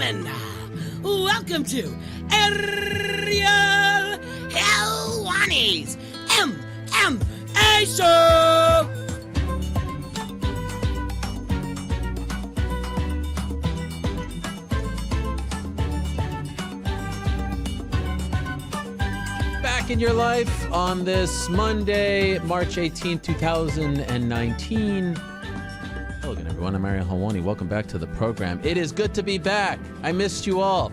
gentlemen, welcome to Ariel Helwani's MMA Show! Back in your life on this Monday, March 18, 2019. Hello again, everyone. I'm Ariel Helwani. Welcome back to the program. It is good to be back. I missed you all.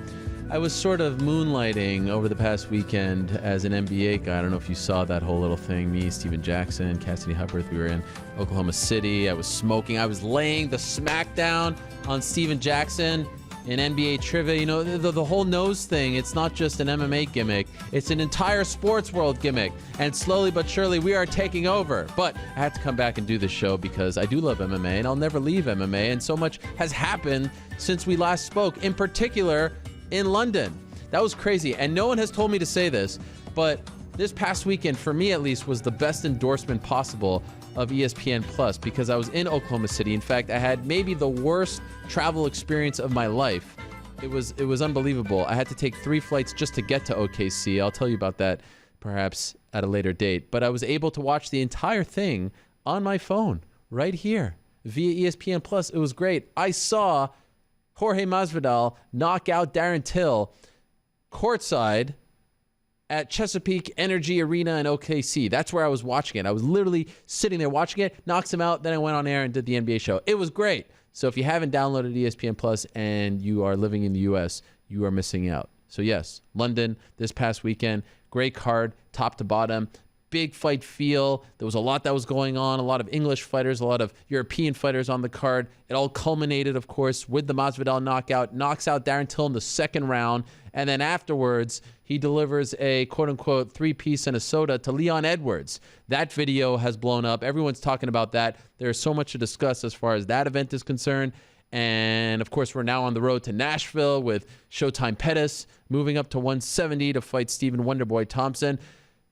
I was sort of moonlighting over the past weekend as an NBA guy. I don't know if you saw that whole little thing. Me, Steven Jackson, Cassidy Hupperth. We were in Oklahoma City. I was smoking. I was laying the smackdown on Steven Jackson in NBA trivia. You know, the whole nose thing, it's not just an MMA gimmick. It's an entire sports world gimmick. And slowly but surely, we are taking over. But I had to come back and do this show because I do love MMA, and I'll never leave MMA. And so much has happened since we last spoke, in particular in London. That was crazy. And no one has told me to say this, but this past weekend, for me at least, was the best endorsement possible of ESPN Plus because I was in Oklahoma City. In fact, I had maybe the worst travel experience of my life. It was unbelievable. I had to take 3 flights just to get to OKC. I'll tell you about that perhaps at a later date. But I was able to watch the entire thing on my phone right here via ESPN Plus. It was great. I saw Jorge Masvidal knock out Darren Till courtside at Chesapeake Energy Arena in OKC. That's where I was watching it. I was literally sitting there watching it, knocks him out, then I went on air and did the NBA show. It was great. So if you haven't downloaded ESPN Plus and you are living in the U.S., you are missing out. So yes, London this past weekend, great card, top to bottom, big fight feel. There was a lot that was going on, a lot of English fighters, a lot of European fighters on the card. It all culminated, of course, with the Masvidal knockout, knocks out Darren Till in the second round, and then afterwards, he delivers a quote-unquote 3-piece and a soda to Leon Edwards. That video has blown up. Everyone's talking about that. There's so much to discuss as far as that event is concerned. And, of course, we're now on the road to Nashville with Showtime Pettis moving up to 170 to fight Stephen Wonderboy Thompson.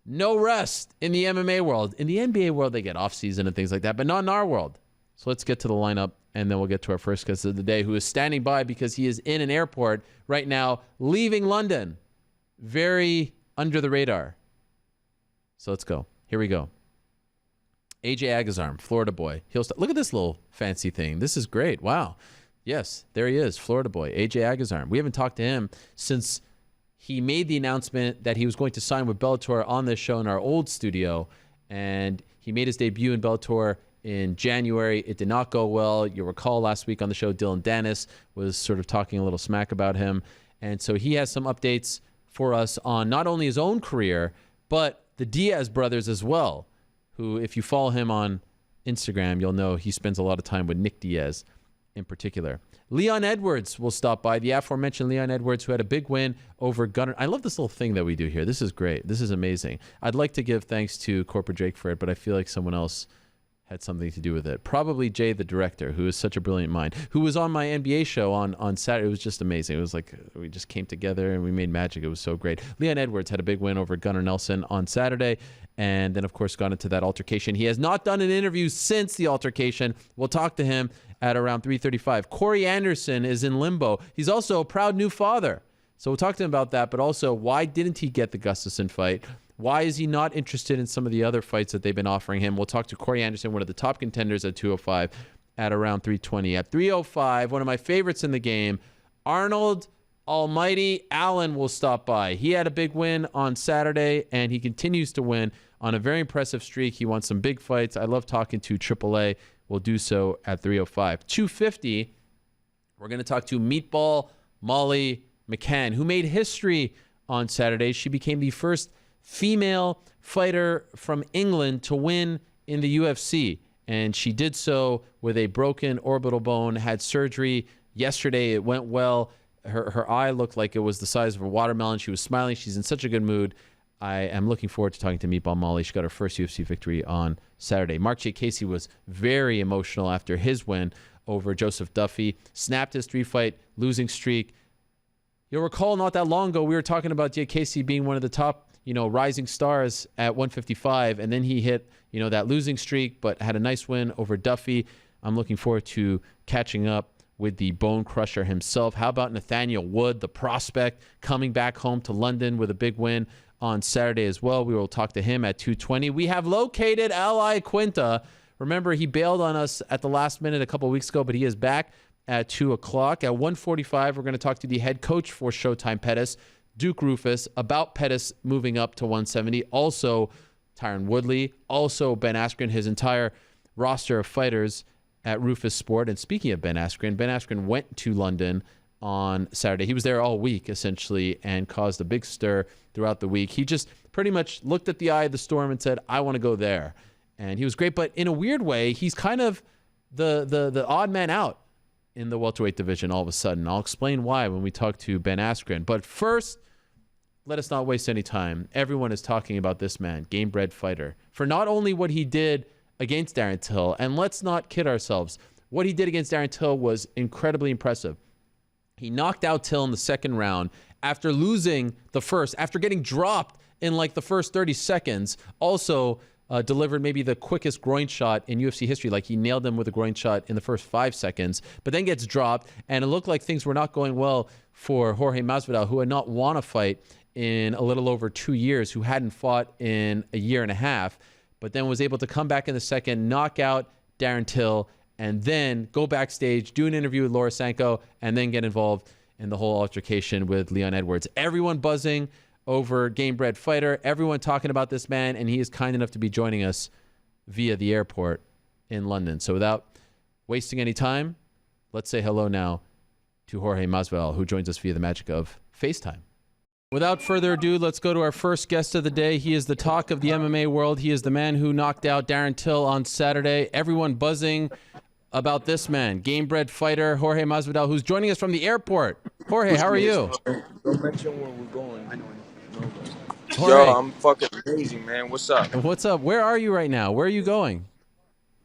No rest in the MMA world. In the NBA world, they get off-season and things like that, but not in our world. So let's get to the lineup, and then we'll get to our first guest of the day, who is standing by because he is in an airport right now, leaving London. Very under the radar. So let's go. Here we go. AJ Agazarm, Florida boy. Look at this little fancy thing. This is great. Wow. Yes, there he is, Florida boy, AJ Agazarm. We haven't talked to him since he made the announcement that he was going to sign with Bellator on this show in our old studio, and he made his debut in Bellator in January. It did not go well. You'll recall last week on the show, Dylan Dennis was sort of talking a little smack about him, and so he has some updates for us on not only his own career, but the Diaz brothers as well, who, if you follow him on Instagram, you'll know he spends a lot of time with Nick Diaz in particular. Leon Edwards will stop by, the aforementioned Leon Edwards, who had a big win over Gunnar. I love this little thing that we do here. This is great. This is amazing. I'd like to give thanks to Corporate Drake for it, but I feel like someone else had something to do with it. Probably Jay, the director, who is such a brilliant mind, who was on my NBA show on Saturday. It was just amazing. It was like we just came together and we made magic. It was so great. Leon Edwards had a big win over Gunnar Nelson on Saturday, and then, of course, got into that altercation. He has not done an interview since the altercation. We'll talk to him at around 3:35. Corey Anderson is in limbo. He's also a proud new father. So we'll talk to him about that, but also why didn't he get the Gustafsson fight? Why is he not interested in some of the other fights that they've been offering him? We'll talk to Corey Anderson, one of the top contenders at 205, at around 320. At 305, one of my favorites in the game, Arnold Almighty Allen will stop by. He had a big win on Saturday, and he continues to win on a very impressive streak. He won some big fights. I love talking to AAA. We'll do so at 305. 250, we're going to talk to Meatball Molly McCann, who made history on Saturday. She became the first female fighter from England to win in the UFC, and she did so with a broken orbital bone, had surgery yesterday. It went well. Her eye looked like it was the size of a watermelon. She was smiling. She's in such a good mood. I am looking forward to talking to Meatball Molly. She got her first UFC victory on Saturday. Marc Diakiese was very emotional after his win over Joseph Duffy. Snapped his 3-fight losing streak. You'll recall not that long ago, we were talking about Diakiese being one of the top, rising stars at 155, and then he hit, that losing streak, but had a nice win over Duffy. I'm looking forward to catching up with the bone crusher himself. How about Nathaniel Wood, the prospect, coming back home to London with a big win on Saturday as well? We will talk to him at 2:20. We have located Iaquinta. Remember, he bailed on us at the last minute a couple of weeks ago, but he is back at 2 o'clock. At 1:45, we're going to talk to the head coach for Showtime Pettis, Duke Roufus, about Pettis moving up to 170. Also, Tyron Woodley. Also, Ben Askren, his entire roster of fighters at Roufus Sport. And speaking of Ben Askren went to London on Saturday. He was there all week, essentially, and caused a big stir throughout the week. He just pretty much looked at the eye of the storm and said, I want to go there. And he was great. But in a weird way, he's kind of the odd man out in the welterweight division all of a sudden. I'll explain why when we talk to Ben Askren. But first, let us not waste any time. Everyone is talking about this man, game-bred fighter, for not only what he did against Darren Till, and let's not kid ourselves, what he did against Darren Till was incredibly impressive. He knocked out Till in the second round after losing the first, after getting dropped in like the first 30 seconds. Also delivered maybe the quickest groin shot in UFC history. Like, he nailed him with a groin shot in the first 5 seconds, but then gets dropped, and it looked like things were not going well for Jorge Masvidal, who had not won a fight in a little over 2 years, who hadn't fought in a year and a half, but then was able to come back in the second, knock out Darren Till, and then go backstage, do an interview with Laura Sanko, and then get involved in the whole altercation with Leon Edwards. Everyone buzzing over game-bred fighter, everyone talking about this man, and he is kind enough to be joining us via the airport in London. So without wasting any time, let's say hello now to Jorge Masvidal, who joins us via the magic of FaceTime. Without further ado, let's go to our first guest of the day. He is the talk of the MMA world. He is the man who knocked out Darren Till on Saturday. Everyone buzzing about this man, game-bred fighter Jorge Masvidal, who's joining us from the airport. Jorge, how are you? Don't mention where we're going. I know. Jorge. Yo, I'm fucking amazing, man. What's up? What's up? Where are you right now? Where are you going?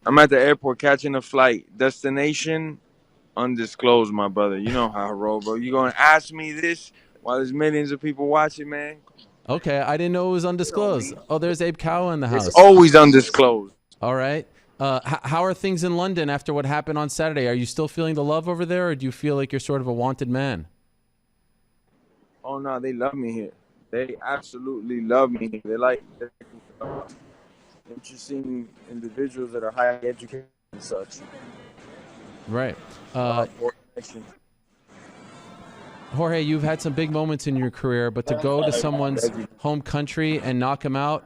I'm at the airport catching a flight. Destination undisclosed, my brother. You know how I roll, bro. You gonna ask me this while there's millions of people watching, man? Okay, I didn't know it was undisclosed. Oh, there's Abe Cow in the house. It's always undisclosed. All right. How are things in London after what happened on Saturday? Are you still feeling the love over there, or do you feel like you're sort of a wanted man? Oh, no, they love me here. They absolutely love me. They're like interesting individuals that are highly educated and such. Right. Jorge, you've had some big moments in your career, but to go to someone's home country and knock him out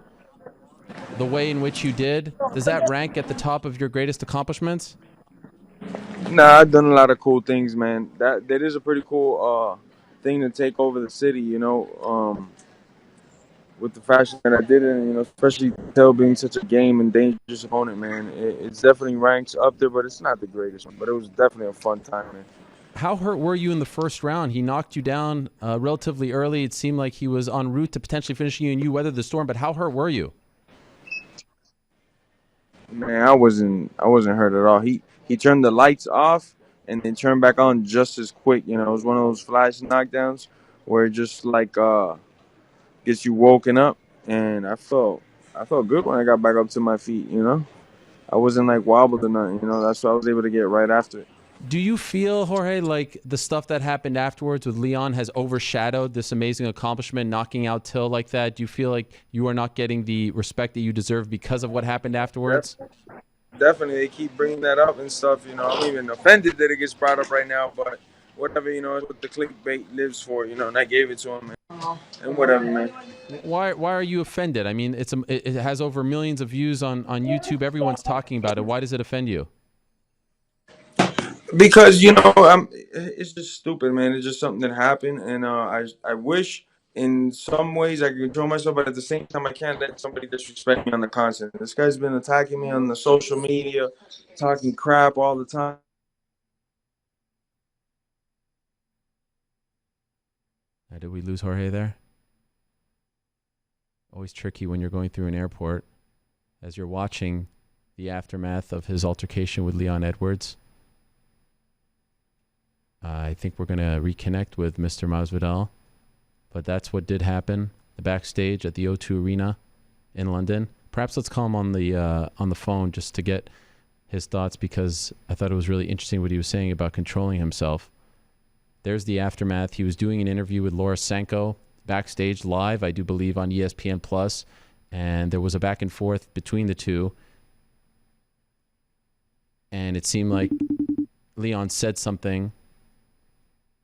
the way in which you did, does that rank at the top of your greatest accomplishments? Nah, I've done a lot of cool things, man. That is a pretty cool thing to take over the city, you know, with the fashion that I did, and, you know, especially Till being such a game and dangerous opponent, man. It definitely ranks up there, but it's not the greatest one. But it was definitely a fun time, man. How hurt were you in the first round? He knocked you down relatively early. It seemed like he was en route to potentially finishing you, and you weathered the storm. But how hurt were you? Man, I wasn't hurt at all. He turned the lights off and then turned back on just as quick. You know, it was one of those flash knockdowns where it just like gets you woken up. And I felt good when I got back up to my feet. You know, I wasn't like wobbled or nothing. You know, that's why I was able to get right after it. Do you feel, Jorge, like the stuff that happened afterwards with Leon has overshadowed this amazing accomplishment, knocking out Till like that? Do you feel like you are not getting the respect that you deserve because of what happened afterwards? Definitely. They keep bringing that up and stuff. You know, I'm even offended that it gets brought up right now, but whatever, you know, it's what the clickbait lives for, you know, and I gave it to him, man. And whatever, man. Why are you offended? I mean, it has over millions of views on YouTube. Everyone's talking about it. Why does it offend you? Because, you know, it's just stupid, man. It's just something that happened, and I wish in some ways I could control myself, but at the same time I can't let somebody disrespect me on the content. This guy's been attacking me on the social media, talking crap all the time. Did we lose Jorge there? Always tricky when you're going through an airport as you're watching the aftermath of his altercation with Leon Edwards. I think we're going to reconnect with Mr. Masvidal, but that's what did happen. The backstage at the O2 Arena in London. Perhaps let's call him on the phone just to get his thoughts because I thought it was really interesting what he was saying about controlling himself. There's the aftermath. He was doing an interview with Laura Sanko backstage live, I do believe, on ESPN Plus, and there was a back and forth between the two. And it seemed like Leon said something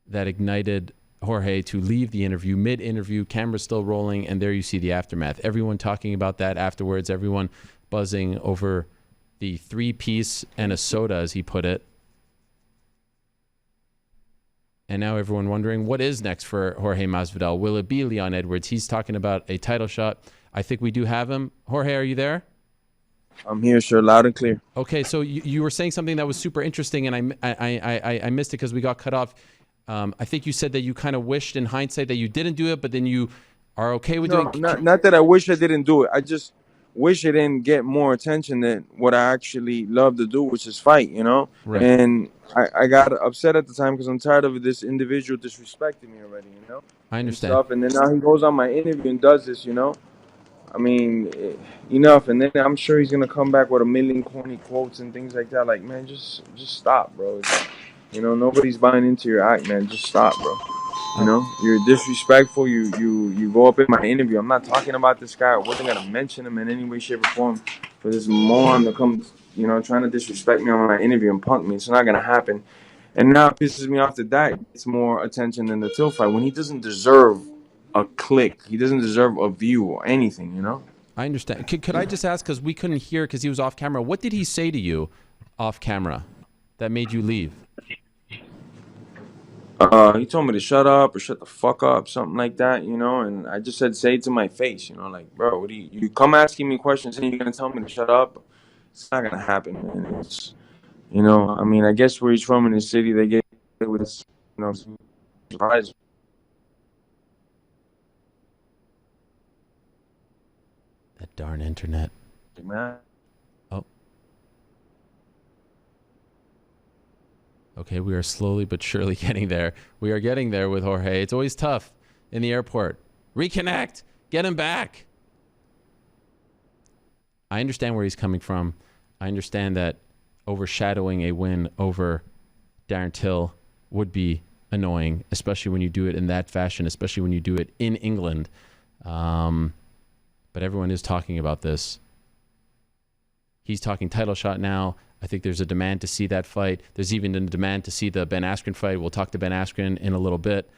that ignited Jorge to leave the interview, mid-interview, camera's still rolling, and there you see the aftermath. Everyone talking about that afterwards, everyone buzzing over the 3-piece and a soda, as he put it. And now everyone wondering, what is next for Jorge Masvidal? Will it be Leon Edwards? He's talking about a title shot. I think we do have him. Jorge, are you there? I'm here, sir, loud and clear. Okay, so you were saying something that was super interesting, and I missed it because we got cut off. I think you said that you kind of wished in hindsight that you didn't do it, but then you are okay with doing it. Not that I wish I didn't do it. I just wish it didn't get more attention than what I actually love to do, which is fight, you know? Right. And I got upset at the time because I'm tired of this individual disrespecting me already, you know? I understand. And then now he goes on my interview and does this, you know? I mean, enough. And then I'm sure he's going to come back with a million corny quotes and things like that. Like, man, just stop, bro. You know, nobody's buying into your act, man. Just stop, bro. You know, you're disrespectful. You go up in my interview. I'm not talking about this guy. I wasn't going to mention him in any way, shape, or form for this moron to come, you know, trying to disrespect me on my interview and punk me. It's not going to happen. And now it pisses me off that it's more attention than the Till fight when he doesn't deserve a click. He doesn't deserve a view or anything, you know? I understand. Could I just ask, because we couldn't hear because he was off camera, what did he say to you off camera that made you leave? He told me to shut up or shut the fuck up, something like that, you know? And I just said, say it to my face, you know? Like, bro, what do you come asking me questions and you're going to tell me to shut up? It's not going to happen, man. It's, you know, I mean, I guess where he's from in the city, they get with this, you know, surprise. That darn internet. Man. Oh. Okay, we are slowly but surely getting there. We are getting there with Jorge. It's always tough in the airport. Reconnect. Get him back. I understand where he's coming from. I understand that overshadowing a win over Darren Till would be annoying, especially when you do it in that fashion, especially when you do it in England. But everyone is talking about this. He's talking title shot now. I think there's a demand to see that fight. There's even a demand to see the Ben Askren fight. We'll talk to Ben Askren in a little bit.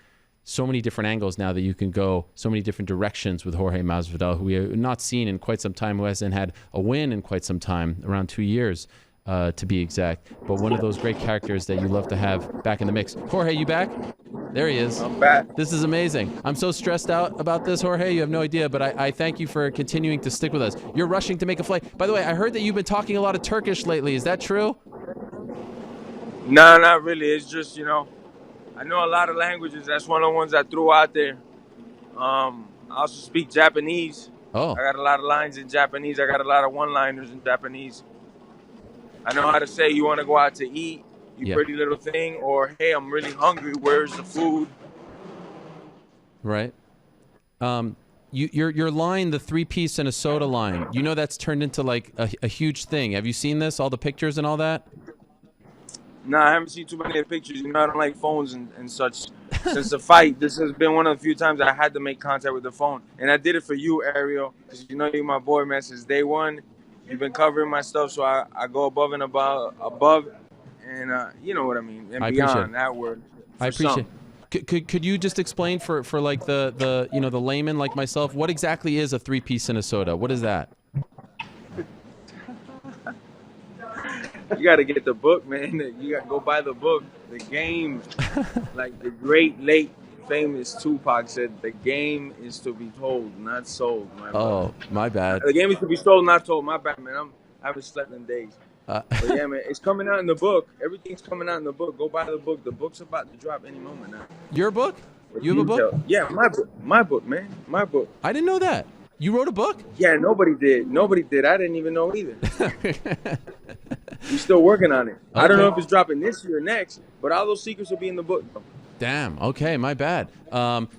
So many different angles now that you can go, so many different directions with Jorge Masvidal, who we have not seen in quite some time, who hasn't had a win in quite some time, around 2 years to be exact. But one of those great characters that you love to have back in the mix. Jorge, you back? There he is. I'm back. This is amazing. I'm so stressed out about this, Jorge. You have no idea, but I thank you for continuing to stick with us. You're rushing to make a flight. By the way, I heard that you've been talking a lot of Turkish lately. Is that true? No, not really. It's just, you know, I know a lot of languages. That's one of the ones I threw out there. I also speak Japanese. Oh. I got a lot of lines in Japanese. I got a lot of one-liners in Japanese. I know how to say, you want to go out to eat, you pretty little thing, or, hey, I'm really hungry, where's the food? Right. Your line, the 3-piece and a soda line, you know that's turned into like a huge thing. Have you seen this, all the pictures and all that? No, I haven't seen too many pictures. You know, I don't like phones and such. Since the fight, this has been one of the few times I had to make contact with the phone. And I did it for you, Ariel, because you know you're my boy, man, since day one. You've been covering my stuff, so I go above and above, and you know what I mean, and beyond that word. I appreciate it. Could you just explain for like the you know, the layman like myself, what exactly is a 3-piece and a soda? What is that? You got to get the book, man. You got to go buy the book. The game, like the great late famous Tupac said, the game is to be told, not sold. My bad. The game is to be sold, not told. My bad, man. I haven't slept in days. But yeah, man, it's coming out in the book. Everything's coming out in the book. Go buy the book. The book's about to drop any moment now. Your book? You have a book? Yeah, my book. My book, man. My book. I didn't know that. You wrote a book? Yeah, nobody did. Nobody did. I didn't even know either. We're still working on it. Okay. I don't know if it's dropping this year or next, but all those secrets will be in the book. Damn. Okay, my bad.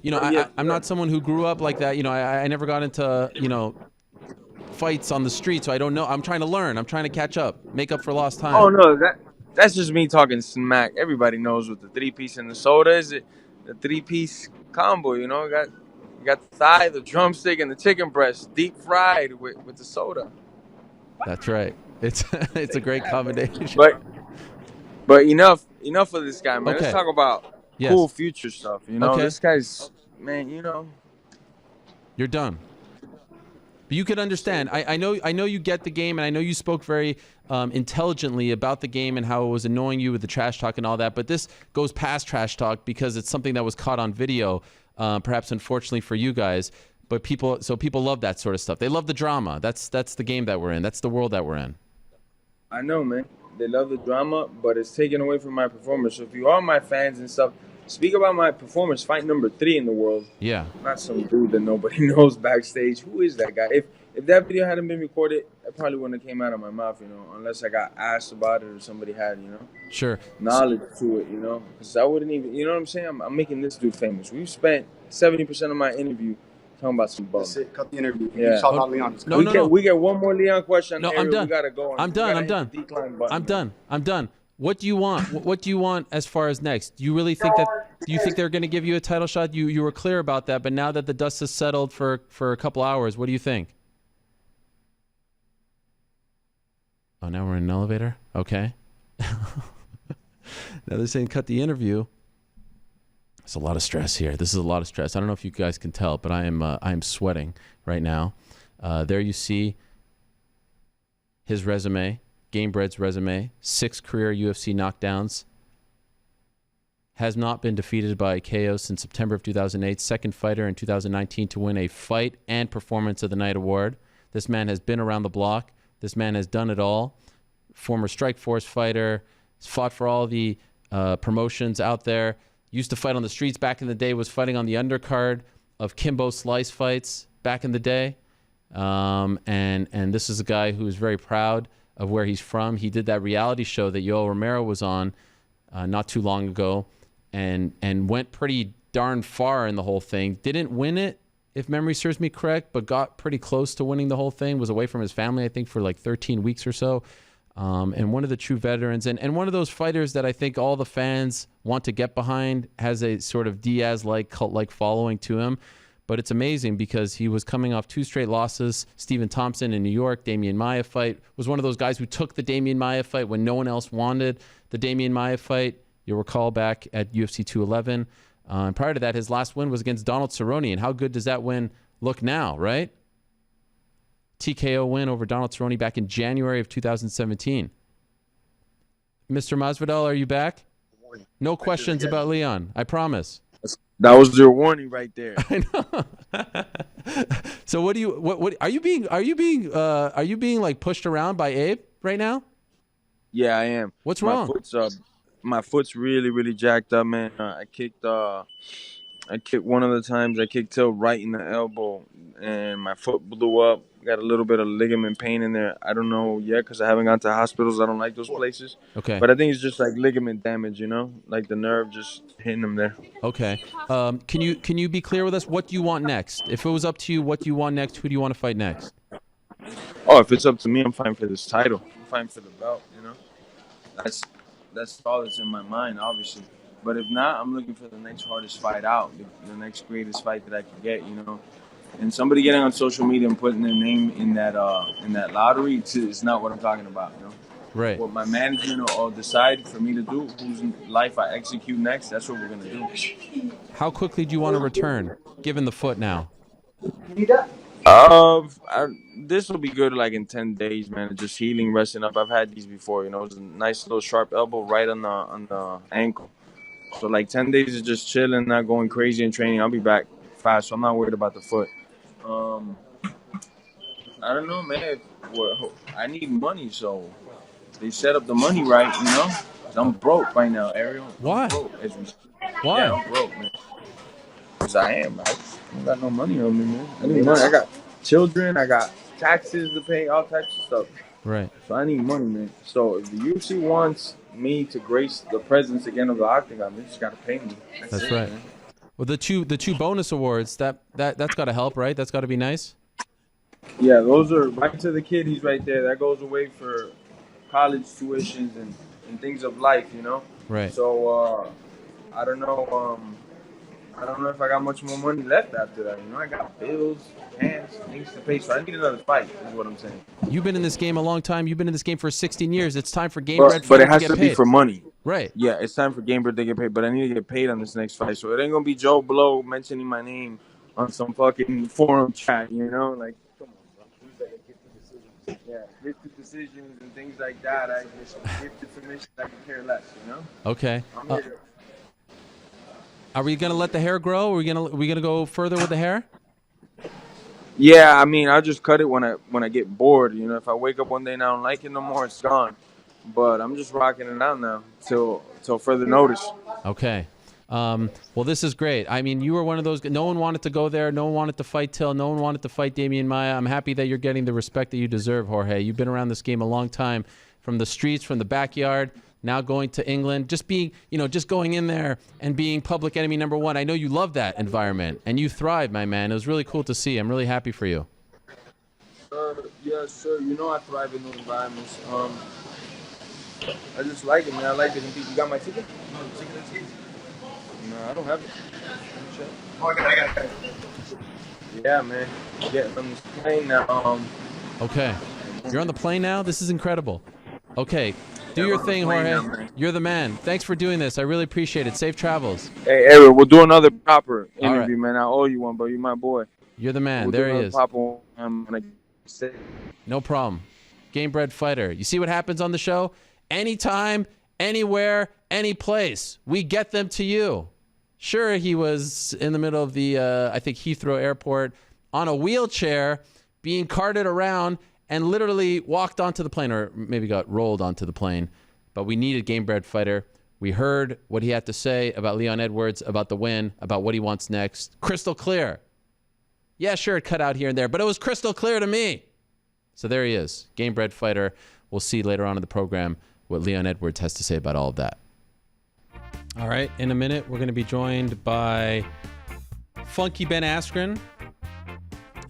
You know, I'm not someone who grew up like that. You know, I never got into, you know, fights on the street, so I don't know. I'm trying to learn. I'm trying to catch up, make up for lost time. Oh no, that's just me talking smack. Everybody knows what the 3-piece and the soda is. The 3-piece combo, you know, you got the thigh, the drumstick, and the chicken breast, deep fried with the soda. That's right. It's it's a great combination. But enough of this guy, man. Okay. Let's talk about cool future stuff. You know, this guy's, man. You know, you're done. But you could understand. I know you get the game, and I know you spoke very intelligently about the game and how it was annoying you with the trash talk and all that. But this goes past trash talk because it's something that was caught on video, perhaps unfortunately for you guys. But people love that sort of stuff. They love the drama. That's the game that we're in. That's the world that we're in. I know, man. They love the drama, but it's taken away from my performance. So if you are my fans and stuff, speak about my performance, fight number 3 in the world. Yeah. Not some dude that nobody knows backstage. Who is that guy? If that video hadn't been recorded, it probably wouldn't have came out of my mouth, you know, unless I got asked about it or somebody had, you know, knowledge to it, you know, because I wouldn't even, you know what I'm saying? I'm making this dude famous. We've spent 70% of my interview talking about some bums. That's it. Cut the interview. Yeah. Talk about Leon. We get one more Leon question. No, Ariel. I'm done. We gotta go. I'm done. What do you want? What do you want as far as next? Do you really think that? Do you think they're going to give you a title shot? You were clear about that, but now that the dust has settled for a couple hours, what do you think? Oh, now we're in an elevator. Okay. Now they're saying cut the interview. There's a lot of stress here. This is a lot of stress. I don't know if you guys can tell, but I am sweating right now. There you see his resume, Gamebred's resume, 6 career UFC knockdowns. Has not been defeated by KO since September of 2008. Second fighter in 2019 to win a Fight and Performance of the Night award. This man has been around the block. This man has done it all. Former Strikeforce fighter. He's fought for all the promotions out there. Used to fight on the streets back in the day. Was fighting on the undercard of Kimbo Slice fights back in the day. And this is a guy who is very proud of where he's from. He did that reality show that Yoel Romero was on not too long ago, and went pretty darn far in the whole thing. Didn't win it, if memory serves me correct, but got pretty close to winning the whole thing. Was away from his family, I think, for like 13 weeks or so. And one of the true veterans, and one of those fighters that I think all the fans want to get behind, has a sort of Diaz-like, cult-like following to him. But it's amazing because he was coming off 2 straight losses. Stephen Thompson in New York, Damian Maia fight. Was one of those guys who took the Damian Maia fight when no one else wanted the Damian Maia fight. You'll recall back at UFC 211. And prior to that, his last win was against Donald Cerrone. And how good does that win look now, right? TKO win over Donald Cerrone back in January of 2017. Mr. Masvidal, are you back? No questions about Leon, I promise. That was your warning right there. I know. So what are you being like pushed around by Abe right now? Yeah, I am. What's wrong? My foot's really, really jacked up, man. I kicked one of the times. I kicked Till right in the elbow, and my foot blew up. Got a little bit of ligament pain in there. I don't know yet because I haven't gone to hospitals. I don't like those places. Okay. But I think it's just like ligament damage, you know, like the nerve just hitting them there. Okay. Can you be clear with us? What do you want next? If it was up to you, what do you want next? Who do you want to fight next? Oh, if it's up to me, I'm fighting for this title. I'm fighting for the belt, you know. That's all that's in my mind, obviously. But if not, I'm looking for the next hardest fight out, the next greatest fight that I can get, you know. And somebody getting on social media and putting their name in that lottery is not what I'm talking about, you know. Right. What my management will decide for me to do, whose life I execute next, that's what we're going to do. How quickly do you want to return, given the foot now? This will be good like in 10 days, man. Just healing, resting up. I've had these before, you know. It's a nice little sharp elbow right on the ankle. So like 10 days is just chilling, not going crazy in training. I'll be back fast, so I'm not worried about the foot. I don't know, man. I need money, so they set up the money right, you know. I'm broke right now, Ariel. Why? Why? Yeah, I'm broke, man. Because I am. I don't got no money on me, man. I need money. I got children. I got taxes to pay, all types of stuff. Right. So I need money, man. So if the UFC wants me to grace the presence again of the octagon, they just got to pay me. That's right. Man. Well, the two bonus awards, that's got to help, right? That's got to be nice. Yeah, those are right to the kiddies right there. That goes away for college tuitions and things of life, you know. Right. So I don't know. I don't know if I got much more money left after that. You know, I got bills, hands, things to pay. So I need another fight. Is what I'm saying. You've been in this game a long time. You've been in this game for 16 years. It's time for game bred But fighters it has to to get be paid. for money. Right. Yeah, it's time for Game Bird to get paid, but I need to get paid on this next fight. So it ain't gonna be Joe Blow mentioning my name on some fucking forum chat, you know? Like, come on, bro. Yeah, gifted decisions and things like that. I just gifted submissions. I can care less, you know? Okay. I'm here. Are we gonna let the hair grow? Are we gonna go further with the hair? Yeah, I mean, I'll just cut it when I get bored. You know, if I wake up one day and I don't like it no more, it's gone. But I'm just rocking it out now till further notice. Okay. Well, this is great. I mean, you were one of those. No one wanted to go there. No one wanted to fight Till. No one wanted to fight Damian Maia. I'm happy that you're getting the respect that you deserve, Jorge. You've been around this game a long time, from the streets, from the backyard. Now going to England, just going in there and being public enemy number one. I know you love that environment and you thrive, my man. It was really cool to see. I'm really happy for you. Yes, sir. You know I thrive in those environments. I just like it, man. I like it. You got my ticket? No, the ticket is here. No, I don't have it. Oh, I got it. Yeah, man. Getting on this plane now. Okay. You're on the plane now? This is incredible. Okay. Do your thing, Jorge. You're the man. Thanks for doing this. I really appreciate it. Safe travels. Hey, Eric, we'll do another proper interview, man. I owe you one, but you're my boy. You're the man. There he is. No problem. Game bred fighter. You see what happens on the show? Anytime, anywhere, any place. We get them to you. Sure, he was in the middle of the, I think, Heathrow Airport on a wheelchair being carted around and literally walked onto the plane, or maybe got rolled onto the plane. But we needed game bred fighter. We heard what he had to say about Leon Edwards, about the win, about what he wants next. Crystal clear. Yeah, sure, it cut out here and there, but it was crystal clear to me. So there he is, game bred fighter. We'll see later on in the program what Leon Edwards has to say about all of that. All right, in a minute, we're going to be joined by Funky Ben Askren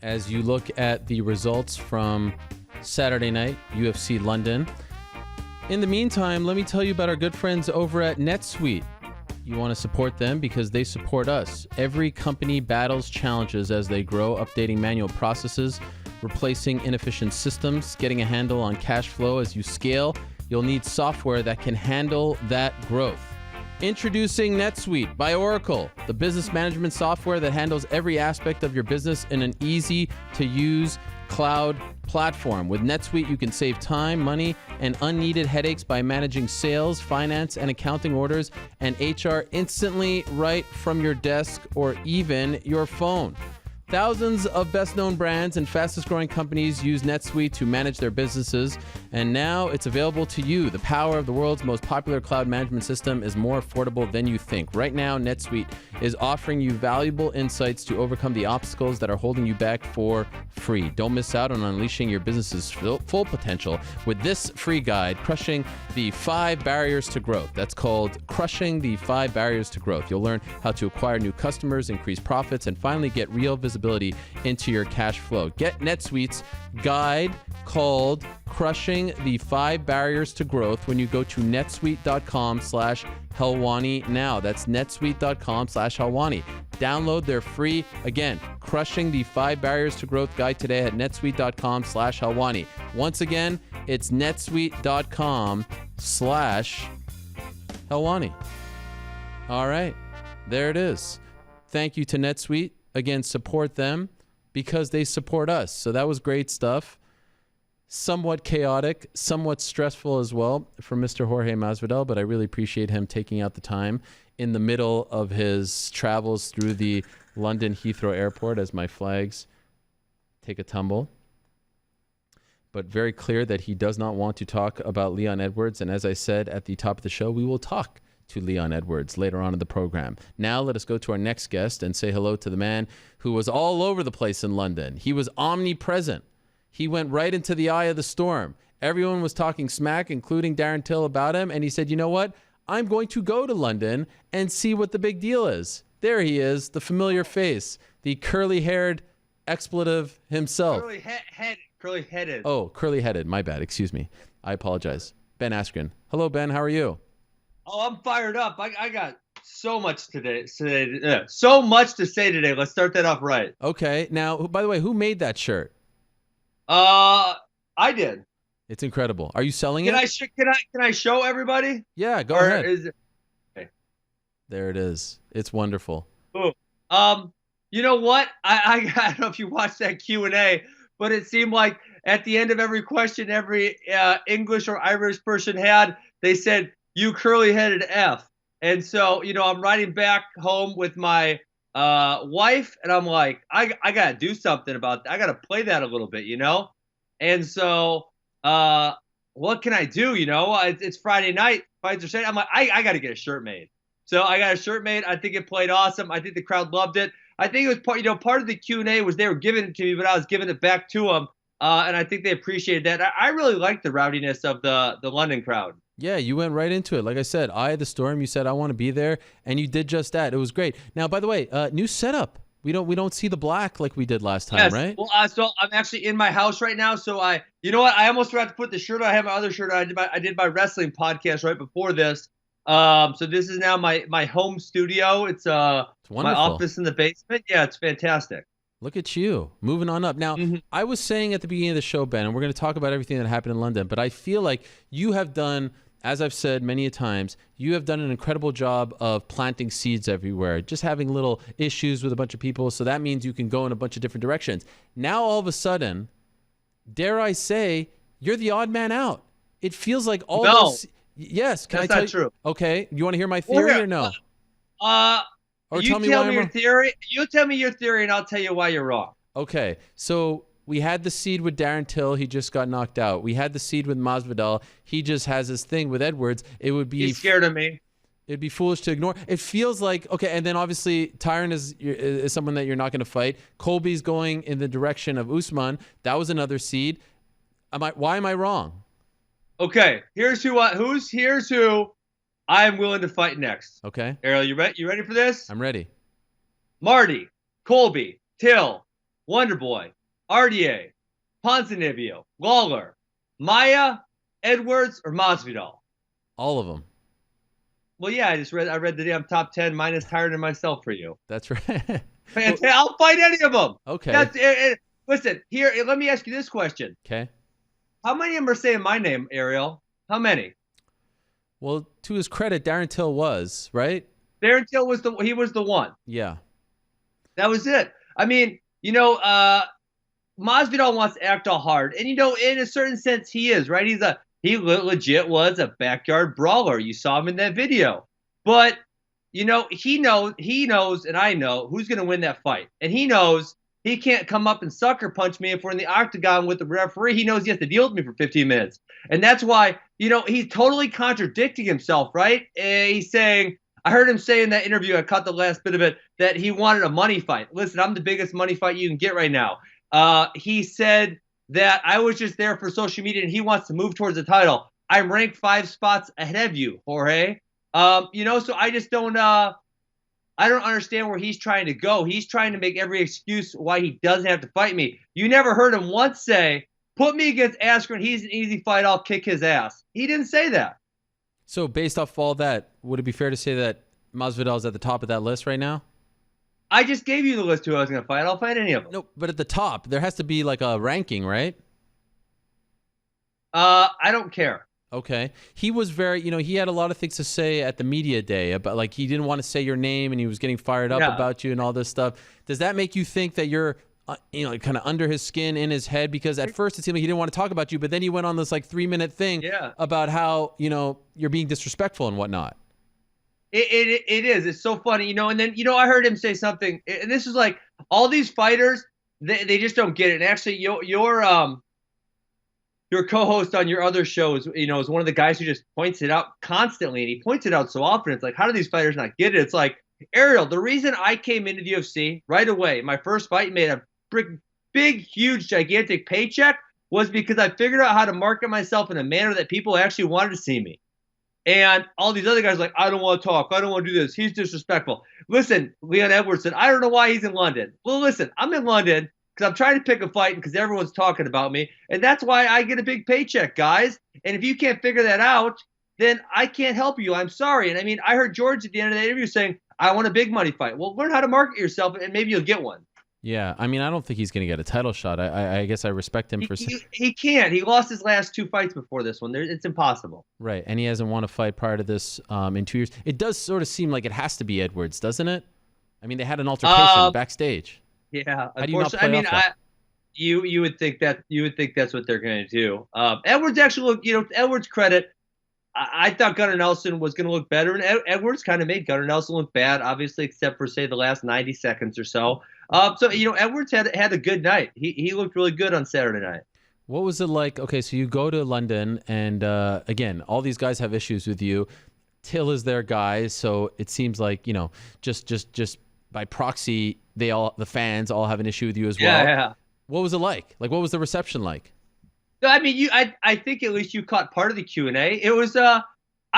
as you look at the results from Saturday night, UFC London. In the meantime, let me tell you about our good friends over at Netsuite. You want to support them because they support us. Every company battles challenges as they grow, updating manual processes, replacing inefficient systems, getting a handle on cash flow as you scale. You'll need software that can handle that growth. Introducing NetSuite by Oracle, the business management software that handles every aspect of your business in an easy-to-use cloud platform. With NetSuite, you can save time, money, and unneeded headaches by managing sales, finance, and accounting orders and HR instantly right from your desk or even your phone. Thousands of best-known brands and fastest-growing companies use NetSuite to manage their businesses, and now it's available to you. The power of the world's most popular cloud management system is more affordable than you think. Right now, NetSuite is offering you valuable insights to overcome the obstacles that are holding you back for free. Don't miss out on unleashing your business's full potential with this free guide, Crushing the 5 Barriers to Growth. That's called Crushing the 5 Barriers to Growth. You'll learn how to acquire new customers, increase profits, and finally get real visibility into your cash flow. Get NetSuite's guide called Crushing the 5 Barriers to Growth when you go to netsuite.com/Helwani now. That's netsuite.com/Helwani. Download their free, again, Crushing the 5 Barriers to Growth guide today at netsuite.com/Helwani. Once again, it's netsuite.com/Helwani. All right, there it is. Thank you to NetSuite. Again, support them because they support us. So that was great stuff. Somewhat chaotic, somewhat stressful as well for Mr. Jorge Masvidal, but I really appreciate him taking out the time in the middle of his travels through the London Heathrow Airport as my flags take a tumble. But very clear that he does not want to talk about Leon Edwards. And as I said at the top of the show, we will talk to Leon Edwards later on in the program. Now let us go to our next guest and say hello to the man who was all over the place in London. He was omnipresent. He went right into the eye of the storm. Everyone was talking smack, including Darren Till, about him. And he said, you know what? I'm going to go to London and see what the big deal is. There he is, the familiar face, the curly-haired expletive himself. Curly-headed. Oh, curly-headed. My bad. Excuse me. I apologize. Ben Askren. Hello, Ben. How are you? Oh, I'm fired up. I got so much today. So much to say today. Let's start that off right. Okay. Now, by the way, who made that shirt? I did. It's incredible. Are you selling Can it? Can I show everybody? Yeah, go ahead. There it is. It's wonderful. Ooh. You know what? I don't know if you watched that Q&A, but it seemed like at the end of every question, every English or Irish person had, they said, "You curly-headed F." And so, I'm riding back home with my wife, and I'm like, I got to do something about that. I got to play that a little bit, And so, what can I do? It's Friday night. Fights are saying, I'm like, I got to get a shirt made. So I got a shirt made. I think it played awesome. I think the crowd loved it. I think it was part of the Q&A was they were giving it to me, but I was giving it back to them. And I think they appreciated that. I really liked the rowdiness of the London crowd. Yeah, you went right into it. Like I said, Eye of the Storm. You said I want to be there, and you did just that. It was great. Now, by the way, new setup. We don't see the black like we did last time, yes. Right? Well, so I'm actually in my house right now. So you know what? I almost forgot to put the shirt on. I have my other shirt on. I did my wrestling podcast right before this. So this is now my home studio. It's my office in the basement. Yeah, it's fantastic. Look at you, moving on up. Now, I was saying at the beginning of the show, Ben, and we're going to talk about everything that happened in London, but I feel like you have done, as I've said many a times, you have done an incredible job of planting seeds everywhere, just having little issues with a bunch of people, so that means you can go in a bunch of different directions. Now, all of a sudden, dare I say, you're the odd man out. It feels like all those... Yes, can That's I tell not true. Okay, you want to hear my theory or no? Or you tell me your theory. You tell me your theory, and I'll tell you why you're wrong. Okay, so we had the seed with Darren Till. He just got knocked out. We had the seed with Masvidal. He just has this thing with Edwards. It would be... He's scared of me. It'd be foolish to ignore. It feels like... Okay, and then obviously Tyron is someone that you're not going to fight. Colby's going in the direction of Usman. That was another seed. Why am I wrong? Okay, here's who I am willing to fight next. Okay. Ariel, you ready for this? I'm ready. Marty, Colby, Till, Wonderboy, RDA, Ponzinibbio, Lawler, Maya, Edwards, or Masvidal? All of them. Well, yeah, I read the damn top 10 minus Tyron and myself for you. That's right. I'll fight any of them. Okay. Listen, here, let me ask you this question. Okay. How many of them are saying my name, Ariel? How many? Well, to his credit, Darren Till was, right? Darren Till was the one. Yeah. That was it. I mean, Masvidal wants to act all hard. And, in a certain sense, he is, right? He legit was a backyard brawler. You saw him in that video. But, he knows, and I know who's going to win that fight. And he knows he can't come up and sucker punch me if we're in the octagon with the referee. He knows he has to deal with me for 15 minutes. And that's why, he's totally contradicting himself, right? He's saying, I heard him say in that interview, I caught the last bit of it, that he wanted a money fight. Listen, I'm the biggest money fight you can get right now. He said that I was just there for social media and he wants to move towards the title. I'm ranked 5 spots ahead of you, Jorge. So I just don't... I don't understand where he's trying to go. He's trying to make every excuse why he doesn't have to fight me. You never heard him once say, put me against Askren. He's an easy fight. I'll kick his ass. He didn't say that. So based off all that, would it be fair to say that Masvidal is at the top of that list right now? I just gave you the list who I was going to fight. I'll fight any of them. No, but at the top, there has to be like a ranking, right? I don't care. Okay. He was very, he had a lot of things to say at the media day about, like, he didn't want to say your name and he was getting fired up about you and all this stuff. Does that make you think that you're, kind of under his skin, in his head? Because at first it seemed like he didn't want to talk about you, but then he went on this 3-minute thing about how, you're being disrespectful and whatnot. It is. It's so funny, and then, I heard him say something, and this is like, all these fighters, they just don't get it. And actually, your co-host on your other show is one of the guys who just points it out constantly, and he points it out so often. It's like, how do these fighters not get it? It's like, Ariel, the reason I came into the UFC right away, my first fight, made a big, huge, gigantic paycheck, was because I figured out how to market myself in a manner that people actually wanted to see me. And all these other guys are like, I don't want to talk. I don't want to do this. He's disrespectful. Listen, Leon Edwards said, I don't know why he's in London. Well, listen, I'm in London because I'm trying to pick a fight because everyone's talking about me. And that's why I get a big paycheck, guys. And if you can't figure that out, then I can't help you. I'm sorry. And I mean, I heard George at the end of the interview saying, I want a big money fight. Well, learn how to market yourself and maybe you'll get one. Yeah, I mean, I don't think he's going to get a title shot. I guess I respect him for he can't. He lost his last 2 fights before this one. It's impossible. Right, and he hasn't won a fight prior to this in 2 years. It does sort of seem like it has to be Edwards, doesn't it? I mean, they had an altercation backstage. Yeah, how do you not play I mean, off that? you would think that's what they're going to do. Edwards actually look, Edwards credit. I thought Gunnar Nelson was going to look better, and Edwards kind of made Gunnar Nelson look bad, obviously, except for say the last 90 seconds or so. So Edwards had a good night. He looked really good on Saturday night. What was it like? Okay, so you go to London, and again, all these guys have issues with you. Till is their guy, so it seems like just by proxy, the fans all have an issue with you as well. Yeah. What was it like? Like, what was the reception like? I mean, I think at least you caught part of the Q&A. It was I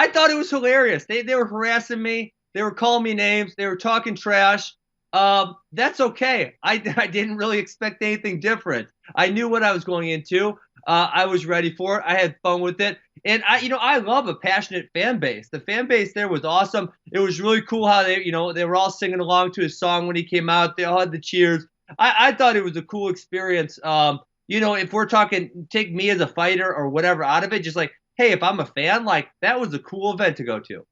thought it was hilarious. They were harassing me. They were calling me names. They were talking trash. That's okay. I didn't really expect anything different. I knew what I was going into. I was ready for it. I had fun with it. And I love a passionate fan base. The fan base there was awesome. It was really cool how they were all singing along to his song when he came out. They all had the cheers. I thought it was a cool experience. If we're talking, take me as a fighter or whatever out of it, just like, hey, if I'm a fan, like that was a cool event to go to.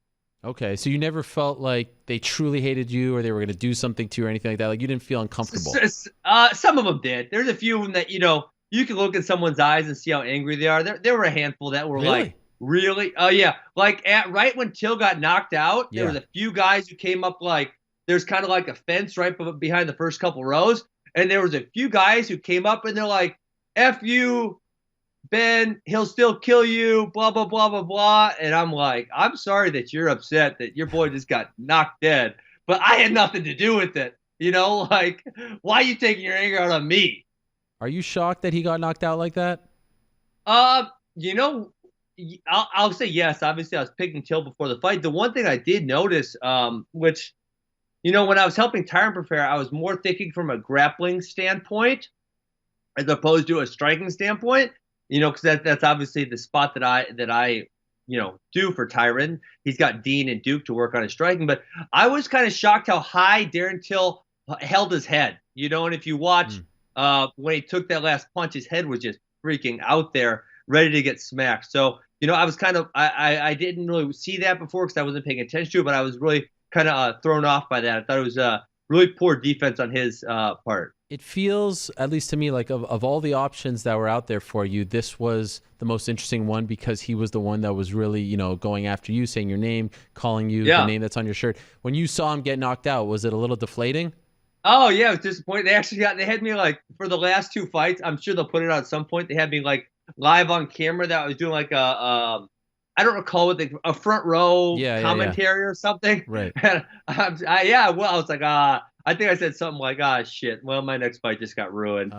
Okay, so you never felt like they truly hated you or they were going to do something to you or anything like that? Like you didn't feel uncomfortable? Some of them did. There's a few of them that, you can look in someone's eyes and see how angry they are. There were a handful that were like, really? Oh, yeah. Like right when Till got knocked out, there was a few guys who came up like, there's kind of like a fence right behind the first couple rows. And there was a few guys who came up and they're like, F you, Ben, he'll still kill you, blah, blah, blah, blah, blah. And I'm like, I'm sorry that you're upset that your boy just got knocked dead, but I had nothing to do with it. Like, why are you taking your anger out on me? Are you shocked that he got knocked out like that? I'll say yes. Obviously, I was picking Till before the fight. The one thing I did notice, which, when I was helping Tyron prepare, I was more thinking from a grappling standpoint as opposed to a striking standpoint, because that's obviously the spot that I do for Tyron. He's got Dean and Duke to work on his striking, but I was kind of shocked how high Darren Till held his head, and if you watch when he took that last punch, his head was just freaking out there, ready to get smacked. So, I was kind of, I didn't really see that before because I wasn't paying attention to it, but I was really kind of thrown off by that. I thought it was really poor defense on his part. It feels, at least to me, like of all the options that were out there for you, this was the most interesting one because he was the one that was really, going after you, saying your name, calling you the name that's on your shirt. When you saw him get knocked out, was it a little deflating? Oh, yeah, it was disappointing. They had me like, for the last 2 fights, I'm sure they'll put it on at some point. They had me like live on camera that I was doing like I don't recall what a front row commentary or something. Right. And I was like, I think I said something like, shit. Well, my next fight just got ruined.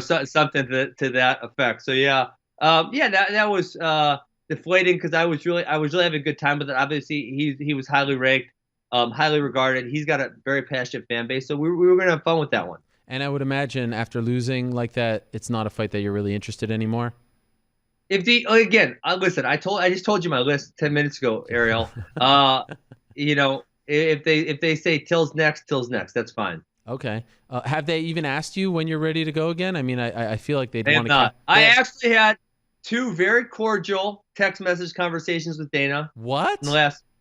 Something to that effect. So that was deflating because I was really having a good time with it. Obviously, he was highly ranked, highly regarded. He's got a very passionate fan base, so we were gonna have fun with that one. And I would imagine after losing like that, it's not a fight that you're really interested in anymore. Listen, I just told you my list 10 minutes ago, Ariel. If they say Till's next, that's fine. Okay. Have they even asked you when you're ready to go again? I mean, I feel like they'd want to. I actually had 2 very cordial text message conversations with Dana. What?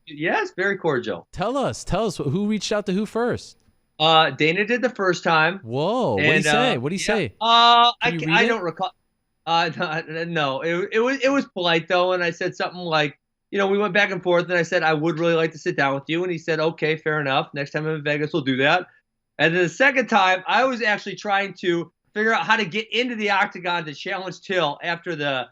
Yes, very cordial. Tell us who reached out to who first. Dana did the first time. Whoa. What did he say? What did he say? I don't recall. No, it was polite though, and I said something like, we went back and forth, and I said I would really like to sit down with you, and he said, okay, fair enough. Next time I'm in Vegas, we'll do that. And then the second time, I was actually trying to figure out how to get into the octagon to challenge Till after the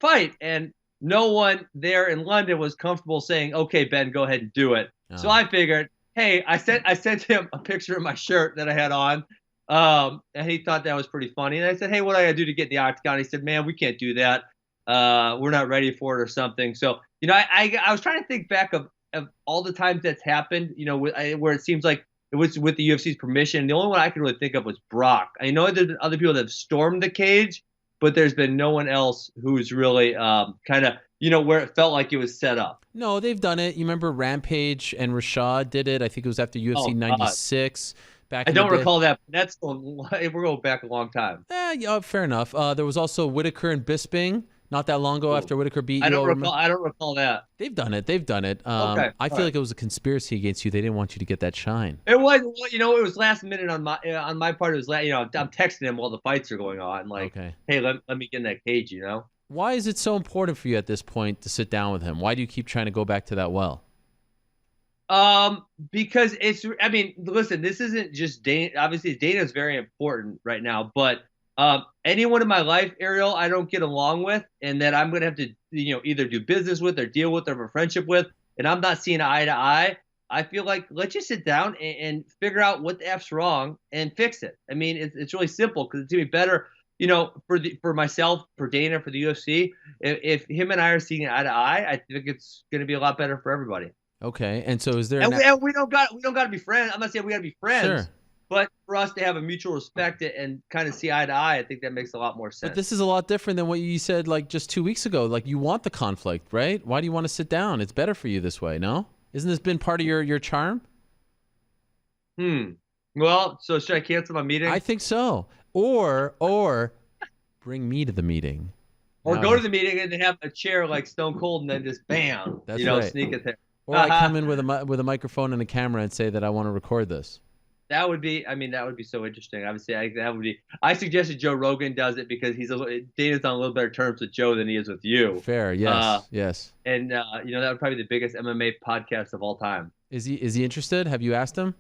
fight, and no one there in London was comfortable saying, okay, Ben, go ahead and do it. Oh. So I figured, hey, I sent him a picture of my shirt that I had on. And he thought that was pretty funny. And I said, hey, what do I gotta do to get in the octagon? He said, man, we can't do that. We're not ready for it or something. So, I was trying to think back of all the times that's happened, where it seems like it was with the UFC's permission. The only one I could really think of was Brock. I know there's been other people that have stormed the cage, but there's been no one else who's really kind of, where it felt like it was set up. No, they've done it. You remember Rampage and Rashad did it. I think it was after UFC 96. Back I in the don't day. recall that. We're going back a long time. Yeah, fair enough. There was also Whitaker and Bisping not that long ago after Whitaker beat you. I don't recall that. They've done it. Okay, I feel like it was a conspiracy against you. They didn't want you to get that shine. It was, it was last minute on my part. It was, I'm texting him while the fights are going on, like, Okay. Hey, let me get in that cage, Why is it so important for you at this point to sit down with him? Why do you keep trying to go back to that well? Because listen, this isn't just Dana. Obviously, Dana's very important right now, but anyone in my life, Ariel, I don't get along with, and that I'm gonna have to, either do business with or deal with or have a friendship with, and I'm not seeing eye to eye. I feel like let's just sit down and figure out what the F's wrong and fix it. I mean, it's really simple because it's gonna be better, for myself, for Dana, for the UFC. If him and I are seeing eye to eye, I think it's gonna be a lot better for everybody. Okay, and so is there? And we don't got to be friends. I'm not saying we got to be friends. Sure. But for us to have a mutual respect and kind of see eye to eye, I think that makes a lot more sense. But this is a lot different than what you said like just 2 weeks ago. Like you want the conflict, right? Why do you want to sit down? It's better for you this way, no? Isn't this been part of your charm? Well, so should I cancel my meeting? I think so. Or bring me to the meeting. Or go to the meeting and have a chair like Stone Cold and then just bam, That's right. sneak it there. Or I come in with a microphone and a camera and say that I want to record this. That would be so interesting. Obviously, I suggested Joe Rogan does it because Dana's on a little better terms with Joe than he is with you. Fair, yes, yes. And that would probably be the biggest MMA podcast of all time. Is he interested? Have you asked him?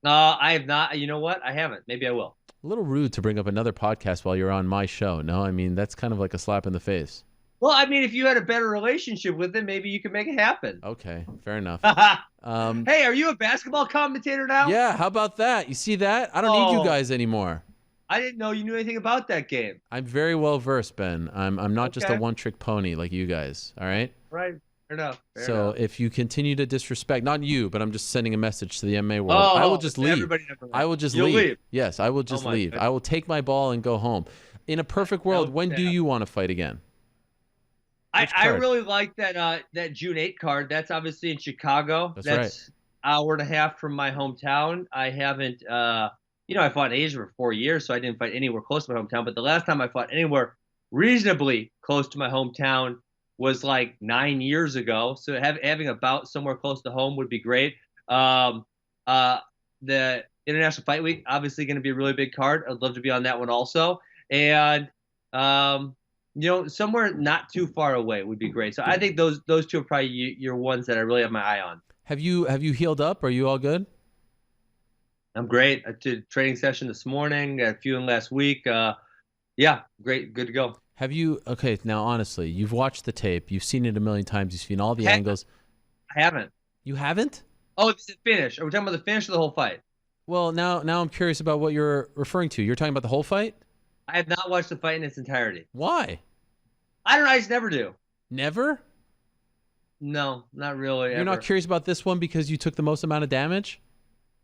I have not. You know what? I haven't. Maybe I will. A little rude to bring up another podcast while you're on my show. No, I mean that's kind of like a slap in the face. Well, I mean, if you had a better relationship with him, maybe you could make it happen. Okay, fair enough. Hey, are you a basketball commentator now? Yeah, how about that? You see that? I don't need you guys anymore. I didn't know you knew anything about that game. I'm very well versed, Ben. I'm not just a one-trick pony like you guys, all right? Right. Fair enough. If you continue to disrespect, not you, but I'm just sending a message to the MMA world. I will just leave. I will just leave. Yes, I will just leave. goodness. I will take my ball and go home. In a perfect world, when do you want to fight again? I really like that June 8 card. That's obviously in Chicago. That's right. Hour and a half from my hometown. I haven't I fought in Asia for 4 years, so I didn't fight anywhere close to my hometown. But the last time I fought anywhere reasonably close to my hometown was like 9 years ago. So having a bout somewhere close to home would be great. The International Fight Week, obviously going to be a really big card. I'd love to be on that one also. And somewhere not too far away would be great. So I think those two are probably your ones that I really have my eye on. Have you healed up? Are you all good? I'm great. I did a training session this morning, got a few in last week. Yeah, great, good to go. Have you? Okay, now honestly, you've watched the tape. You've seen it a million times. You've seen all the angles. I haven't. You haven't? Oh, it's the finish. Are we talking about the finish or the whole fight? Well, now I'm curious about what you're referring to. You're talking about the whole fight? I have not watched the fight in its entirety. Why? I don't know. I just never do. Never? No, not really. You're not curious about this one because you took the most amount of damage?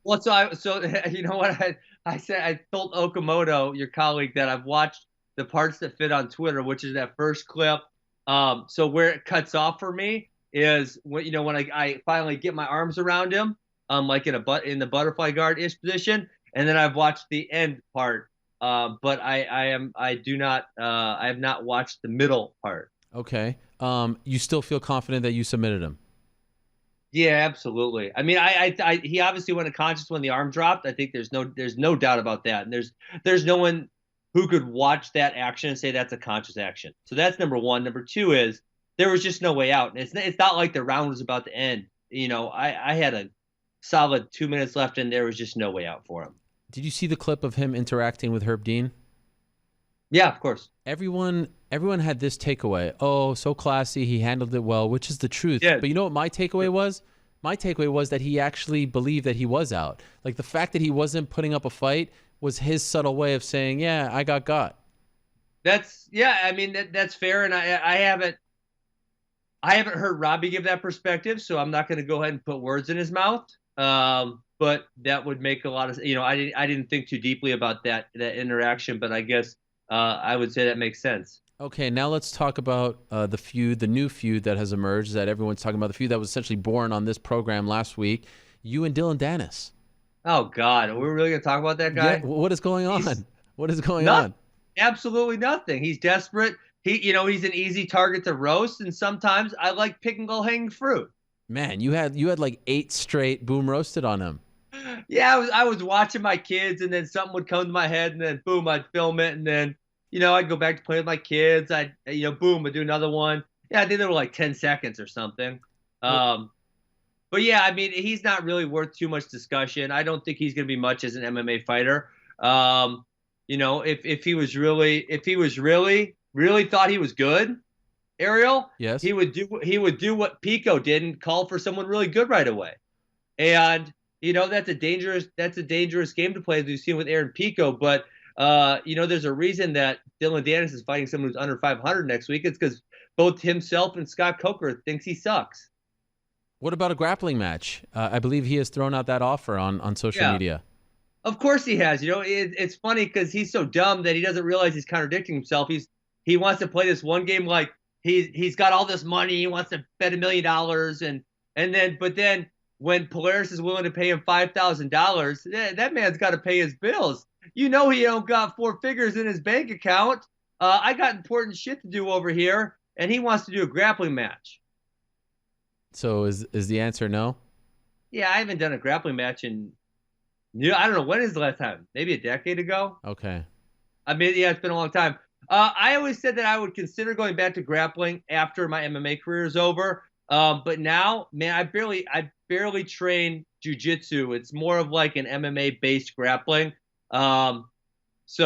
Well, so you know what I said? I told Okamoto, your colleague, that I've watched the parts that fit on Twitter, which is that first clip. So where it cuts off for me is when I finally get my arms around him, like in the butterfly guard-ish position, and then I've watched the end part. But I have not watched the middle part. Okay. You still feel confident that you submitted him? Yeah, absolutely. I mean, he obviously went unconscious when the arm dropped. I think there's no doubt about that. And there's no one who could watch that action and say that's a conscious action. So that's number one. Number two is there was just no way out. And it's not like the round was about to end. I had a solid 2 minutes left and there was just no way out for him. Did you see the clip of him interacting with Herb Dean? Yeah, of course. Everyone had this takeaway. Oh, so classy. He handled it well, which is the truth. Yeah. But you know what my takeaway was? My takeaway was that he actually believed that he was out. Like the fact that he wasn't putting up a fight was his subtle way of saying, yeah, I got. That's fair. And I haven't heard Robbie give that perspective, so I'm not going to go ahead and put words in his mouth. But that would make a lot of, I didn't think too deeply about that interaction, but I guess I would say that makes sense. Okay, now let's talk about the new feud that has emerged that everyone's talking about, the feud that was essentially born on this program last week. You and Dylan Dennis. Oh, God. Are we really going to talk about that guy? Yeah, what is going on? What is going nothing, on? Absolutely nothing. He's desperate. He's an easy target to roast, and sometimes I like picking low-hanging fruit. Man, you had like 8 straight boom roasted on him. Yeah, I was watching my kids, and then something would come to my head, and then boom, I'd film it, and then I'd go back to play with my kids. I'd boom, I'd do another one. Yeah, I think they were like 10 seconds or something. But yeah, I mean, he's not really worth too much discussion. I don't think he's going to be much as an MMA fighter. If he was really thought he was good, Ariel, yes, he would do what Pico did and call for someone really good right away. And that's a dangerous game to play, as we've seen with Aaron Pico. But there's a reason that Dylan Dennis is fighting someone who's under 500 next week. It's because both himself and Scott Coker thinks he sucks. What about a grappling match? I believe he has thrown out that offer on social media. Of course he has. It's funny because he's so dumb that he doesn't realize he's contradicting himself. He wants to play this one game like he's got all this money. He wants to bet $1 million, but then when Polaris is willing to pay him $5,000, that man's got to pay his bills. He don't got 4 figures in his bank account. I got important shit to do over here, and he wants to do a grappling match. So is the answer no? Yeah, I haven't done a grappling match in, I don't know, when is the last time? Maybe a decade ago? Okay. I mean, yeah, it's been a long time. I always said that I would consider going back to grappling after my MMA career is over. But now, man, I barely train jiu-jitsu. It's more of like an MMA-based grappling. So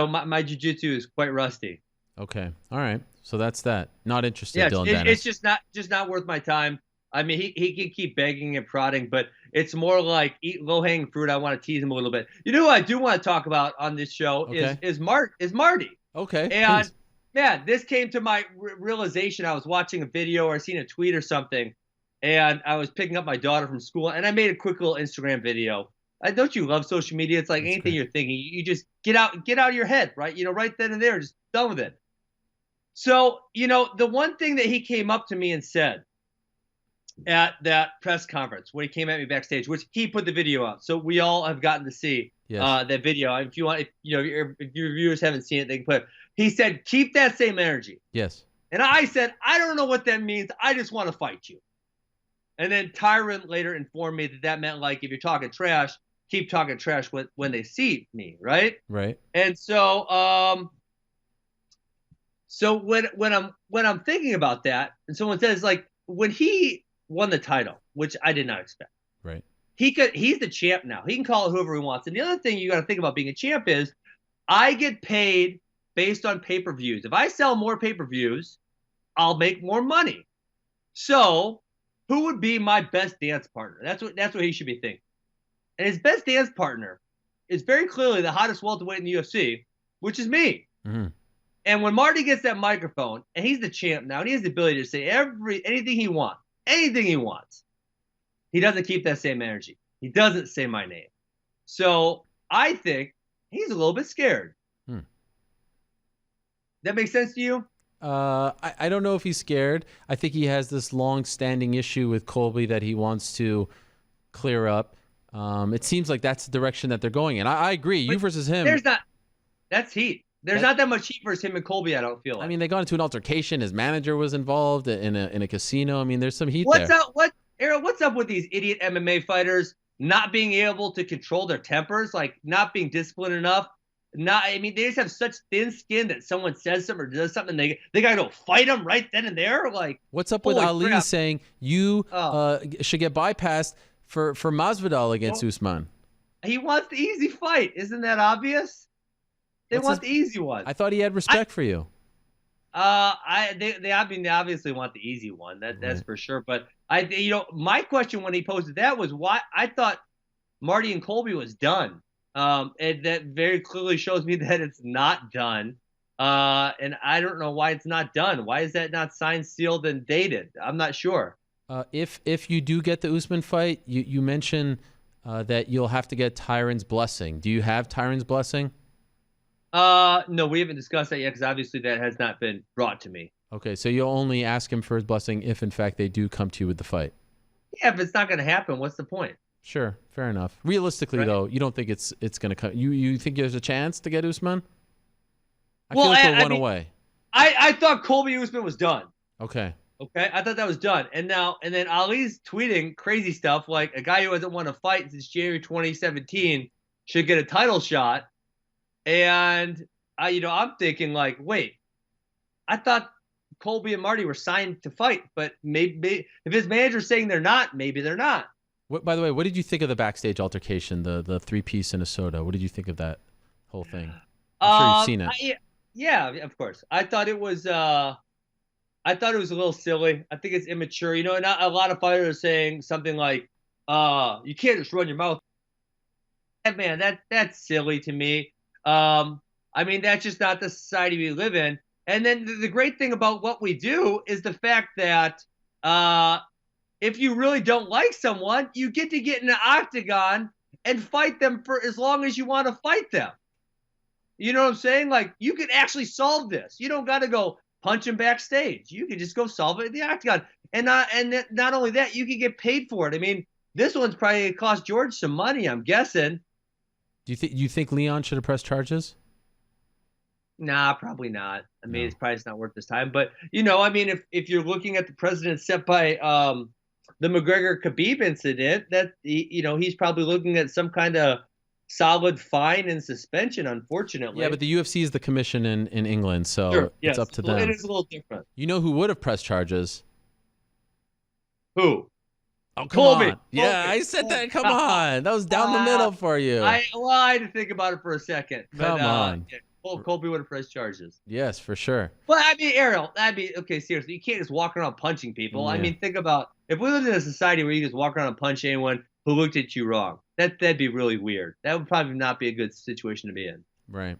my jiu-jitsu is quite rusty. Okay. All right. So that's that. Not interested, Dylan It's Dennis. just not worth my time. I mean, he can keep begging and prodding, but it's more like eat low-hanging fruit. I want to tease him a little bit. Who I do want to talk about on this show is Marty. Okay. And please. man, this came to my realization. I was watching a video or seen a tweet or something, and I was picking up my daughter from school, and I made a quick little Instagram video. Don't you love social media? It's like That's anything great. you're thinking, you just get out of your head, right? Right then and there, just done with it. So, the one thing that he came up to me and said at that press conference when he came at me backstage, which he put the video out, so we all have gotten to see that video. If you want, if your viewers haven't seen it, they can put it. He said, "Keep that same energy." Yes. And I said, "I don't know what that means. I just want to fight you." And then Tyron later informed me that meant like if you're talking trash, keep talking trash when they see me, right? Right. And so, so when I'm thinking about that, and someone says like when he won the title, which I did not expect. Right. He's the champ now. He can call it whoever he wants. And the other thing you got to think about being a champ is I get paid based on pay-per-views. If I sell more pay-per-views, I'll make more money. So who would be my best dance partner? That's what he should be thinking. And his best dance partner is very clearly the hottest welterweight in the UFC, which is me. Mm-hmm. And when Marty gets that microphone, and he's the champ now, and he has the ability to say anything he wants, he doesn't keep that same energy. He doesn't say my name. So I think he's a little bit scared. That makes sense to you? I don't know if he's scared. I think he has this long-standing issue with Colby that he wants to clear up. It seems like that's the direction that they're going in. I agree. You versus him. That's heat. There's not that much heat versus him and Colby, I don't feel like. I mean, they got into an altercation. His manager was involved in a casino. I mean, there's some heat there. Aaron, what's up with these idiot MMA fighters not being able to control their tempers, like not being disciplined enough? They just have such thin skin that someone says something or does something, and they gotta go fight them right then and there. Like, what's up with Ali saying you should get bypassed for Masvidal against Usman? He wants the easy fight. Isn't that obvious? They want the easy one. I thought he had respect for you. They obviously want the easy one. That's for sure. But my question when he posted that was why I thought Marty and Colby was done. And that very clearly shows me that it's not done. And I don't know why it's not done. Why is that not signed, sealed, and dated? I'm not sure. If you do get the Usman fight, you mentioned that you'll have to get Tyron's blessing. Do you have Tyron's blessing? No, we haven't discussed that yet because obviously that has not been brought to me. Okay, so you'll only ask him for his blessing if, in fact, they do come to you with the fight. Yeah, if it's not going to happen, what's the point? Sure, fair enough. Realistically, though, you don't think it's going to come. You think there's a chance to get Usman? I feel like they're one away. I thought Colby Usman was done. Okay, I thought that was done. And then Ali's tweeting crazy stuff like a guy who hasn't won a fight since January 2017 should get a title shot. And I'm thinking like, wait, I thought Colby and Marty were signed to fight, but maybe if his manager's saying they're not, maybe they're not. By the way, what did you think of the backstage altercation, the 3-piece in a soda? What did you think of that whole thing? I'm sure you've seen it. Yeah, of course. I thought it was a little silly. I think it's immature. Not a lot of fighters are saying something like, you can't just run your mouth. Man, that's silly to me. That's just not the society we live in. And then the great thing about what we do is the fact that if you really don't like someone, you get to get in an octagon and fight them for as long as you want to fight them. You know what I'm saying? Like, you could actually solve this. You don't got to go punch them backstage. You can just go solve it in the octagon. And not only that, you can get paid for it. I mean, this one's probably going to cost George some money, I'm guessing. Do you think Leon should have pressed charges? Nah, probably not. I mean, it's probably not worth his time. But, if you're looking at the precedent set by the McGregor-Khabib incident, that, he's probably looking at some kind of solid fine and suspension, unfortunately. Yeah, but the UFC is the commission in England, so sure, it's up to them. It is a little different. You know who would have pressed charges? Who? Oh, come on. Yeah, I said that. Come on. That was down the middle for you. I had to think about it for a second. Come on. Colby would have pressed charges. Yes, for sure. But, Ariel, okay, seriously, you can't just walk around punching people. Yeah. I mean, think about, if we lived in a society where you just walk around and punch anyone who looked at you wrong, that'd be really weird. That would probably not be a good situation to be in. Right.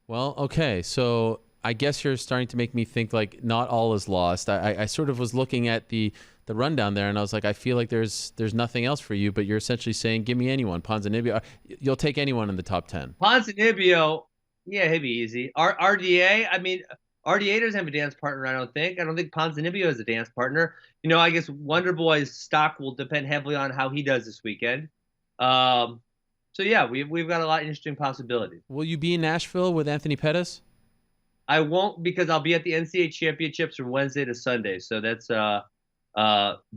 Well, okay, so I guess you're starting to make me think like not all is lost. I sort of was looking at the rundown there, and I was like, I feel like there's nothing else for you, but you're essentially saying, give me anyone. Ponzinibbio, you'll take anyone in the top 10. Ponzinibbio, yeah, he'd be easy. RDA, RDA doesn't have a dance partner, I don't think. I don't think Ponzinibbio has a dance partner. I guess Wonder Boy's stock will depend heavily on how he does this weekend. So, yeah, we've got a lot of interesting possibilities. Will you be in Nashville with Anthony Pettis? I won't, because I'll be at the NCAA Championships from Wednesday to Sunday. So that's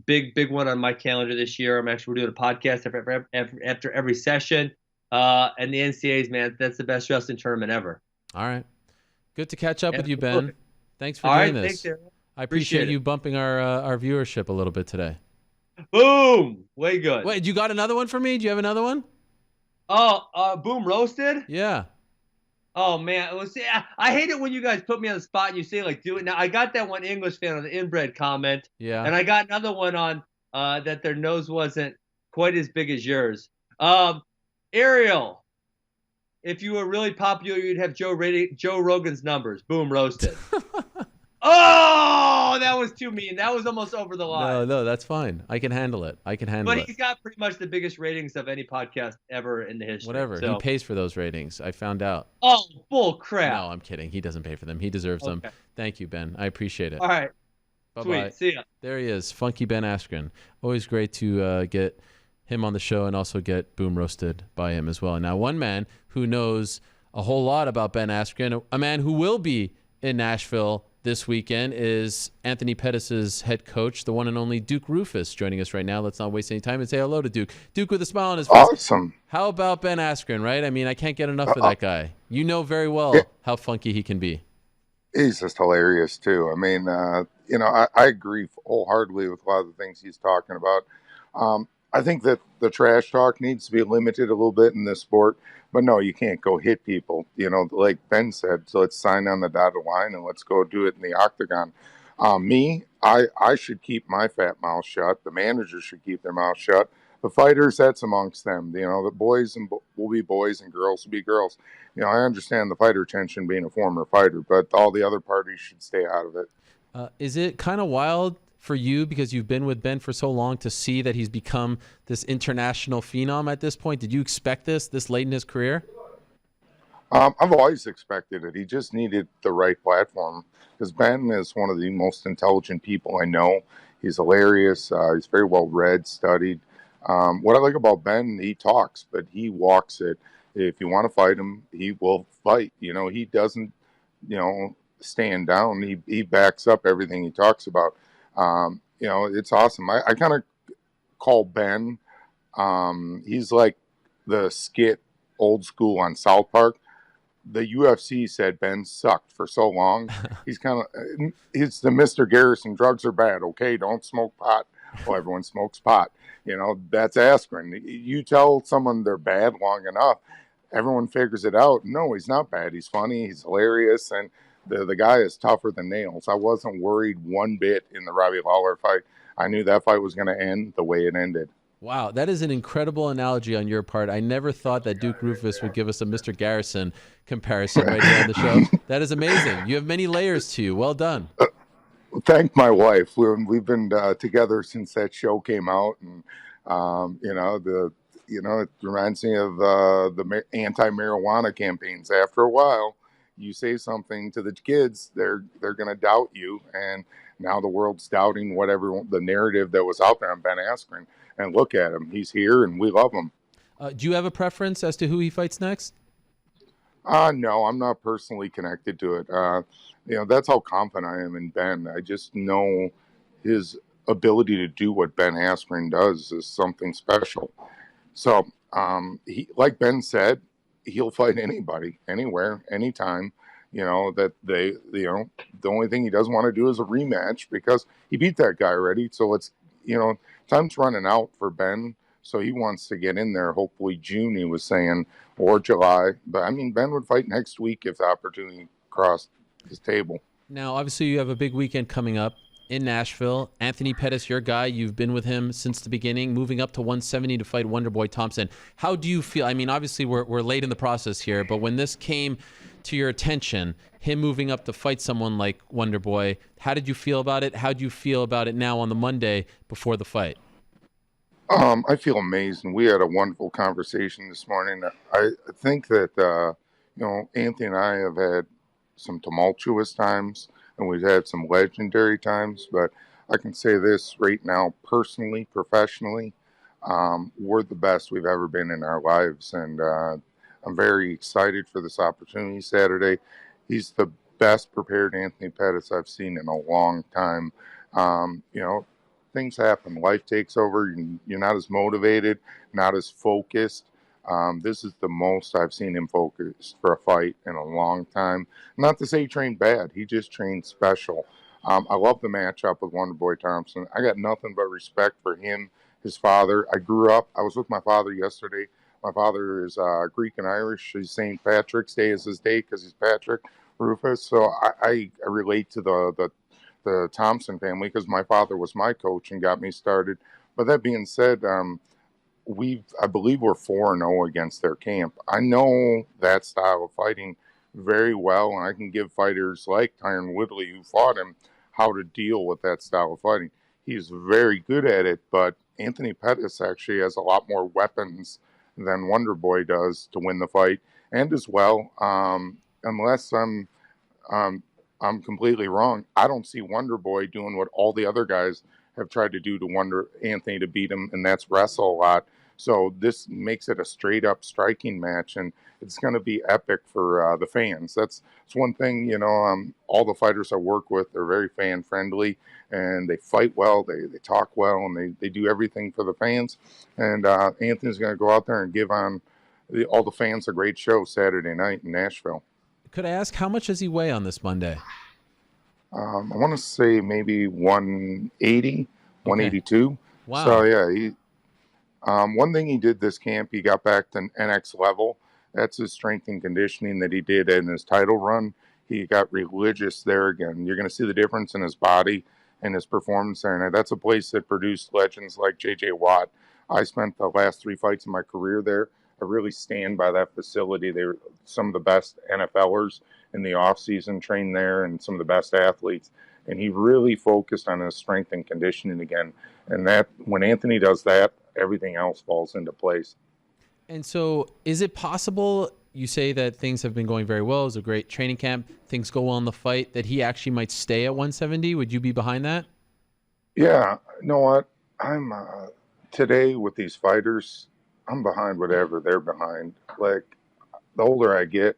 big one on my calendar this year. We're doing a podcast after every session. And the NCAAs, man, that's the best wrestling tournament ever. All right. Good to catch up with you, Ben. Thanks for doing this. Thanks, Aaron. I appreciate you bumping our viewership a little bit today. Boom! Way good. Wait, you got another one for me? Do you have another one? Oh, Boom Roasted? Yeah. Oh, man. I hate it when you guys put me on the spot and you say, like, do it now. I got that one English fan on the inbred comment. Yeah. And I got another one on that their nose wasn't quite as big as yours. Ariel, if you were really popular, you'd have Joe Rogan's numbers. Boom, roasted. Oh, that was too mean. That was almost over the line. No, that's fine. I can handle it. But he's got pretty much the biggest ratings of any podcast ever in the history. Whatever. So. He pays for those ratings. I found out. Oh, bull crap. No, I'm kidding. He doesn't pay for them. He deserves them. Thank you, Ben. I appreciate it. All right. Bye-bye. Sweet. See ya. There he is. Funky Ben Askren. Always great to get him on the show and also get Boom roasted by him as well. And now one man who knows a whole lot about Ben Askren, a man who will be in Nashville this weekend, is Anthony Pettis' head coach, the one and only Duke Roufus, joining us right now. Let's not waste any time and say hello to Duke. Duke with a smile on his face. Awesome. How about Ben Askren, right? I mean, I can't get enough of that guy. You know very well how funky he can be. He's just hilarious, too. I mean, I agree wholeheartedly with a lot of the things he's talking about. I think that the trash talk needs to be limited a little bit in this sport. But no, you can't go hit people, like Ben said. So let's sign on the dotted line and let's go do it in the octagon. I should keep my fat mouth shut. The managers should keep their mouth shut. The fighters, that's amongst them. The boys will be boys and girls will be girls. I understand the fighter tension being a former fighter, but all the other parties should stay out of it. Is it kind of wild for you, because you've been with Ben for so long, to see that he's become this international phenom at this point? Did you expect this late in his career? I've always expected it. He just needed the right platform, because Ben is one of the most intelligent people I know. He's hilarious. He's very well read, studied. What I like about Ben, he talks, but he walks it. If you want to fight him, he will fight. He doesn't, stand down. He backs up everything he talks about. It's awesome. I kind of call Ben, he's like the skit old school on South Park. The UFC said Ben sucked for so long. He's the Mr. Garrison. Drugs are bad. Okay, don't smoke pot. Well, everyone smokes pot. That's Askren. You tell someone they're bad long enough, everyone figures it out. No, he's not bad. He's funny. He's hilarious, and the guy is tougher than nails. I wasn't worried one bit in the Robbie Lawler fight. I knew that fight was going to end the way it ended. Wow, that is an incredible analogy on your part. I never thought that Duke Roufus would give us a Mr. Garrison comparison right here on the show. That is amazing. You have many layers to you. Well done. Thank my wife. We've been together since that show came out, and it reminds me of the anti-marijuana campaigns. After a while, you say something to the kids, they're going to doubt you, and now the world's doubting the narrative that was out there on Ben Askren. And look at him. He's here, and we love him. Do you have a preference as to who he fights next? No, I'm not personally connected to it. That's how confident I am in Ben. I just know his ability to do what Ben Askren does is something special. So, like Ben said, he'll fight anybody, anywhere, anytime. The only thing he doesn't want to do is a rematch, because he beat that guy already. So it's, time's running out for Ben. So he wants to get in there, hopefully June, he was saying, or July. But Ben would fight next week if the opportunity crossed his table. Now, obviously, you have a big weekend coming up in Nashville. Anthony Pettis, your guy, you've been with him since the beginning, moving up to 170 to fight Wonderboy Thompson. How do you feel? Obviously, we're late in the process here, but when this came to your attention, him moving up to fight someone like Wonderboy, how did you feel about it? How do you feel about it now on the Monday before the fight? I feel amazing. We had a wonderful conversation this morning. I think that, Anthony and I have had some tumultuous times, and we've had some legendary times, but I can say this right now, personally, professionally, we're the best we've ever been in our lives, and I'm very excited for this opportunity Saturday. He's the best prepared Anthony Pettis I've seen in a long time. Things happen. Life takes over. You're not as motivated, not as focused. This is the most I've seen him focused for a fight in a long time. Not to say he trained bad. He just trained special. I love the matchup with Wonderboy Thompson. I got nothing but respect for him, his father. I was with my father yesterday. My father is Greek and Irish. He's St. Patrick's Day is his day because he's Patrick Roufus. So I relate to the Thompson family because my father was my coach and got me started. But that being said, I believe we're 4-0 against their camp. I know that style of fighting very well, and I can give fighters like Tyron Woodley, who fought him, how to deal with that style of fighting. He's very good at it, but Anthony Pettis actually has a lot more weapons than Wonderboy does to win the fight. And as well, unless I'm completely wrong, I don't see Wonderboy doing what all the other guys have tried to do to Anthony to beat him, and that's wrestle a lot. So this makes it a straight-up striking match, and it's going to be epic for the fans. That's one thing, all the fighters I work with, they're very fan-friendly, and they fight well, they talk well, and they do everything for the fans. And Anthony's going to go out there and give all the fans a great show Saturday night in Nashville. Could I ask, how much does he weigh on this Monday? I want to say maybe 180, 182. Wow. So, yeah, one thing he did this camp, he got back to NX level. That's his strength and conditioning that he did in his title run. He got religious there again. You're going to see the difference in his body and his performance there. And that's a place that produced legends like J.J. Watt. I spent the last 3 fights of my career there. I really stand by that facility. They were some of the best NFLers in the offseason trained there and some of the best athletes. and he really focused on his strength and conditioning again. And that when Anthony does that, everything else falls into place. And so is it possible, you say that things have been going very well, it was a great training camp, things go well in the fight, that he actually might stay at 170? Would you be behind that? Yeah, you know what? I'm today with these fighters, I'm behind whatever they're behind. Like, the older I get,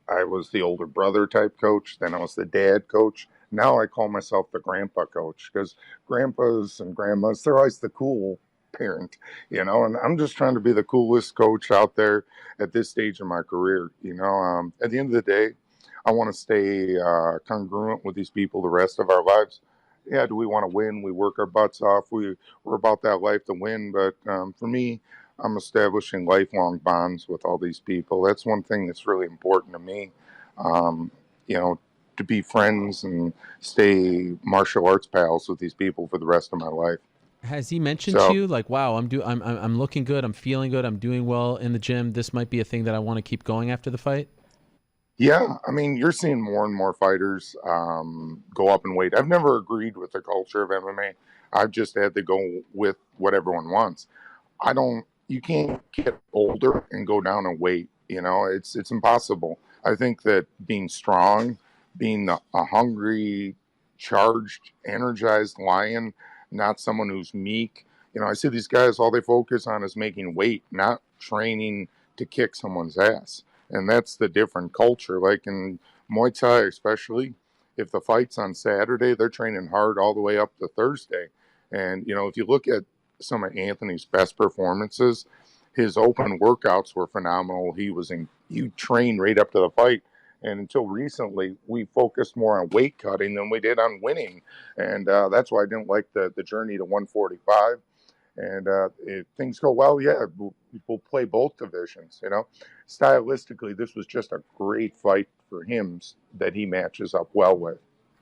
I was the older brother type coach, then I was the dad coach. Now I call myself the grandpa coach, because grandpas and grandmas, they're always the cool parent, and I'm just trying to be the coolest coach out there at this stage of my career. At the end of the day, I want to stay congruent with these people the rest of our lives. Yeah, do we want to win? We work our butts off. We're about that life to win. But for me, I'm establishing lifelong bonds with all these people. That's one thing that's really important to me. Um, to be friends and stay martial arts pals with these people for the rest of my life. Has he mentioned to you, like, wow, I'm looking good, I'm feeling good, I'm doing well in the gym, this might be a thing that I want to keep going after the fight? Yeah, I mean, you're seeing more and more fighters go up in weight. I've never agreed with the culture of MMA. I've just had to go with what everyone wants. You can't get older and go down in weight. It's impossible. I think that being strong, being a hungry, charged, energized lion, not someone who's meek. I see these guys, all they focus on is making weight, not training to kick someone's ass. And that's the different culture. Like in Muay Thai, especially, if the fight's on Saturday, they're training hard all the way up to Thursday. And, if you look at some of Anthony's best performances, his open workouts were phenomenal. He trained right up to the fight. And until recently, we focused more on weight cutting than we did on winning. And that's why I didn't like the journey to 145. And if things go well, yeah, we'll play both divisions. Stylistically, this was just a great fight for him that he matches up well with.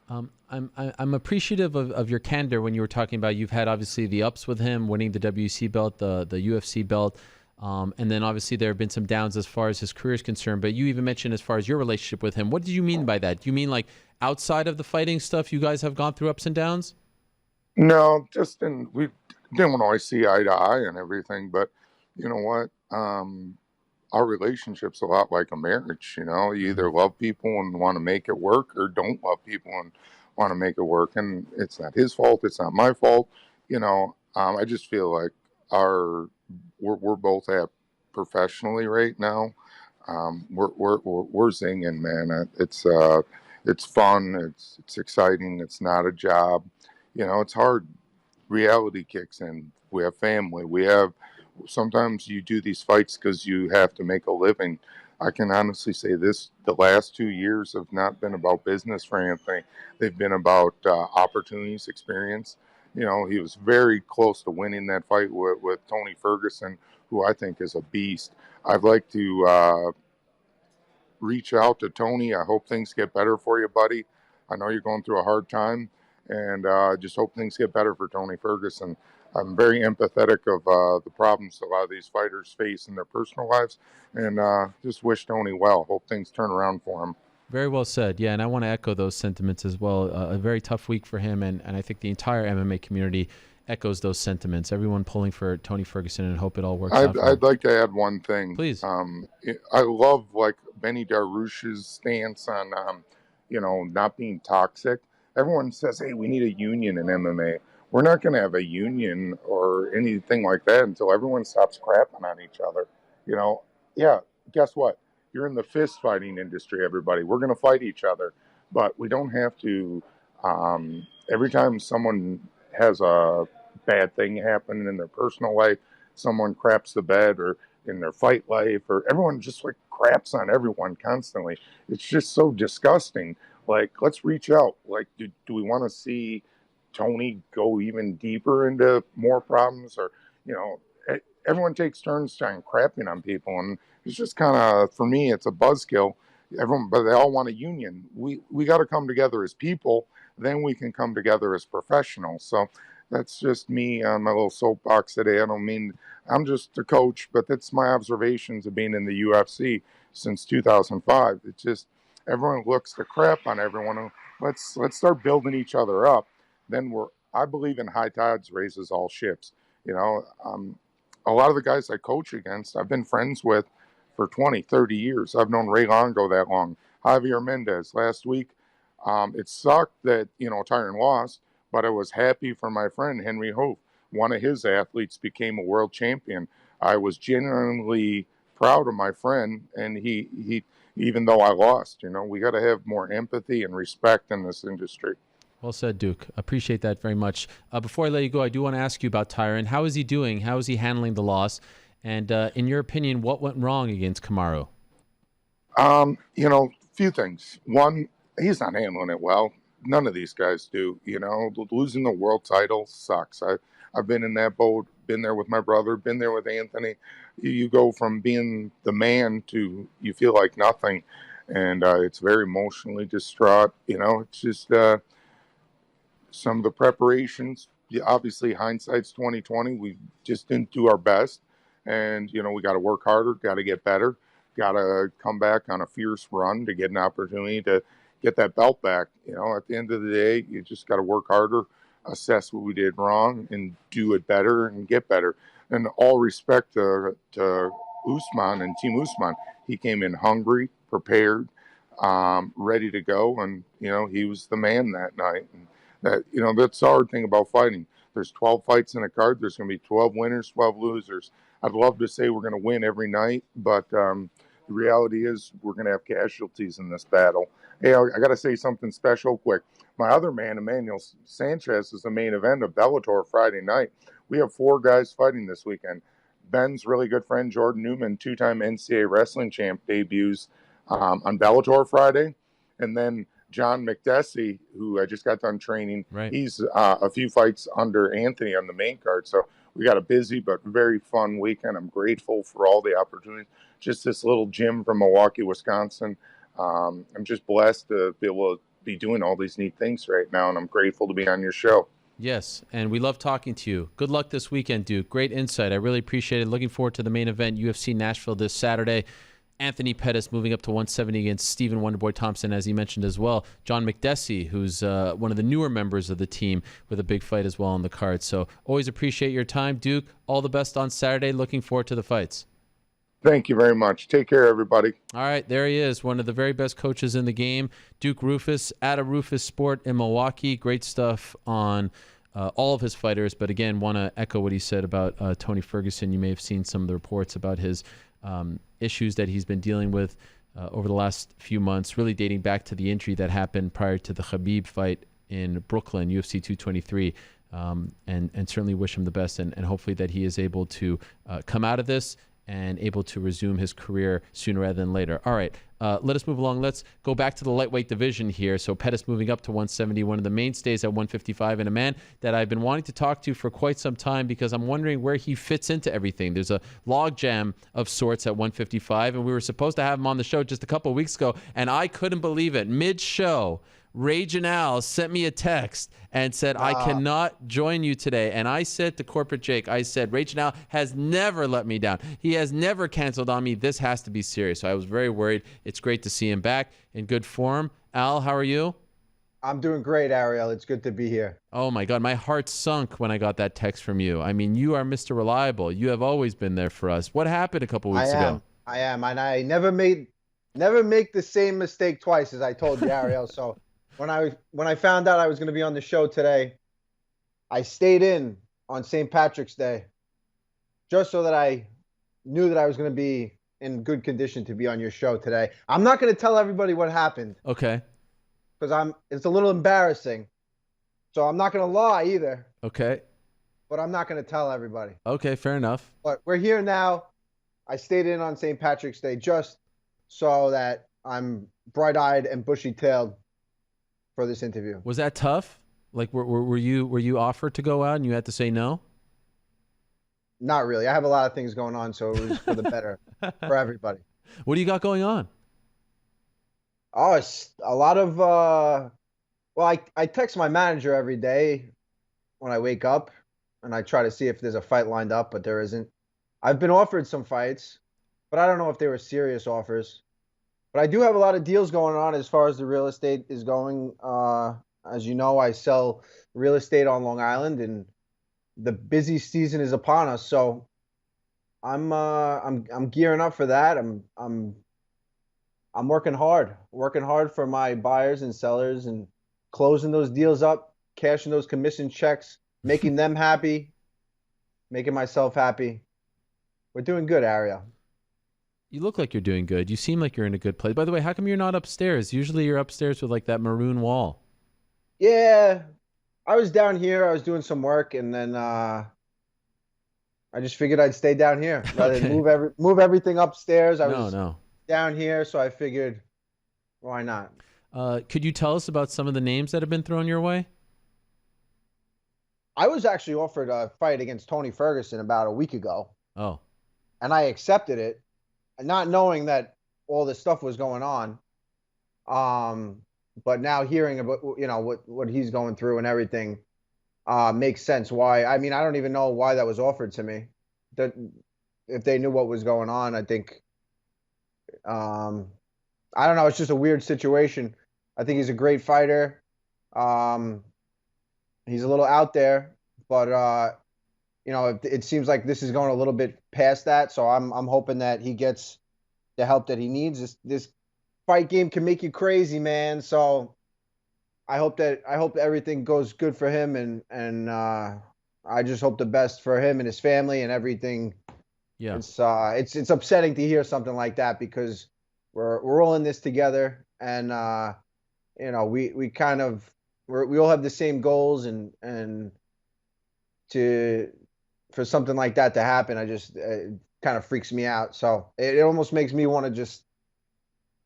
I'm appreciative of your candor when you were talking about, you've had obviously the ups with him, winning the WC belt, the UFC belt, and then obviously there have been some downs as far as his career is concerned. But you even mentioned as far as your relationship with him. What did you mean by that? Do you mean like outside of the fighting stuff, you guys have gone through ups and downs? No, we didn't always see eye to eye and everything, but you know what? Our relationship's a lot like a marriage. You either love people and want to make it work, or don't love people and want to make it work. And it's not his fault. It's not my fault. I just feel like we're both at professionally right now. We're zinging, man. It's fun. It's exciting. It's not a job. It's hard. Reality kicks in. We have family. Sometimes you do these fights because you have to make a living. I can honestly say the last 2 years have not been about business for Anthony. They've been about opportunities, experience. He was very close to winning that fight with Tony Ferguson, who I think is a beast. I'd like to reach out to Tony. I hope things get better for you, buddy. I know you're going through a hard time, and just hope things get better for Tony Ferguson. I'm very empathetic of the problems a lot of these fighters face in their personal lives, and just wish Tony well. Hope things turn around for him. Very well said. Yeah, and I want to echo those sentiments as well. A very tough week for him, and I think the entire MMA community echoes those sentiments. Everyone pulling for Tony Ferguson, and hope it all works out. I'd like to add one thing. Please. I love Benny Dariush's stance on not being toxic. Everyone says, hey, we need a union in MMA. We're not going to have a union or anything like that until everyone stops crapping on each other. Yeah, guess what? You're in the fist fighting industry, everybody. We're going to fight each other, but we don't have to. Every time someone has a bad thing happen in their personal life, someone craps the bed, or in their fight life, or everyone just craps on everyone constantly. It's just so disgusting. Let's reach out. Do we want to see Tony go even deeper into more problems? Or, everyone takes turns trying crapping on people, and it's just kind of, for me, it's a buzzkill. But they all want a union. We got to come together as people, then we can come together as professionals. So that's just me on my little soapbox today. I don't mean I'm just a coach, but that's my observations of being in the UFC since 2005. It's just everyone looks to crap on everyone let's start building each other up. Then I believe in high tides raises all ships. You know, a lot of the guys I coach against, I've been friends with for 20, 30 years. I've known Ray Longo that long. Javier Mendez last week. It sucked that, Tyron lost, but I was happy for my friend Henry Hove. One of his athletes became a world champion. I was genuinely proud of my friend, and he even though I lost, we got to have more empathy and respect in this industry. Well said, Duke. Appreciate that very much. Before I let you go, I do want to ask you about Tyron. How is he doing? How is he handling the loss? And in your opinion, what went wrong against Kamaru? Few things. One, he's not handling it well. None of these guys do. Losing the world title sucks. I've been in that boat, been there with my brother, been there with Anthony. You go from being the man to you feel like nothing. And it's very emotionally distraught. It's just some of the preparations. Obviously, hindsight's 2020. We just didn't do our best. And, we got to work harder, got to get better, got to come back on a fierce run to get an opportunity to get that belt back. At the end of the day, you just got to work harder, assess what we did wrong, and do it better and get better. And all respect to Usman and Team Usman. He came in hungry, prepared, ready to go, and, he was the man that night. And that's the hard thing about fighting. There's 12 fights in a card. There's going to be 12 winners, 12 losers. I'd love to say we're going to win every night, but the reality is we're going to have casualties in this battle. Hey, I got to say something special quick. My other man, Emmanuel Sanchez, is the main event of Bellator Friday night. We have 4 guys fighting this weekend. Ben's really good friend, Jordan Newman, 2-time NCAA wrestling champ, debuts on Bellator Friday. And then John McDessie, who I just got done training, right. He's a few fights under Anthony on the main card. So we got a busy but very fun weekend. I'm grateful for all the opportunities. Just this little gym from Milwaukee, Wisconsin. I'm just blessed to be able to be doing all these neat things right now, and I'm grateful to be on your show. Yes, and we love talking to you. Good luck this weekend, Duke. Great insight. I really appreciate it. Looking forward to the main event, UFC Nashville this Saturday. Anthony Pettis moving up to 170 against Stephen Wonderboy Thompson, as he mentioned as well. John McDessie, who's one of the newer members of the team, with a big fight as well on the card. So always appreciate your time, Duke. All the best on Saturday. Looking forward to the fights. Thank you very much. Take care, everybody. All right, there he is, one of the very best coaches in the game, Duke Roufus, at a Roufus Sport in Milwaukee. Great stuff on all of his fighters. But again, want to echo what he said about Tony Ferguson. You may have seen some of the reports about his issues that he's been dealing with over the last few months, really dating back to the injury that happened prior to the Khabib fight in Brooklyn, UFC 223. And certainly wish him the best, and hopefully that he is able to come out of this and able to resume his career sooner rather than later. All right, let us move along. Let's go back to the lightweight division here. So Pettis moving up to 170, one of the mainstays at 155, and a man that I've been wanting to talk to for quite some time because I'm wondering where he fits into everything. There's a logjam of sorts at 155, and we were supposed to have him on the show just a couple of weeks ago, and I couldn't believe it. Mid-show, Ray Janal sent me a text and said, I cannot join you today. And I said to Corporate Jake, I said, Ray Janal has never let me down. He has never canceled on me. This has to be serious. So I was very worried. It's great to see him back in good form. Al, how are you? I'm doing great, Ariel. It's good to be here. Oh, my God. My heart sunk when I got that text from you. I mean, you are Mr. Reliable. You have always been there for us. What happened a couple weeks ago? I am. And I never make the same mistake twice, as I told you, Ariel. So when I found out I was going to be on the show today, I stayed in on St. Patrick's Day just so that I knew that I was going to be in good condition to be on your show today. I'm not going to tell everybody what happened. Okay. Because it's a little embarrassing. So I'm not going to lie either. Okay. But I'm not going to tell everybody. Okay, fair enough. But we're here now. I stayed in on St. Patrick's Day just so that I'm bright-eyed and bushy-tailed for this interview. Was that tough? Like, were you offered to go out and you had to say no? Not really. I have a lot of things going on, so it was for the better for everybody. What do you got going on? Oh, it's a lot of well, I text my manager every day when I wake up, and I try to see if there's a fight lined up, but there isn't. I've been offered some fights, but I don't know if they were serious offers. But I do have a lot of deals going on as far as the real estate is going. As you know, I sell real estate on Long Island, and the busy season is upon us. So I'm gearing up for that. I'm working hard for my buyers and sellers and closing those deals up, cashing those commission checks, making them happy, making myself happy. We're doing good, Ariel. You look like you're doing good. You seem like you're in a good place. By the way, how come you're not upstairs? Usually you're upstairs with like that maroon wall. Yeah, I was down here. I was doing some work, and then I just figured I'd stay down here rather than Okay. move everything upstairs. I No, was no. down here, so I figured, why not? Could you tell us about some of the names that have been thrown your way? I was actually offered a fight against Tony Ferguson about a week ago, Oh, and I accepted it, not knowing that all this stuff was going on. Um, but now hearing about what he's going through and everything makes sense. Why? I mean, I don't even know why that was offered to me. That if they knew what was going on, I think um, I don't know. It's just a weird situation. I think he's a great fighter. Um, he's a little out there, but it seems like this is going a little bit past that. So I'm hoping that he gets the help that he needs. This fight game can make you crazy, man. So I hope everything goes good for him, and I just hope the best for him and his family and everything. yeah. It's upsetting to hear something like that because we're all in this together, and we kind of we all have the same goals, and to for something like that to happen, I just it kind of freaks me out. So it almost makes me want to just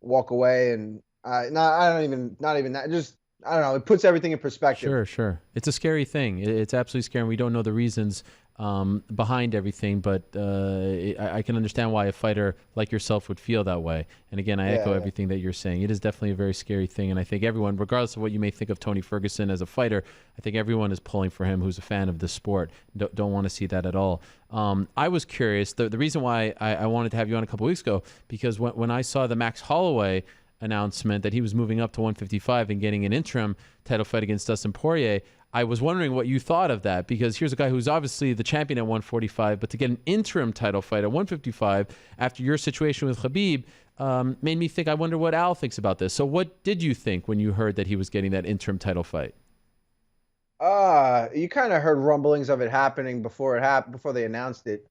walk away, and not even that. Just I don't know. It puts everything in perspective. Sure, sure. It's a scary thing. It's absolutely scary. And we don't know the reasons behind everything, but I can understand why a fighter like yourself would feel that way. And again, I echo Yeah, everything that you're saying. It is definitely a very scary thing. And I think everyone, regardless of what you may think of Tony Ferguson as a fighter, I think everyone is pulling for him who's a fan of the sport. Don't want to see that at all. I was curious. The reason why I wanted to have you on a couple weeks ago, because when I saw the Max Holloway announcement that he was moving up to 155 and getting an interim title fight against Dustin Poirier, I was wondering what you thought of that, because here's a guy who's obviously the champion at 145, but to get an interim title fight at 155 after your situation with Khabib made me think, I wonder what Al thinks about this. So what did you think when you heard that he was getting that interim title fight? you kind of heard rumblings of it happening before it happened, before they announced it.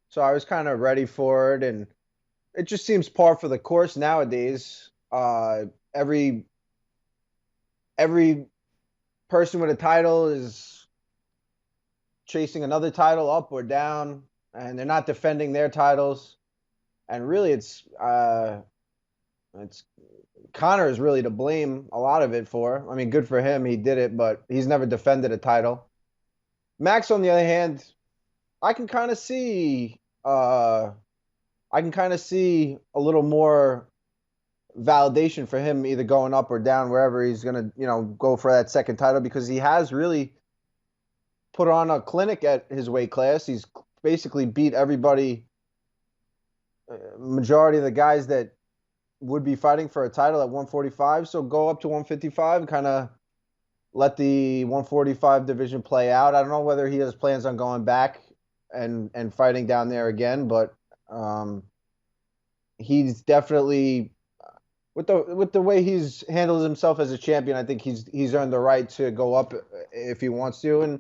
So I was kind of ready for it, and it just seems par for the course nowadays. Every every person with a title is chasing another title up or down, and they're not defending their titles. And really, it's Connor is really to blame a lot of it for. I mean, good for him, he did it, but he's never defended a title. Max, on the other hand, I can kind of see I can kind of see a little more validation for him either going up or down wherever he's gonna, go for that second title, because he has really put on a clinic at his weight class. He's basically beat everybody, majority of the guys that would be fighting for a title at 145. So go up to 155 and kind of let the 145 division play out. I don't know whether he has plans on going back and fighting down there again, but he's definitely with the way he's handled himself as a champion. I think he's earned the right to go up if he wants to. And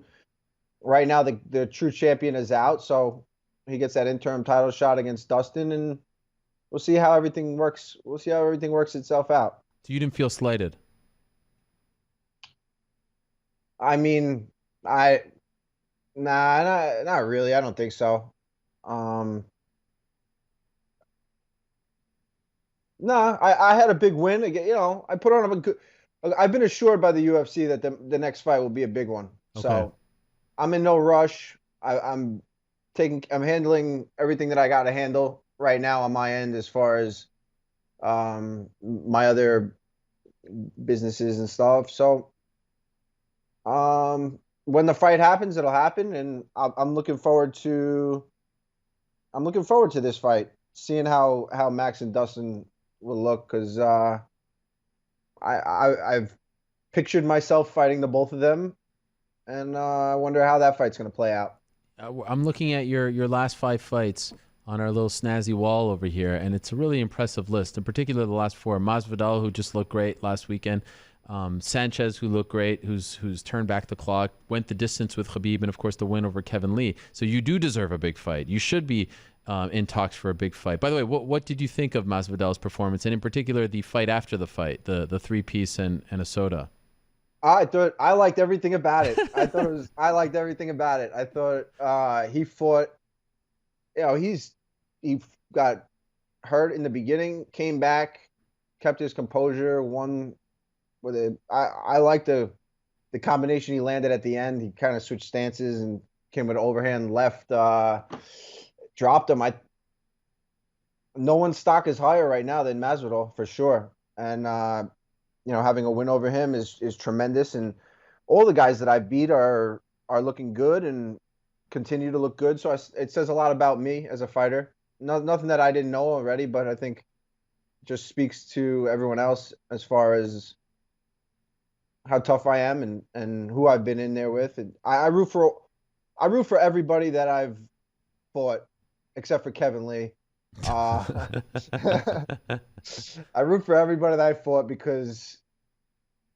right now, the true champion is out, so he gets that interim title shot against Dustin, and we'll see how everything works. We'll see how everything works itself out. So you didn't feel slighted? I mean, not really. I don't think so. Um, no, I had a big win. Again, I put on a good. I've been assured by the UFC that the next fight will be a big one. Okay. So I'm in no rush. I'm handling everything that I got to handle right now on my end as far as my other businesses and stuff. So when the fight happens, it'll happen, and I'm looking forward to this fight, seeing how Max and Dustin will look, because I've pictured myself fighting the both of them, and I wonder how that fight's going to play out. I'm looking at your last 5 fights on our little snazzy wall over here, and it's a really impressive list. In particular, the last 4: Masvidal, who just looked great last weekend; Sanchez, who looked great, who's turned back the clock, went the distance with Khabib, and of course the win over Kevin Lee. So you do deserve a big fight. You should be in talks for a big fight. By the way, what did you think of Masvidal's performance, and in particular the fight after the fight, the 3-piece and a soda? I thought I liked everything about it. I liked everything about it. I thought he fought. He got hurt in the beginning, came back, kept his composure, won with it. I like the combination he landed at the end. He kind of switched stances and came with an overhand left, dropped him. No one's stock is higher right now than Masvidal for sure, and having a win over him is tremendous. And all the guys that I beat are looking good and continue to look good. So it says a lot about me as a fighter. Nothing that I didn't know already, but I think it just speaks to everyone else as far as how tough I am and who I've been in there with. And I root for everybody that I've fought except for Kevin Lee. I root for everybody that I fought because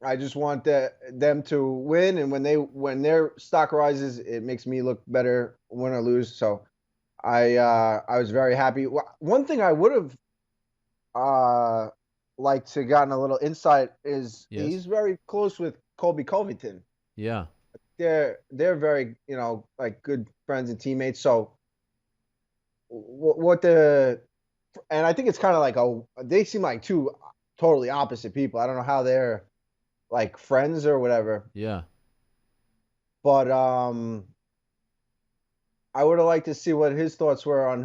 I just want them to win, and when their stock rises, it makes me look better, win or lose. So I was very happy. One thing I would have liked to gotten a little insight is he's very close with Colby Covington. Yeah, they're very like good friends and teammates. So and I think it's kind of like they seem like two totally opposite people. I don't know how they're like friends or whatever. Yeah. But I would have liked to see what his thoughts were on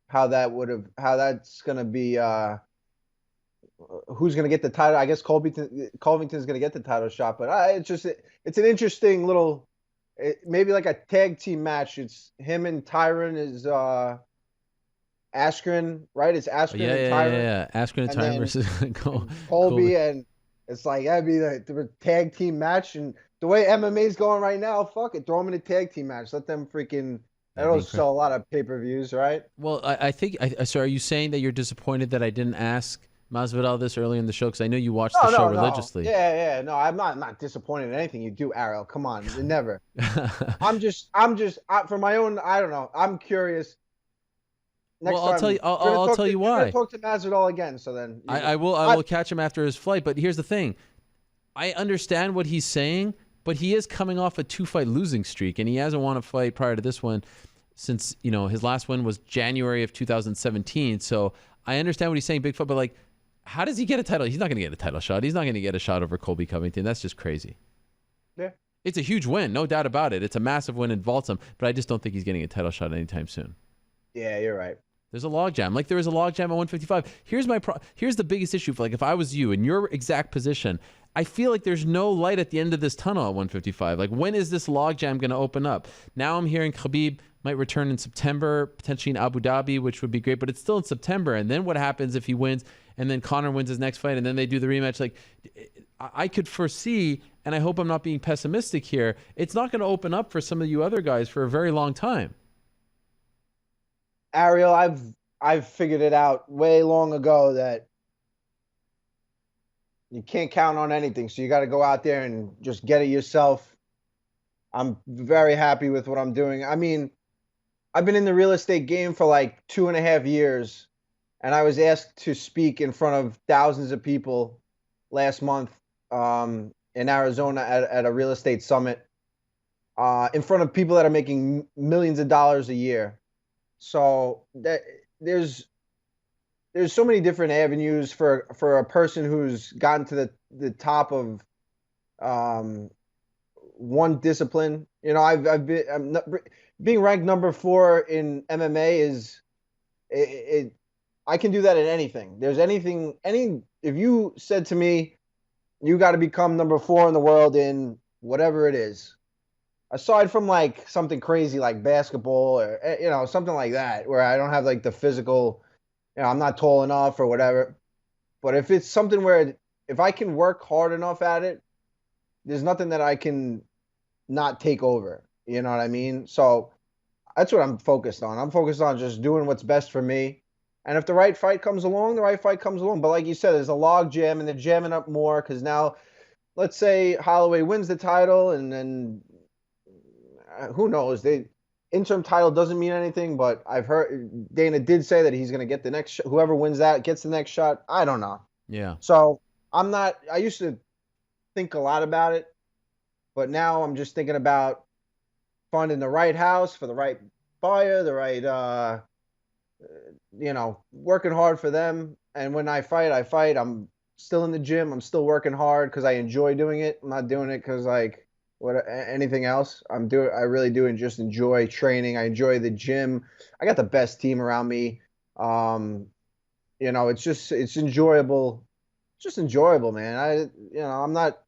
how that's going to be, who's going to get the title. I guess Covington's going to get the title shot, but it's an interesting little, maybe like a tag team match. It's him and Tyron is Askren, right? It's Askren and Tyron. Yeah. Askren and Tyron versus Colby, and it's like that'd be the tag team match. And the way MMA is going right now, fuck it, throw them in a tag team match. Let them freaking. That'll sell a lot of pay-per-views, right? Well, I think. So, are you saying that you're disappointed that I didn't ask Masvidal this early in the show? Because I know you watched the show religiously. Yeah. No, I'm not disappointed in anything you do, Ariel. Come on, never. I'm just for my own. I don't know. I'm curious. I'll tell you. I'll tell you why. I'm gonna talk to Masvidal again. So then I will catch him after his flight. But here's the thing. I understand what he's saying, but he is coming off a 2-fight losing streak, and he hasn't won a fight prior to this one since his last win was January of 2017. So I understand what he's saying, Bigfoot. But like, how does he get a title? He's not going to get a title shot. He's not going to get a shot over Colby Covington. That's just crazy. Yeah. It's a huge win, no doubt about it. It's a massive win in Baltimore, but I just don't think he's getting a title shot anytime soon. Yeah, you're right. There's a logjam. Like there was a logjam at 155. Here's the biggest issue. Like if I was you in your exact position, I feel like there's no light at the end of this tunnel at 155. Like when is this logjam going to open up? Now I'm hearing Khabib might return in September, potentially in Abu Dhabi, which would be great, but it's still in September. And then what happens if he wins and then Conor wins his next fight and then they do the rematch? Like I could foresee, and I hope I'm not being pessimistic here, it's not going to open up for some of you other guys for a very long time. Ariel, I've figured it out way long ago that you can't count on anything. So you got to go out there and just get it yourself. I'm very happy with what I'm doing. I mean, I've been in the real estate game for like 2.5 years, and I was asked to speak in front of thousands of people last month in Arizona at a real estate summit in front of people that are making millions of dollars a year. So there's so many different avenues for a person who's gotten to the top of one discipline. Being ranked number 4 in MMA is I can do that in anything. If you said to me, you got to become number 4 in the world in whatever it is, aside from like something crazy like basketball or something like that, where I don't have like the physical, I'm not tall enough or whatever. But if it's something where if I can work hard enough at it, there's nothing that I can not take over. You know what I mean? So that's what I'm focused on. I'm focused on just doing what's best for me. And if the right fight comes along, the right fight comes along. But like you said, there's a log jam and they're jamming up more because now, let's say Holloway wins the title and then who knows? Interim title doesn't mean anything, but I've heard Dana did say that he's going to get the next whoever wins that gets the next shot. I don't know. Yeah. So I'm not. I used to think a lot about it, but now I'm just thinking about finding the right house for the right buyer, the right, working hard for them. And when I fight, I'm still in the gym. I'm still working hard because I enjoy doing it. I'm not doing it because anything else. I really do and just enjoy training. I enjoy the gym. I got the best team around me. It's enjoyable. Just enjoyable, man. I'm not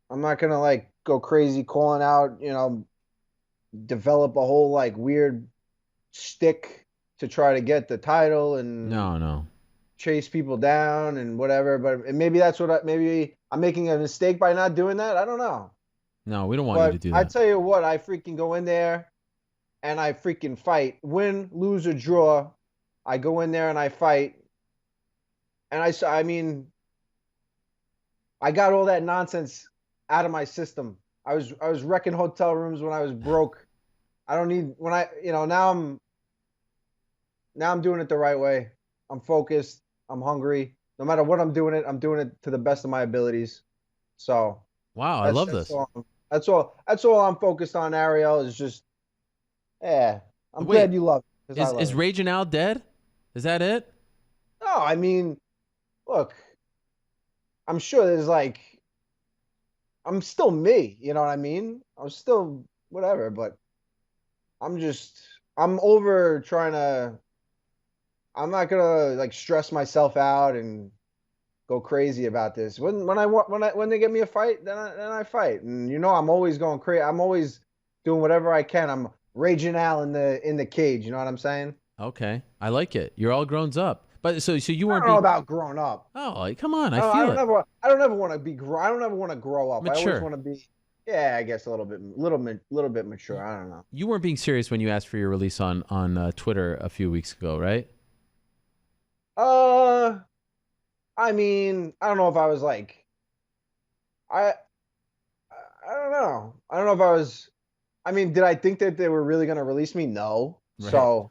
gonna go crazy calling out, develop a whole weird stick to try to get the title and No. chase people down and whatever. But maybe that's maybe I'm making a mistake by not doing that. I don't know. No, we don't want you to do that. I tell you what, I freaking go in there and I freaking fight. Win, lose, or draw, I go in there and I fight. And I got all that nonsense out of my system. I was wrecking hotel rooms when I was broke. I don't need now I'm doing it the right way. I'm focused. I'm hungry. No matter what I'm doing it to the best of my abilities. So wow, I love this. That's all I'm focused on, Ariel, is just I'm glad you love it. Is Raging Al dead? Is that it? No, I mean, look, I'm sure there's I'm still me, you know what I mean? I'm still whatever, but I'm over trying to, I'm not gonna stress myself out and go crazy about this. When they get me a fight, then I fight, and I'm always going crazy. I'm always doing whatever I can. I'm Raging Al in the cage. You know what I'm saying? Okay, I like it. You're all grown up. But so you weren't. I don't know about grown up. Oh, come on! I feel it. I don't ever want to be. I don't ever want to grow up. Mature. I always want to be. Yeah, I guess a little bit mature. I don't know. You weren't being serious when you asked for your release on Twitter a few weeks ago, right? I mean, I don't know if I was I don't know. I don't know if I was. I mean, did I think that they were really going to release me? No. Right. So.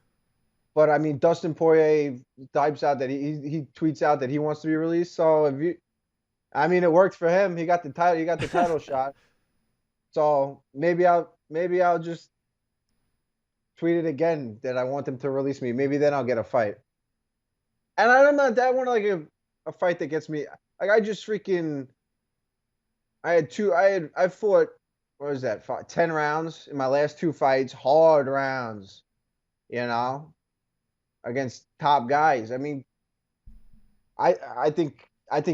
But I mean, Dustin Poirier types out that he tweets out that he wants to be released. So it worked for him. He got the title. He got the title shot. So maybe I'll just tweet it again that I want them to release me. Maybe then I'll get a fight. And I'm not that one a fight that gets me. I just freaking. I fought. What was that? 10 rounds in my last 2 fights. Hard rounds. Against top guys. I mean, I think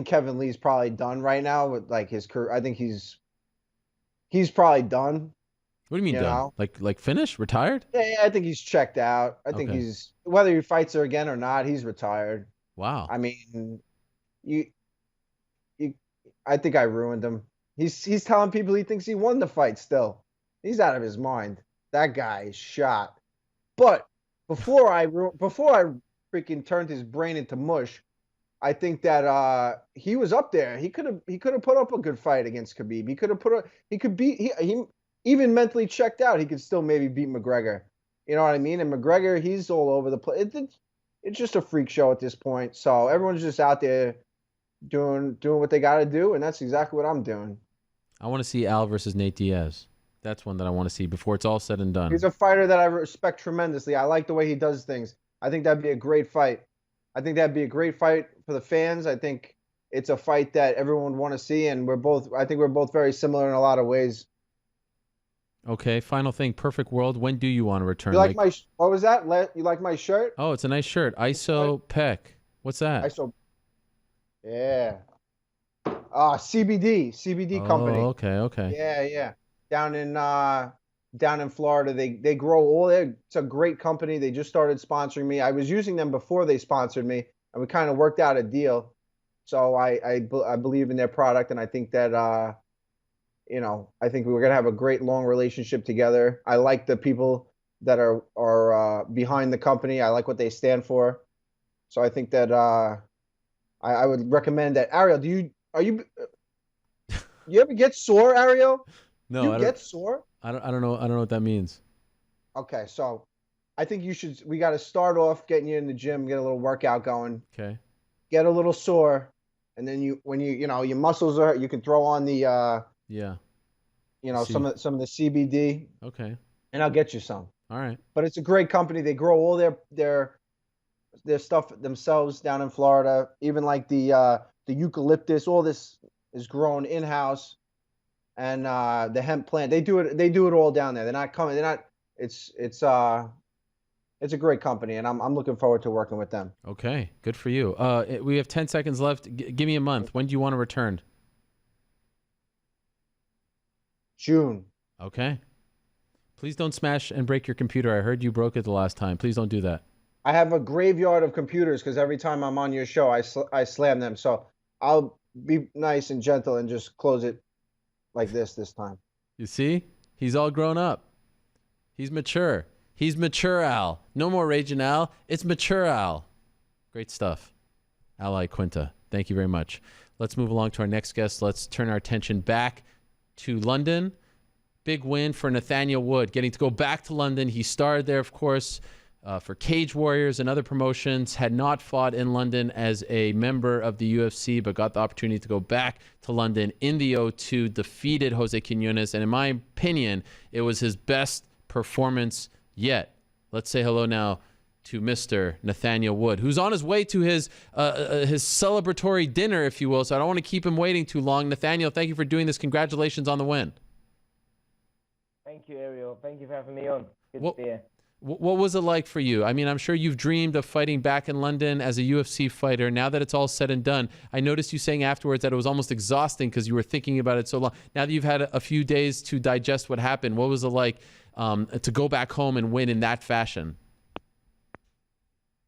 Kevin Lee's probably done right now with his career. I think he's probably done. What do you mean done? Like finished? Retired? Yeah, I think he's checked out. I think he's whether he fights her again or not, he's retired. Wow. I mean, I think I ruined him. He's telling people he thinks he won the fight still. He's out of his mind. That guy is shot. But before I freaking turned his brain into mush, I think that he was up there. He could have put up a good fight against Khabib. He even mentally checked out. He could still maybe beat McGregor. You know what I mean? And McGregor, he's all over the place. It's just a freak show at this point. So everyone's just out there doing what they got to do, and that's exactly what I'm doing. I want to see Al versus Nate Diaz. That's one that I want to see before it's all said and done. He's a fighter that I respect tremendously. I like the way he does things. I think that'd be a great fight. I think that'd be a great fight for the fans. I think it's a fight that everyone would want to see, and I think we're both very similar in a lot of ways. Okay, final thing. Perfect world. When do you want to return? You what was that? You like my shirt? Oh, it's a nice shirt. ISO Peck. What's that? ISO. Yeah. CBD company. Oh, okay. Yeah. Down in Florida, they grow all. It's a great company. They just started sponsoring me. I was using them before they sponsored me. and we kind of worked out a deal. So I believe in their product, and I think that I think we're gonna have a great long relationship together. I like the people that are behind the company. I like what they stand for. So I think that I would recommend that. Ariel, you ever get sore, Ariel? No, You I don't. get sore? I don't know. I don't know what that means. Okay, so I think we got to start off getting you in the gym, get a little workout going, Okay. get a little sore, and then when your muscles are, you can throw on the Yeah. some See. of the CBD, Okay. and I'll get you some. All right. But it's a great company. They grow all their stuff themselves down in Florida. Even like the eucalyptus, all this is grown in house, and the hemp plant. They do it all down there. They're not coming. They're not. It's a great company, and I'm looking forward to working with them. Okay. Good for you. We have 10 seconds left. Give me a month. When do you want to return? June. Okay. Please don't smash and break your computer. I heard you broke it the last time. Please don't do that. I have a graveyard of computers because every time I'm on your show, I slam them. So I'll be nice and gentle and just close it like this time. You see? He's all grown up. He's mature. He's mature Al. No more raging Al. It's mature Al. Great stuff. Al Iaquinta. Thank you very much. Let's move along to our next guest. Let's turn our attention back to London. Big win for Nathaniel Wood, getting to go back to London. He started there, of course, for Cage Warriors and other promotions, had not fought in London as a member of the UFC, but got the opportunity to go back to London in the O2, defeated Jose Quinones, and in my opinion, it was his best performance yet. Let's say hello now to Mr. Nathaniel Wood, who's on his way to his celebratory dinner, if you will, so I don't want to keep him waiting too long. Nathaniel, thank you for doing this. Congratulations on the win. Thank you, Ariel. Thank you for having me on. Good to be here. What was it like for you? I mean, I'm sure you've dreamed of fighting back in London as a UFC fighter. Now that it's all said and done, I noticed you saying afterwards that it was almost exhausting because you were thinking about it so long. Now that you've had a few days to digest what happened, what was it like to go back home and win in that fashion?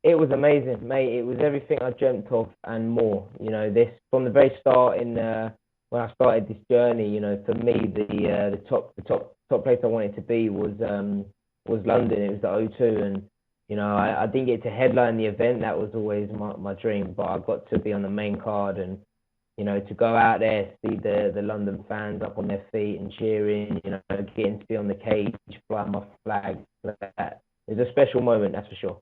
It was amazing, mate. It was everything I dreamt of and more. You know, this from the very start when I started this journey. You know, for me, the top place I wanted to be was London. It was the O2, and you know, I didn't get to headline the event. That was always my dream, but I got to be on the main card, and you know, to go out there, see the London fans up on their feet and cheering. You know, getting to be on the cage, flying my flag. That it was a special moment, that's for sure.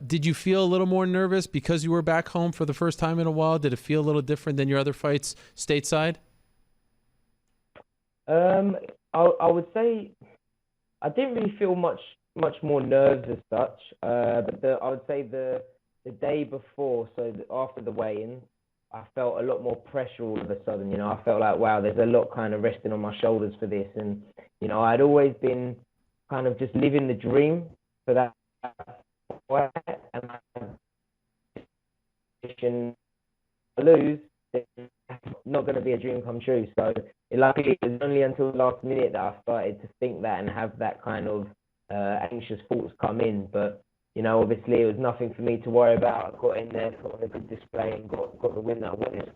Did you feel a little more nervous because you were back home for the first time in a while? Did it feel a little different than your other fights stateside? I would say I didn't really feel much more nerves as such. But I would say the day before, so after the weigh-in, I felt a lot more pressure all of a sudden. You know, I felt like, wow, there's a lot kind of resting on my shoulders for this. And, you know, I'd always been kind of just living the dream for that fight. And I lose, it's not going to be a dream come true. So luckily, it was only until the last minute that I started to think that and have that kind of anxious thoughts come in. But, you know, obviously it was nothing for me to worry about. I got in there, put on a good display, and got the win that I wanted.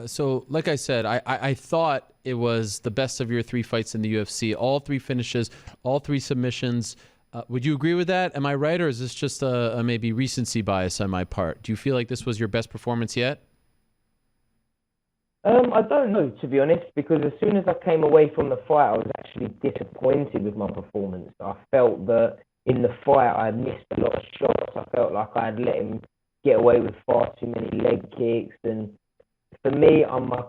So, like I said, I thought it was the best of your three fights in the UFC. All three finishes, all three submissions. Would you agree with that? Am I right, or is this just a maybe recency bias on my part? Do you feel like this was your best performance yet? I don't know, to be honest, because as soon as I came away from the fight, I was actually disappointed with my performance. I felt that in the fight, I had missed a lot of shots. I felt like I had let him get away with far too many leg kicks. And for me, I'm my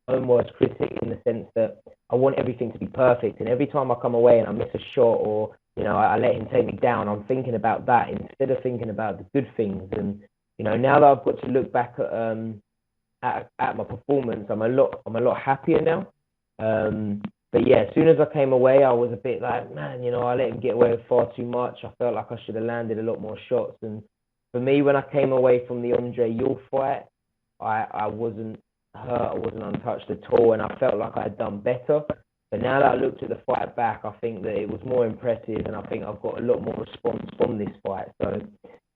own worst critic in the sense that I want everything to be perfect. And every time I come away and I miss a shot or, you know, I let him take me down, I'm thinking about that instead of thinking about the good things. And you know, now that I've got to look back at my performance, I'm a lot happier now. But yeah, as soon as I came away, I was a bit like, man, you know, I let him get away with far too much. I felt like I should have landed a lot more shots. And for me, when I came away from the Andre Yule fight, I wasn't hurt, I wasn't untouched at all, and I felt like I had done better. But now that I looked at the fight back, I think that it was more impressive, and I think I've got a lot more response from this fight. So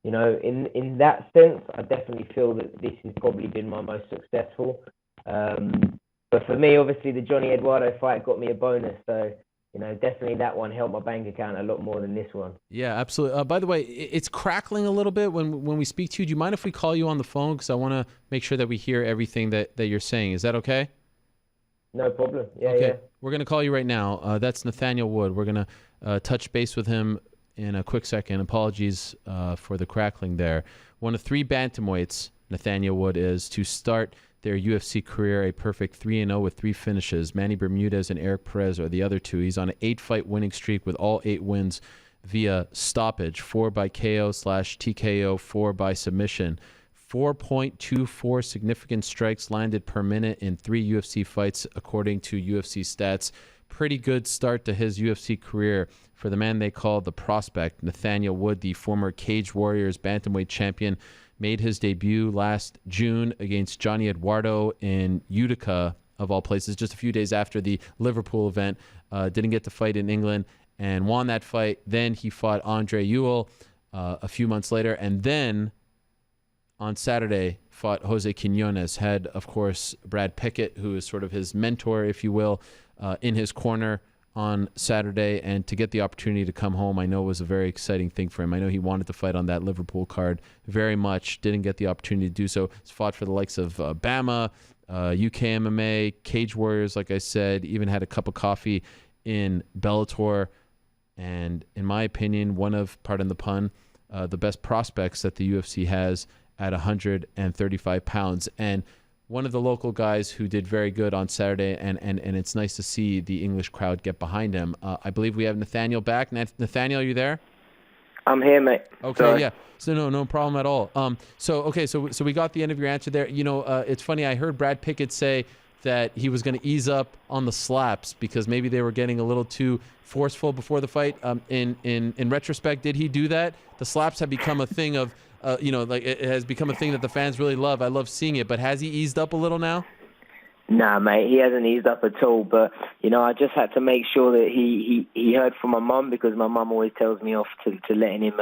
you know, in that sense, I definitely feel that this has probably been my most successful. But for me, obviously, the Johnny Eduardo fight got me a bonus. So, you know, definitely that one helped my bank account a lot more than this one. Yeah, absolutely. By the way, it's crackling a little bit when we speak to you. Do you mind if we call you on the phone? Because I want to make sure that we hear everything that you're saying. Is that okay? No problem. Yeah, okay. yeah. We're going to call you right now. That's Nathaniel Wood. We're going to touch base with him in a quick second. Apologies for the crackling there. One of 3 bantamweights, Nathaniel Wood is, to start their UFC career, a perfect 3-0 with 3 finishes. Manny Bermudez and Eric Perez are the other 2. He's on an 8-fight winning streak with all 8 wins via stoppage, 4 by KO/TKO, 4 by submission. 4.24 significant strikes landed per minute in 3 UFC fights, according to UFC stats. Pretty good start to his UFC career for the man they call the prospect. Nathaniel Wood, the former Cage Warriors bantamweight champion, made his debut last June against Johnny Eduardo in Utica, of all places, just a few days after the Liverpool event. Didn't get to fight in England and won that fight. Then he fought Andre Ewell a few months later, and then on Saturday fought Jose Quinones. Had, of course, Brad Pickett, who is sort of his mentor, if you will, in his corner on Saturday. And to get the opportunity to come home, I know was a very exciting thing for him. I know he wanted to fight on that Liverpool card very much. Didn't get the opportunity to do so. He's fought for the likes of Bama, UK MMA, Cage Warriors, like I said. Even had a cup of coffee in Bellator. And in my opinion, one of, pardon the pun, the best prospects that the UFC has at 135 pounds. And one of the local guys who did very good on Saturday, and it's nice to see the English crowd get behind him. I believe we have Nathaniel back. Nathaniel, are you there? I'm here, mate. Okay, Sorry. yeah. So no problem at all. So we got the end of your answer there. You know, it's funny. I heard Brad Pickett say that he was going to ease up on the slaps because maybe they were getting a little too forceful before the fight. In retrospect, did he do that? The slaps have become a thing of, like it has become a thing that the fans really love. I love seeing it, but has he eased up a little now? Nah, mate, he hasn't eased up at all. But, I just had to make sure that he heard from my mum, because my mum always tells me off to letting him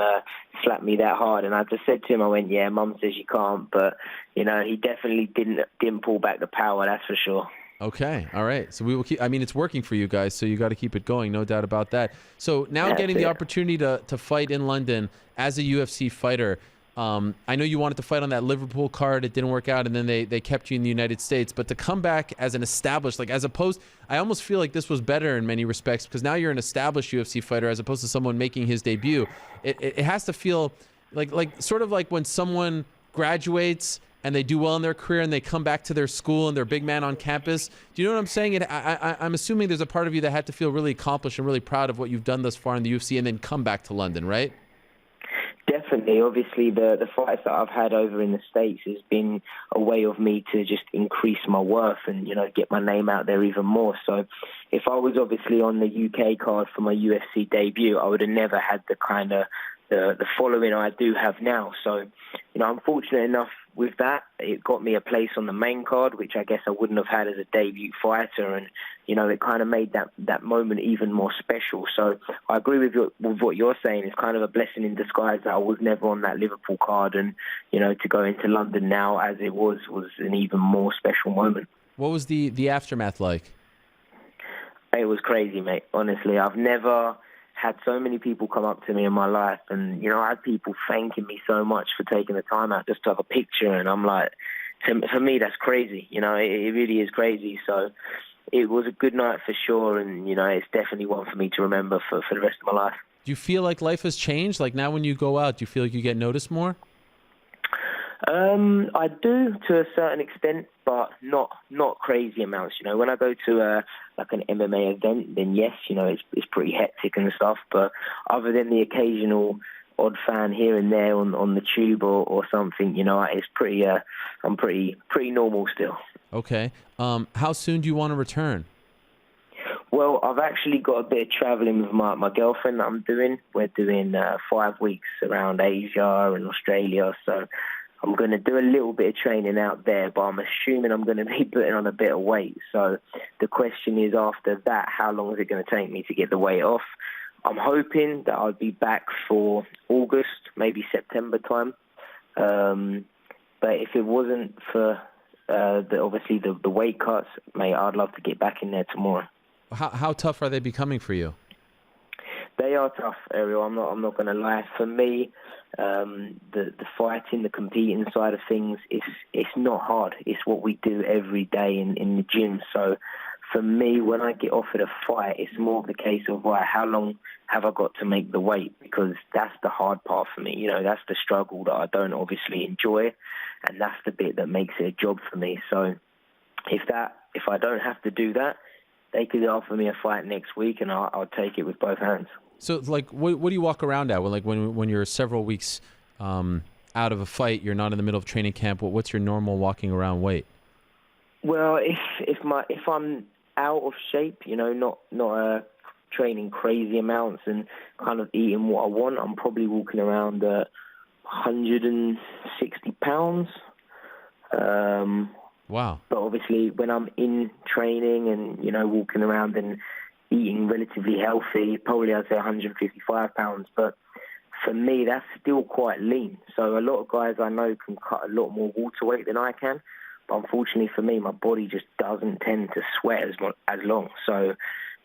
slap me that hard. And I just said to him, I went, yeah, mum says you can't. But, he definitely didn't pull back the power, that's for sure. Okay, all right. So we will keep. I mean, it's working for you guys, so you got to keep it going, no doubt about that. So now That's getting the it. opportunity to fight in London as a UFC fighter. I know you wanted to fight on that Liverpool card. It didn't work out, and then they kept you in the United States. But to come back as an established, like as opposed, I almost feel like this was better in many respects because now you're an established UFC fighter as opposed to someone making his debut. It has to feel like sort of like when someone graduates and they do well in their career and they come back to their school and they're a big man on campus. Do you know what I'm saying? I'm assuming there's a part of you that had to feel really accomplished and really proud of what you've done thus far in the UFC and then come back to London, right? Definitely. Obviously, the fights that I've had over in the States has been a way of me to just increase my worth and, get my name out there even more. So if I was obviously on the UK card for my UFC debut, I would have never had the kind of the following I do have now. So, I'm fortunate enough with that. It got me a place on the main card, which I guess I wouldn't have had as a debut fighter. And, it kind of made that moment even more special. So I agree with what you're saying. It's kind of a blessing in disguise that I was never on that Liverpool card. And, to go into London now as it was an even more special moment. What was the aftermath like? It was crazy, mate. Honestly, I've never had so many people come up to me in my life, and I had people thanking me so much for taking the time out just to have a picture, and I'm like, for me that's crazy. It really is crazy. So it was a good night for sure, and it's definitely one for me to remember for the rest of my life. Do you feel like life has changed? Like now when you go out, do you feel like you get noticed more? I do to a certain extent, but not crazy amounts. When I go to an MMA event, then yes, it's pretty hectic and stuff. But other than the occasional odd fan here and there on the tube or something, it's pretty. I'm pretty normal still. Okay. How soon do you want to return? Well, I've actually got a bit of traveling with my girlfriend that I'm doing. We're doing 5 weeks around Asia and Australia, so I'm going to do a little bit of training out there, but I'm assuming I'm going to be putting on a bit of weight. So the question is, after that, how long is it going to take me to get the weight off? I'm hoping that I'll be back for August, maybe September time. But if it wasn't for obviously the weight cuts, mate, I'd love to get back in there tomorrow. How tough are they becoming for you? They are tough, Ariel. I'm not going to lie. For me, the fighting, the competing side of things, it's not hard. It's what we do every day in the gym. So for me, when I get offered a fight, it's more of the case of, right, how long have I got to make the weight? Because that's the hard part for me. That's the struggle that I don't obviously enjoy, and that's the bit that makes it a job for me. So if I don't have to do that, they could offer me a fight next week, and I'll take it with both hands. So, like, what do you walk around at? When you're several weeks out of a fight, you're not in the middle of training camp. What's your normal walking around weight? Well, if I'm out of shape, not training crazy amounts and kind of eating what I want, I'm probably walking around 160 pounds. Wow. But obviously, when I'm in training and walking around and eating relatively healthy, probably I'd say 155 pounds. But for me, that's still quite lean. So a lot of guys I know can cut a lot more water weight than I can. But unfortunately for me, my body just doesn't tend to sweat as long. So,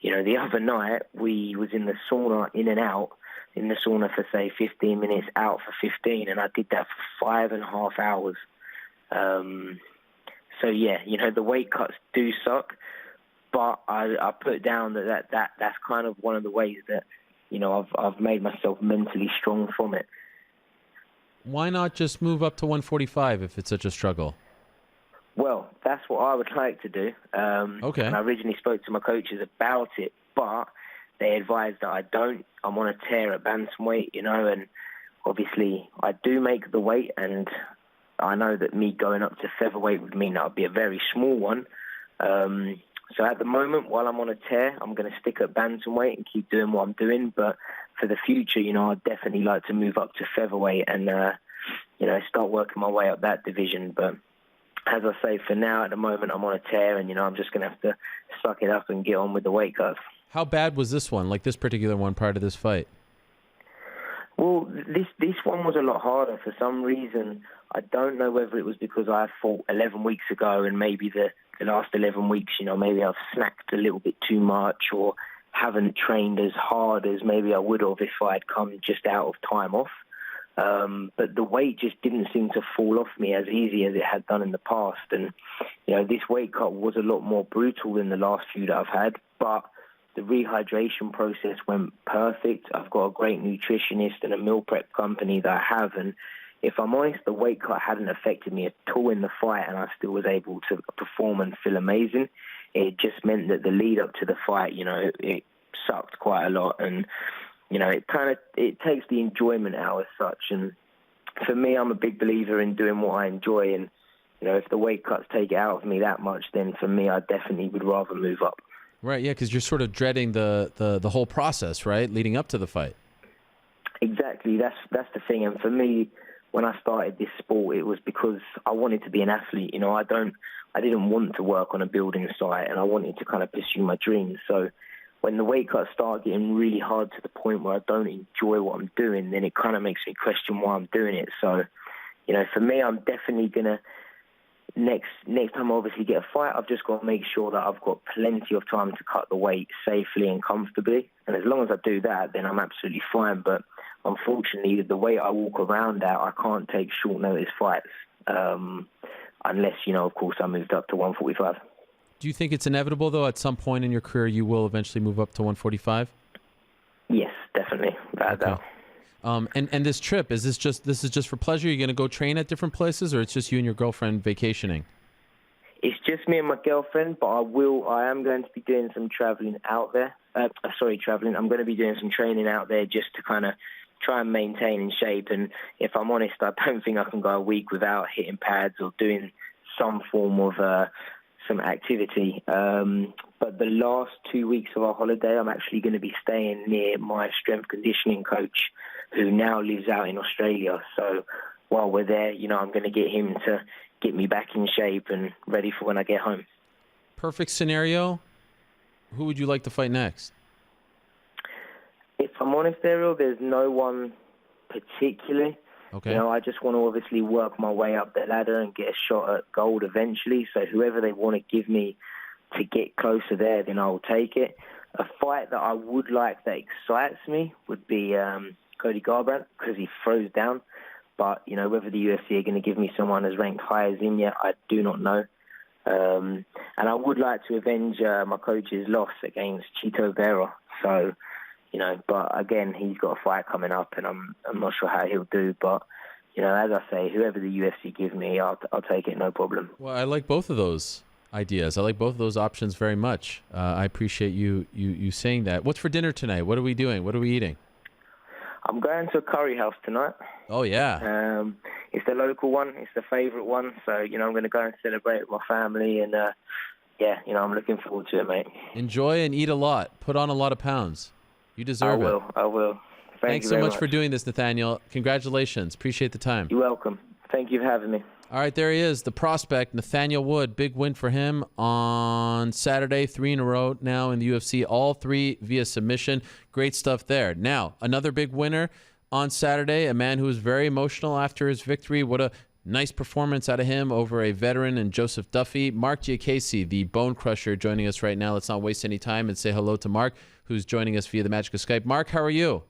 the other night we was in the sauna, in and out, in the sauna for, say, 15 minutes, out for 15, and I did that for 5.5 hours. So, yeah, the weight cuts do suck, but I put down that's kind of one of the ways that, I've made myself mentally strong from it. Why not just move up to 145 if it's such a struggle? Well, that's what I would like to do. Okay. And I originally spoke to my coaches about it, but they advised that I don't. I'm on a tear at bantamweight, and obviously I do make the weight, and I know that me going up to featherweight would mean that I'd be a very small one. So at the moment, while I'm on a tear, I'm going to stick at bantamweight and keep doing what I'm doing. But for the future, I'd definitely like to move up to featherweight and, start working my way up that division. But as I say, for now, at the moment, I'm on a tear, and, I'm just going to have to suck it up and get on with the weight cuts. How bad was this one, like this particular one prior to this fight? Well, this one was a lot harder for some reason. I don't know whether it was because I fought 11 weeks ago and maybe the last 11 weeks, maybe I've snacked a little bit too much or haven't trained as hard as maybe I would have if I'd come just out of time off. But the weight just didn't seem to fall off me as easy as it had done in the past. And, this weight cut was a lot more brutal than the last few that I've had, but the rehydration process went perfect. I've got a great nutritionist and a meal prep company that I have. And if I'm honest, the weight cut hadn't affected me at all in the fight, and I still was able to perform and feel amazing. It just meant that the lead up to the fight, it sucked quite a lot. And, it takes the enjoyment out as such. And for me, I'm a big believer in doing what I enjoy. And, if the weight cuts take it out of me that much, then for me, I definitely would rather move up. Right, yeah, because you're sort of dreading the whole process, right, leading up to the fight. Exactly, that's the thing. And for me, when I started this sport, it was because I wanted to be an athlete. I didn't want to work on a building site, and I wanted to kind of pursue my dreams. So when the weight cuts start getting really hard to the point where I don't enjoy what I'm doing, then it kind of makes me question why I'm doing it. So, for me, I'm definitely gonna. Next time I obviously get a fight, I've just got to make sure that I've got plenty of time to cut the weight safely and comfortably. And as long as I do that, then I'm absolutely fine. But unfortunately, the way I walk around that, I can't take short notice fights unless, of course, I moved up to 145. Do you think it's inevitable, though, at some point in your career you will eventually move up to 145? Yes, definitely. Without doubt. And this trip, this is just for pleasure? You're going to go train at different places, or it's just you and your girlfriend vacationing? It's just me and my girlfriend, but I am going to be doing some traveling out there. I'm going to be doing some training out there just to kind of try and maintain in shape. And if I'm honest, I don't think I can go a week without hitting pads or doing some form of some activity. But the last 2 weeks of our holiday, I'm actually going to be staying near my strength conditioning coach, who now lives out in Australia. So while we're there, I'm going to get him to get me back in shape and ready for when I get home. Perfect scenario. Who would you like to fight next? If I'm honest, Ariel, there's no one particularly. Okay. You know, I just want to obviously work my way up the ladder and get a shot at gold eventually. So whoever they want to give me to get closer there, then I'll take it. A fight that I would like that excites me would be Cody Garbrandt, because he throws down. But, you know, whether the UFC are going to give me someone as ranked high as him yet, I do not know. And I would like to avenge my coach's loss against Chito Vera. So, you know, but again, he's got a fight coming up, and I'm not sure how he'll do. But, you know, as I say, whoever the UFC give me, I'll take it, no problem. Well, I like both of those ideas. I like both of those options very much. I appreciate you saying that. What's for dinner tonight? What are we doing? What are we eating? I'm going to a curry house tonight. Oh, yeah. It's the local one. It's the favourite one. So, you know, I'm going to go and celebrate with my family. And, yeah, you know, I'm looking forward to it, mate. Enjoy and eat a lot. Put on a lot of pounds. You deserve it. I will. Thanks so much for doing this, Nathaniel. Congratulations. Appreciate the time. You're welcome. Thank you for having me. All right, there he is, the prospect, Nathaniel Wood. Big win for him on Saturday, 3 in a row now in the UFC, all 3 via submission. Great stuff there. Now, another big winner on Saturday, a man who was very emotional after his victory. What a nice performance out of him over a veteran and Joseph Duffy. Marc Diakiese, the bone crusher, joining us right now. Let's not waste any time and say hello to Marc, who's joining us via the magic of Skype. Marc, how are you?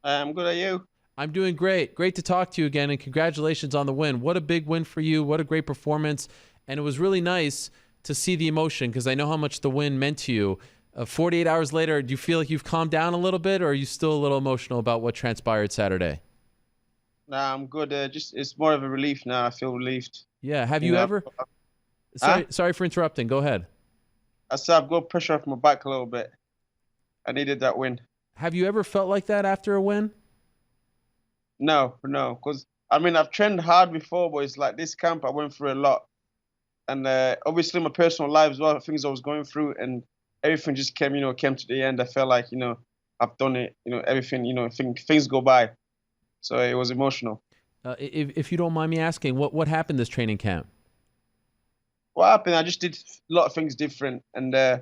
I'm good. Are you? I'm doing great. Great to talk to you again, and congratulations on the win. What a big win for you. What a great performance. And it was really nice to see the emotion, because I know how much the win meant to you. 48 hours later, do you feel like you've calmed down a little bit, or are you still a little emotional about what transpired Saturday? Nah, I'm good. Just it's more of a relief now. I feel relieved. Yeah. Have you ever... Sorry for interrupting. Go ahead. I said I've got pressure off my back a little bit. I needed that win. Have you ever felt like that after a win? No, because I mean I've trained hard before, but it's like this camp I went through a lot, and obviously my personal life as well, things I was going through, and everything just came to the end. I felt like I've done it, everything, things go by, so it was emotional. If you don't mind me asking, what happened this training camp? What happened? I just did a lot of things different, and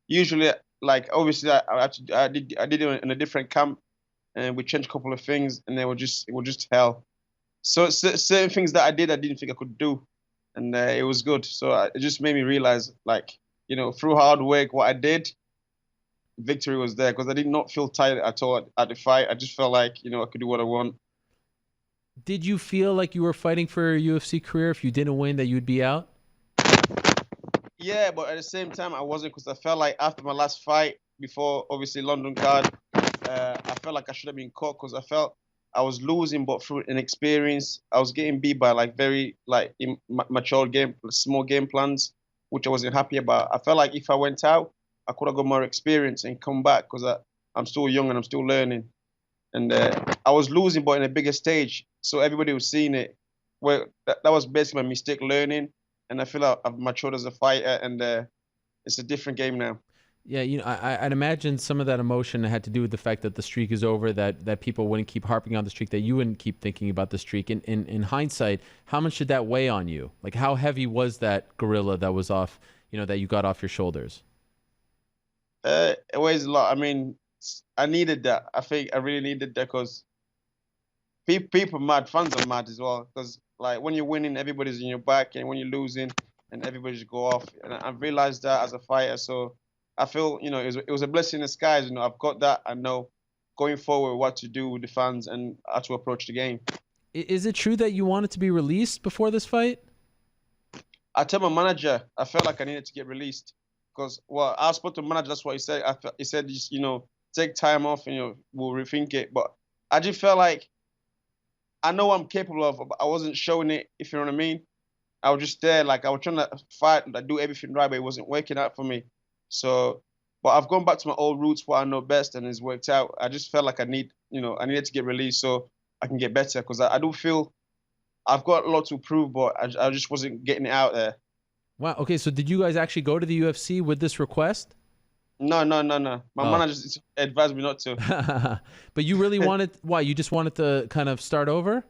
usually, like obviously I did it in a different camp. And we changed a couple of things, and it was just hell. So certain things that I didn't think I could do, and it was good. So it just made me realize, like, through hard work, what I did, victory was there, because I did not feel tired at all at the fight. I just felt like, I could do what I want. Did you feel like you were fighting for a UFC career? If you didn't win, that you'd be out? Yeah, but at the same time, I wasn't, because I felt like after my last fight, before obviously London card, I felt like I should have been caught, because I felt I was losing, but through inexperience, I was getting beat by very mature small game plans, which I wasn't happy about. I felt like if I went out, I could have got more experience and come back, because I'm still young and I'm still learning. And I was losing, but in a bigger stage, so everybody was seeing it. Well, that was basically my mistake learning, and I feel like I've matured as a fighter, and it's a different game now. Yeah, I'd imagine some of that emotion had to do with the fact that the streak is over, that people wouldn't keep harping on the streak, that you wouldn't keep thinking about the streak. In hindsight, how much did that weigh on you? Like, how heavy was that gorilla that was off, that you got off your shoulders? It weighs a lot. I mean, I needed that. I think I really needed that, because people are mad, fans are mad as well. Because like when you're winning, everybody's in your back, and when you're losing, and everybody just go off. And I realized that as a fighter, so I feel, it was a blessing in disguise. I've got that. I know going forward what to do with the fans and how to approach the game. Is it true that you wanted to be released before this fight? I tell my manager I felt like I needed to get released, because I spoke to the manager. That's what he said. He said, just take time off and we'll rethink it. But I just felt like I know what I'm capable of, but I wasn't showing it. If you know what I mean. I was just there, like I was trying to fight, do everything right, but it wasn't working out for me. So, but I've gone back to my old roots, what I know best, and it's worked out. I just felt like I needed to get released so I can get better, because I do feel I've got a lot to prove, but I just wasn't getting it out there. Wow. Okay, so did you guys actually go to the UFC with this request? No. My manager advised me not to. But you really wanted, why? You just wanted to kind of start over?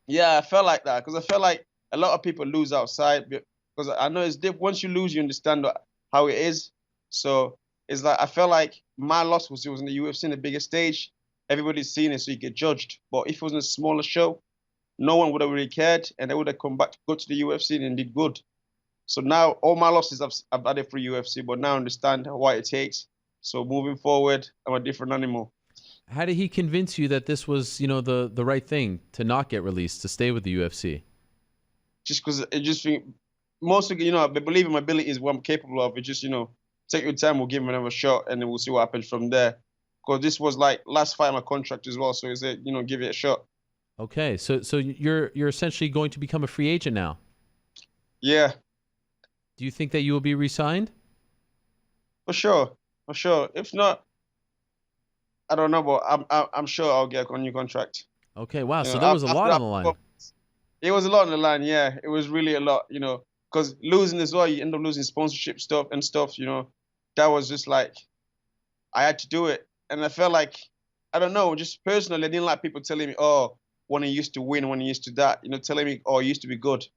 Yeah, I felt like that, because I felt like a lot of people lose outside, because I know it's different. Once you lose, you understand how it is. So It's like I felt like my loss was it was in the UFC in the biggest stage. Everybody's seen it, so you get judged. But if it was in a smaller show, no one would have really cared, and they would have come back to go to the UFC and did good. So now all my losses I've added for UFC, but now I understand what it takes. So moving forward, I'm a different animal. How did he convince you that this was, the right thing to not get released, to stay with the UFC? Just because I just think mostly, I believe in my abilities, what I'm capable of. It just, take your time, we'll give him another shot, and then we'll see what happens from there. Because this was like last fight of my contract as well, so he said, give it a shot. Okay, so you're essentially going to become a free agent now. Yeah. Do you think that you will be re-signed? For sure. If not, I don't know, but I'm sure I'll get a new contract. Okay, wow. So there was a lot on the line. It was a lot on the line, yeah. It was really a lot, because losing as well, you end up losing sponsorship stuff. That was just like, I had to do it. And I felt like, I don't know, just personally, I didn't like people telling me, oh, when he used to win, when he used to that, telling me, oh, he used to be good.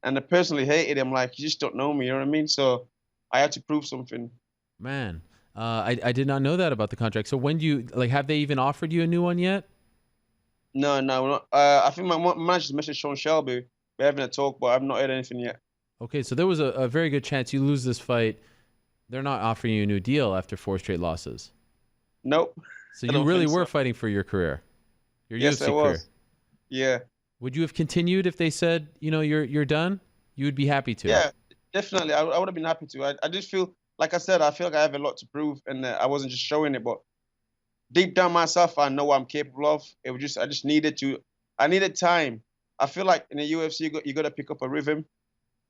And I personally hated him, like, you just don't know me, you know what I mean? So I had to prove something. Man, I did not know that about the contract. So when do you, have they even offered you a new one yet? No, not. I think my manager's messaged Sean Shelby. We're having a talk, but I've not heard anything yet. Okay, so there was a very good chance you lose this fight. They're not offering you a new deal after 4 straight losses. Nope. So you really were fighting for your career, your UFC career. Yeah. Would you have continued if they said, you're done? You would be happy to. Yeah, definitely. I would have been happy to. I just feel, like I said, I feel like I have a lot to prove, and I wasn't just showing it, but deep down myself, I know what I'm capable of. I just needed I needed time. I feel like in the UFC, you got to pick up a rhythm,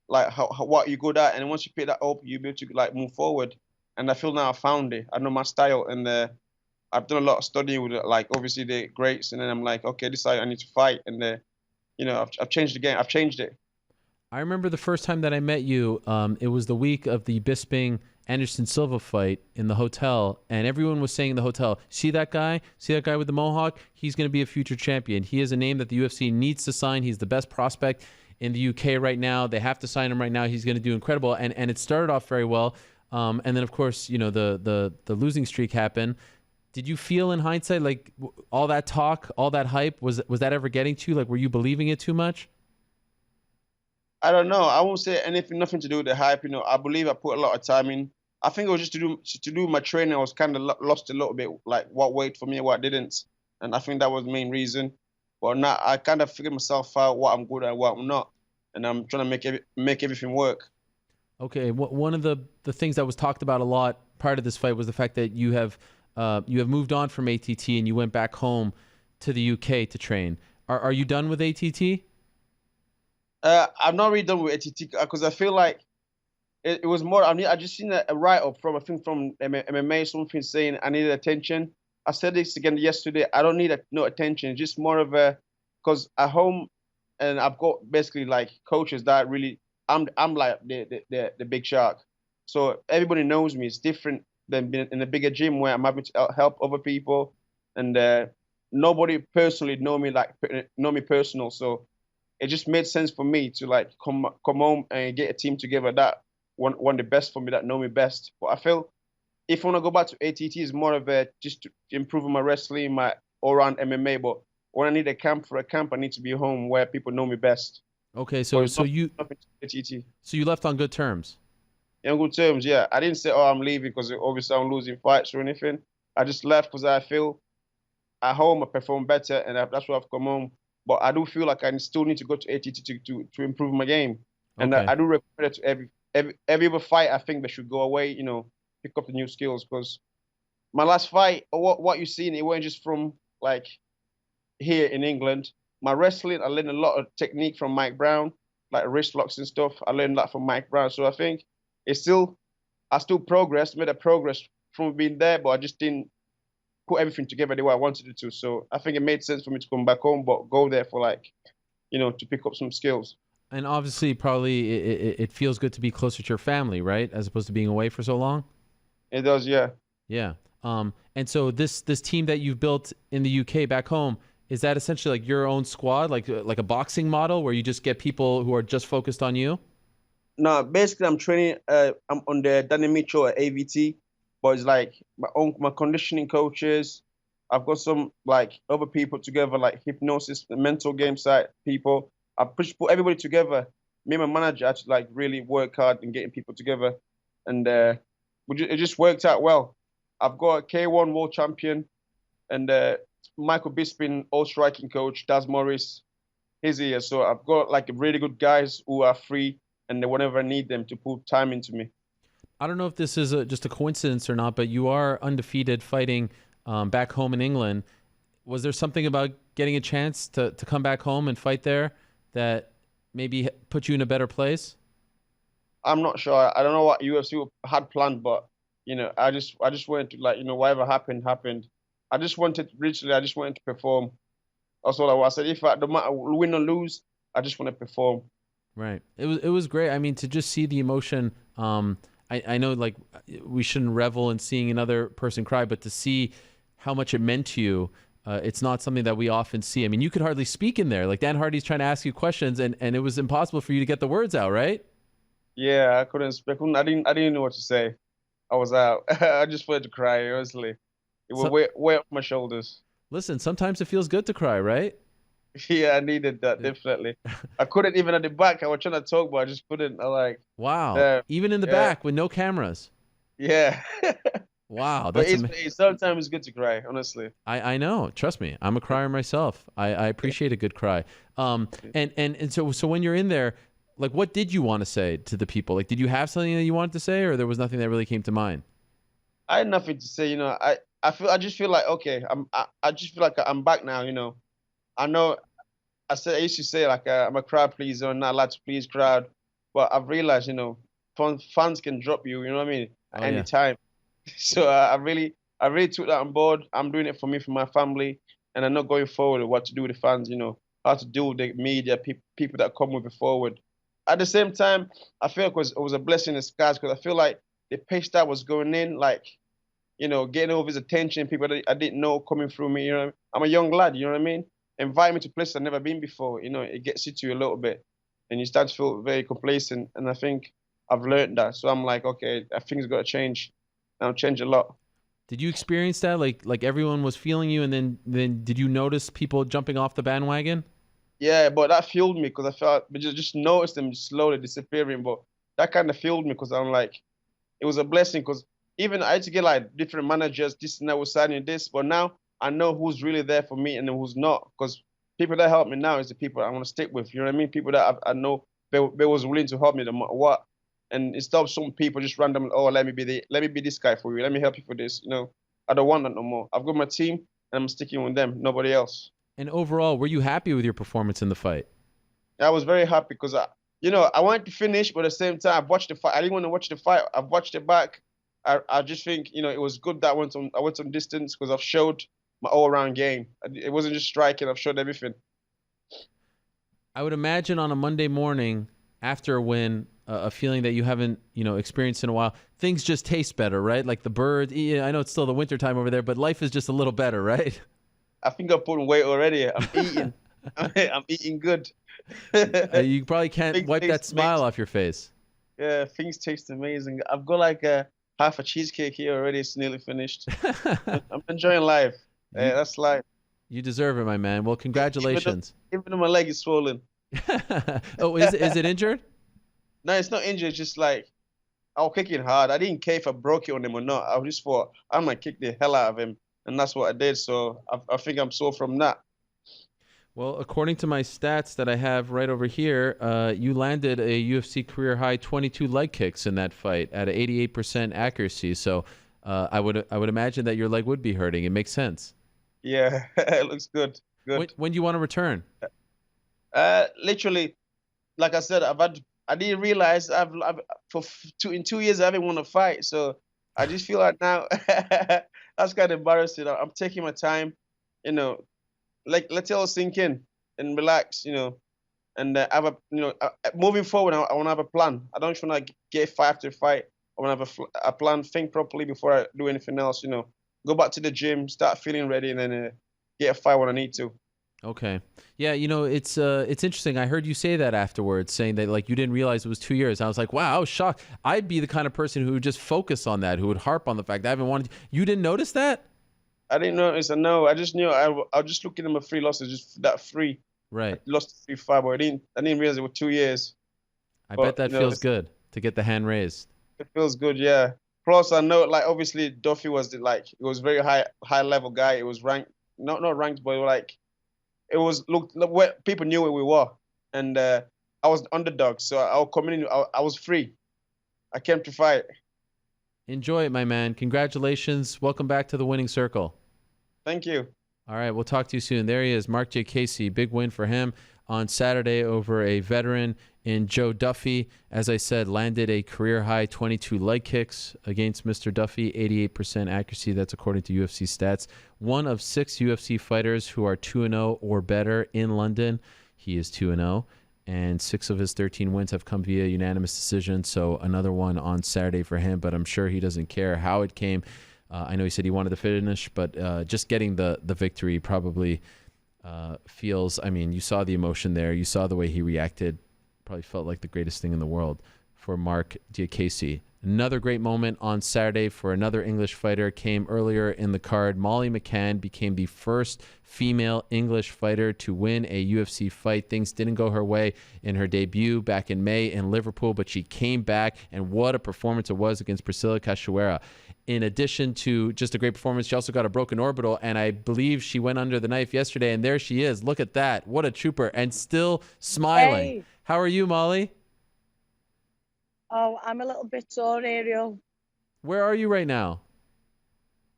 like what you're good at, and once you pick that up, you'll be able to move forward. And I feel now I found it. I know my style, and I've done a lot of studying with obviously the greats, and then I'm like, okay, this is how I need to fight, and I've changed the game. I've changed it. I remember the first time that I met you. It was the week of the Bisping Anderson Silva fight in the hotel, and everyone was saying in the hotel, see that guy with the mohawk? He's going to be a future champion. He is a name that the UFC needs to sign. He's the best prospect in the UK right now. They have to sign him right now. He's going to do incredible. And it started off very well. And then, of course, the losing streak happened. Did you feel in hindsight, all that talk, all that hype, was that ever getting to you? Were you believing it too much? I don't know. I won't say nothing to do with the hype. I believe I put a lot of time in. I think it was just to do my training. I was kind of lost a little bit, like what worked for me and what didn't. And I think that was the main reason. But now I kind of figured myself out what I'm good at and what I'm not. And I'm trying to make everything work. Okay. One of the things that was talked about a lot prior to this fight was the fact that you have moved on from ATT and you went back home to the UK to train. Are you done with ATT? I'm not really done with ATT because I feel like it was more. I just seen a write-up from MMA, something saying I needed attention. I said this again yesterday. I don't need no attention. Just more of because at home, and I've got basically coaches that really. I'm like the big shark, so everybody knows me. It's different than being in a bigger gym where I'm having to help other people, and nobody personally know me personal. So it just made sense for me to come home and get a team together that want the best for me, that know me best. But I feel if I want to go back to ATT, it's more of just to improve my wrestling, my all-round MMA. But when I need a camp for a camp, I need to be home where people know me best. Okay, so you left on good terms. Yeah, on good terms, yeah. I didn't say, oh, I'm leaving because obviously I'm losing fights or anything. I just left because I feel at home I perform better, and that's why I've come home. But I do feel like I still need to go to ATT to improve my game. And okay. I do recommend it to every other fight. I think they should go away, pick up the new skills. Because my last fight, what you seen, it wasn't just from here in England. My wrestling, I learned a lot of technique from Mike Brown, like wrist locks and stuff. I learned that from Mike Brown. So I think I still progressed, made a progress from being there, but I just didn't put everything together the way I wanted it to. So I think it made sense for me to come back home, but go there for to pick up some skills. And obviously, probably it feels good to be closer to your family, right? As opposed to being away for so long. It does, yeah. Yeah. And so this team that you've built in the UK back home, is that essentially your own squad, like a boxing model where you just get people who are just focused on you? No, basically I'm training. I'm on the Danny Mitchell at AVT. but it's like my conditioning coaches. I've got some like other people together, like hypnosis, the mental game side people. I put everybody together. Me and my manager had to like really work hard in getting people together, and it just worked out well. I've got a K1 world champion, and Michael Bisping, all striking coach, Daz Morris, he's here. So I've got like really good guys who are free, and whenever I need them to put time into me. I don't know if this is just a coincidence or not, but you are undefeated fighting back home in England. Was there something about getting a chance to come back home and fight there that maybe put you in a better place? I'm not sure. I don't know what UFC had planned, but I just wanted to, like, whatever happened. I just wanted to perform. That's all I was. I said, if no matter win or lose, I just want to perform. Right. It was great. I mean, to just see the emotion. I know, like, we shouldn't revel in seeing another person cry, but to see how much it meant to you, it's not something that we often see. I mean, you could hardly speak in there. Like, Dan Hardy's trying to ask you questions, and it was impossible for you to get the words out, right? Yeah, I couldn't speak. I didn't know what to say. I was out. I just wanted to cry, honestly. It was way up my shoulders. Listen, sometimes it feels good to cry, right? Yeah, I needed that, definitely. I couldn't even at the back. I was trying to talk, but I just couldn't. Wow. Even in the back with no cameras. Yeah. Wow. But sometimes it's good to cry, honestly. I know. Trust me. I'm a crier myself. I appreciate a good cry. And so when you're in there, like, what did you want to say to the people? Like, did you have something that you wanted to say, or there was nothing that really came to mind? I had nothing to say. I just feel like, okay, I just feel like I'm back now. I know I used to say, like, I'm a crowd pleaser, I'm not allowed to please crowd, but I've realized, fans can drop you, you know what I mean, at any time. So I really took that on board. I'm doing it for me, for my family, and I'm not going forward with what to do with the fans, how to deal with the media, people that come with it forward. At the same time, I feel like it was a blessing in disguise, because I feel like the pace that was going in, like, getting over his attention, people that I didn't know coming through me, I'm a young lad, you know what I mean? Invite me to places I've never been before, it gets you to you a little bit, and you start to feel very complacent, and I think I've learned that. So I'm like, okay, I think it's got to change. I'll change a lot. Did you experience that? Like everyone was feeling you, and then did you notice people jumping off the bandwagon? Yeah, but that fueled me, because I felt, just noticed them slowly disappearing, but that kind of fueled me, because I'm like, it was a blessing, because even I had to get like different managers, this and that was signing this, but now I know who's really there for me and who's not, because people that help me now is the people I want to stick with. You know what I mean? People that I know they was willing to help me no matter what. And instead of some people just randomly, oh, let me be this guy for you. Let me help you for this. I don't want that no more. I've got my team, and I'm sticking with them. Nobody else. And overall, were you happy with your performance in the fight? I was very happy, because I wanted to finish, but at the same time, I've watched the fight. I didn't want to watch the fight. I've watched it back. I just think it was good that I went some distance, because I've showed my all-around game. It wasn't just striking. I've showed everything. I would imagine on a Monday morning after a win, a feeling that you haven't, experienced in a while, things just taste better, right? Like the bird. I know it's still the winter time over there, but life is just a little better, right? I think I'm putting weight already. I'm eating. I'm eating good. You probably can't wipe that smile off your face. Yeah, things taste amazing. I've got like half a cheesecake here already. It's nearly finished. I'm enjoying life. That's life. You deserve it, my man. Well, congratulations. Even though my leg is swollen. Oh, is it injured? No, it's not injured. It's just like, I was kicking hard. I didn't care if I broke it on him or not. I just thought, I'm going to kick the hell out of him. And that's what I did. So I think I'm sore from that. Well, according to my stats that I have right over here, you landed a UFC career high 22 leg kicks in that fight at an 88% accuracy. So I would imagine that your leg would be hurting. It makes sense. Yeah, it looks good. When do you want to return? Literally, like I said, I didn't realize in 2 years I haven't won a fight. So I just feel like now that's kind of embarrassing. I'm taking my time, like, let it all sink in and relax, and have moving forward. I want to have a plan. I don't just want to get fight after fight. I want to have a plan, think properly before I do anything else, Go back to the gym, start feeling ready, and then get a fight when I need to. Okay. Yeah, it's interesting. I heard you say that afterwards, saying that like you didn't realize it was 2 years. I was like, wow, I was shocked. I'd be the kind of person who would just focus on that, who would harp on the fact that I haven't wanted. You didn't notice that? I didn't notice. I know. I just knew. I was just looking at my three losses, just that three. I Right. lost 3-5, but I didn't realize it was 2 years. I But bet that feels good to get the hand raised. it feels good, yeah. Plus, I know, like, obviously Duffy was it was very high level guy. It was ranked, not ranked, but like it was look where people knew where we were, and I was the underdog, so I was coming in. I was free. I came to fight. Enjoy it, my man. Congratulations. Welcome back to the winning circle. Thank you. All right, we'll talk to you soon. There he is, Marc Diakiese. Big win for him on Saturday over a veteran in Joe Duffy. As I said, landed a career-high 22 leg kicks against Mr. Duffy, 88% accuracy. That's according to UFC stats. One of 6 UFC fighters who are 2-0 or better in London. He is 2-0, and 6 of his 13 wins have come via unanimous decision. So another one on Saturday for him, but I'm sure he doesn't care how it came. I know he said he wanted to finish, but just getting the victory probably feels, I mean, you saw the emotion there. You saw the way he reacted. Probably felt like the greatest thing in the world for Marc Diakiese. Another great moment on Saturday for another English fighter came earlier in the card. Molly McCann became the first female English fighter to win a UFC fight. Things didn't go her way in her debut back in May in Liverpool, but she came back, and what a performance it was against Priscilla Cachoeira. In addition to just a great performance, she also got a broken orbital, and I believe she went under the knife yesterday, and there she is. Look at that. What a trooper, and still smiling. Hey. How are you, Molly? Oh, I'm a little bit sore, Ariel. Where are you right now?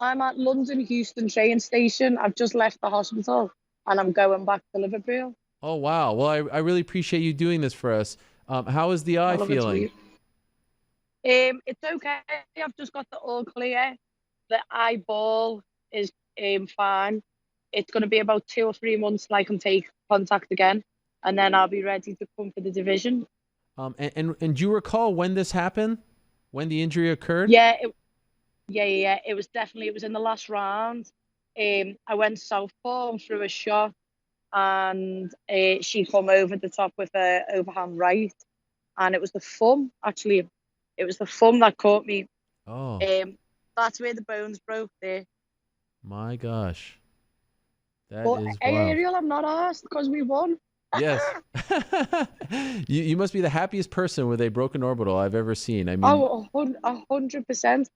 I'm at London Euston train station. I've just left the hospital and I'm going back to Liverpool. Oh, wow. Well, I really appreciate you doing this for us. How is the eye feeling? It's okay. I've just got the all clear. The eyeball is fine. It's going to be about 2 or 3 months till I can take contact again, and then I'll be ready to come for the division. And do you recall when this happened? When the injury occurred? Yeah. It was in the last round. I went southpaw and threw a shot, and she come over the top with her overhand right, and it was the thumb. Actually, it was the thumb that caught me. Oh. That's where the bones broke there. My gosh. That But is hey, wild. Ariel, I'm not asked because we won. Yes. you must be the happiest person with a broken orbital I've ever seen. I mean, 100%.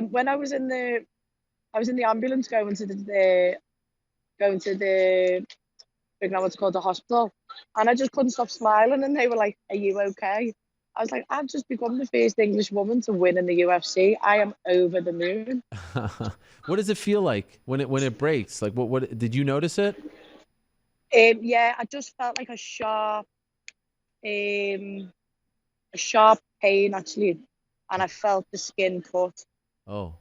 When I was in the ambulance going to the I don't know what's called, the hospital, and I just couldn't stop smiling, and they were like, "Are you okay?" I was like, "I've just become the first English woman to win in the UFC. I am over the moon." what does it feel like when it breaks? Like what did you notice it? Yeah, I just felt like a sharp pain actually, and I felt the skin cut. Oh,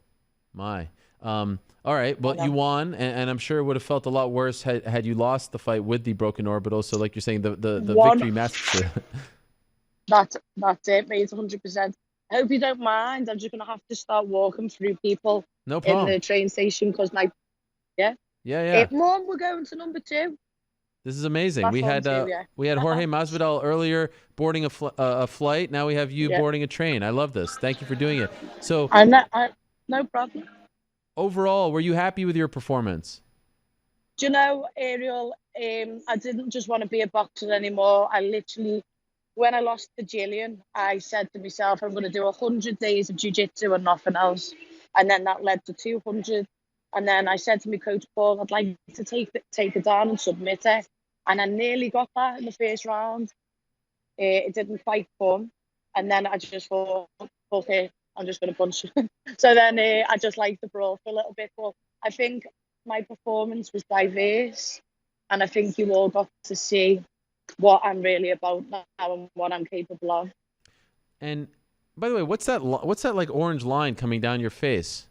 my. All right. Well, you won, and I'm sure it would have felt a lot worse had you lost the fight with the broken orbital. So, like you're saying, the victory masks it. That's it, mate. 100%. I hope you don't mind. I'm just gonna have to start walking through people No problem. in the train station because Yeah. Mom, we're going to number 2. This is amazing. That's We on had too, yeah. we had Jorge Masvidal earlier boarding a flight. Now we have you boarding a train. I love this. Thank you for doing it. So, no problem. Overall, were you happy with your performance? Do you know, Ariel, I didn't just want to be a boxer anymore. I literally, when I lost to Jillian, I said to myself, I'm going to do 100 days of jiu-jitsu and nothing else. And then that led to 200. And then I said to my coach, Paul, I'd like to take it down and submit it. And I nearly got that in the first round. It didn't quite come. And then I just thought, okay, I'm just going to punch. So then I just liked the brawl for a little bit. But I think my performance was diverse. And I think you all got to see what I'm really about now and what I'm capable of. And by the way, what's that like orange line coming down your face?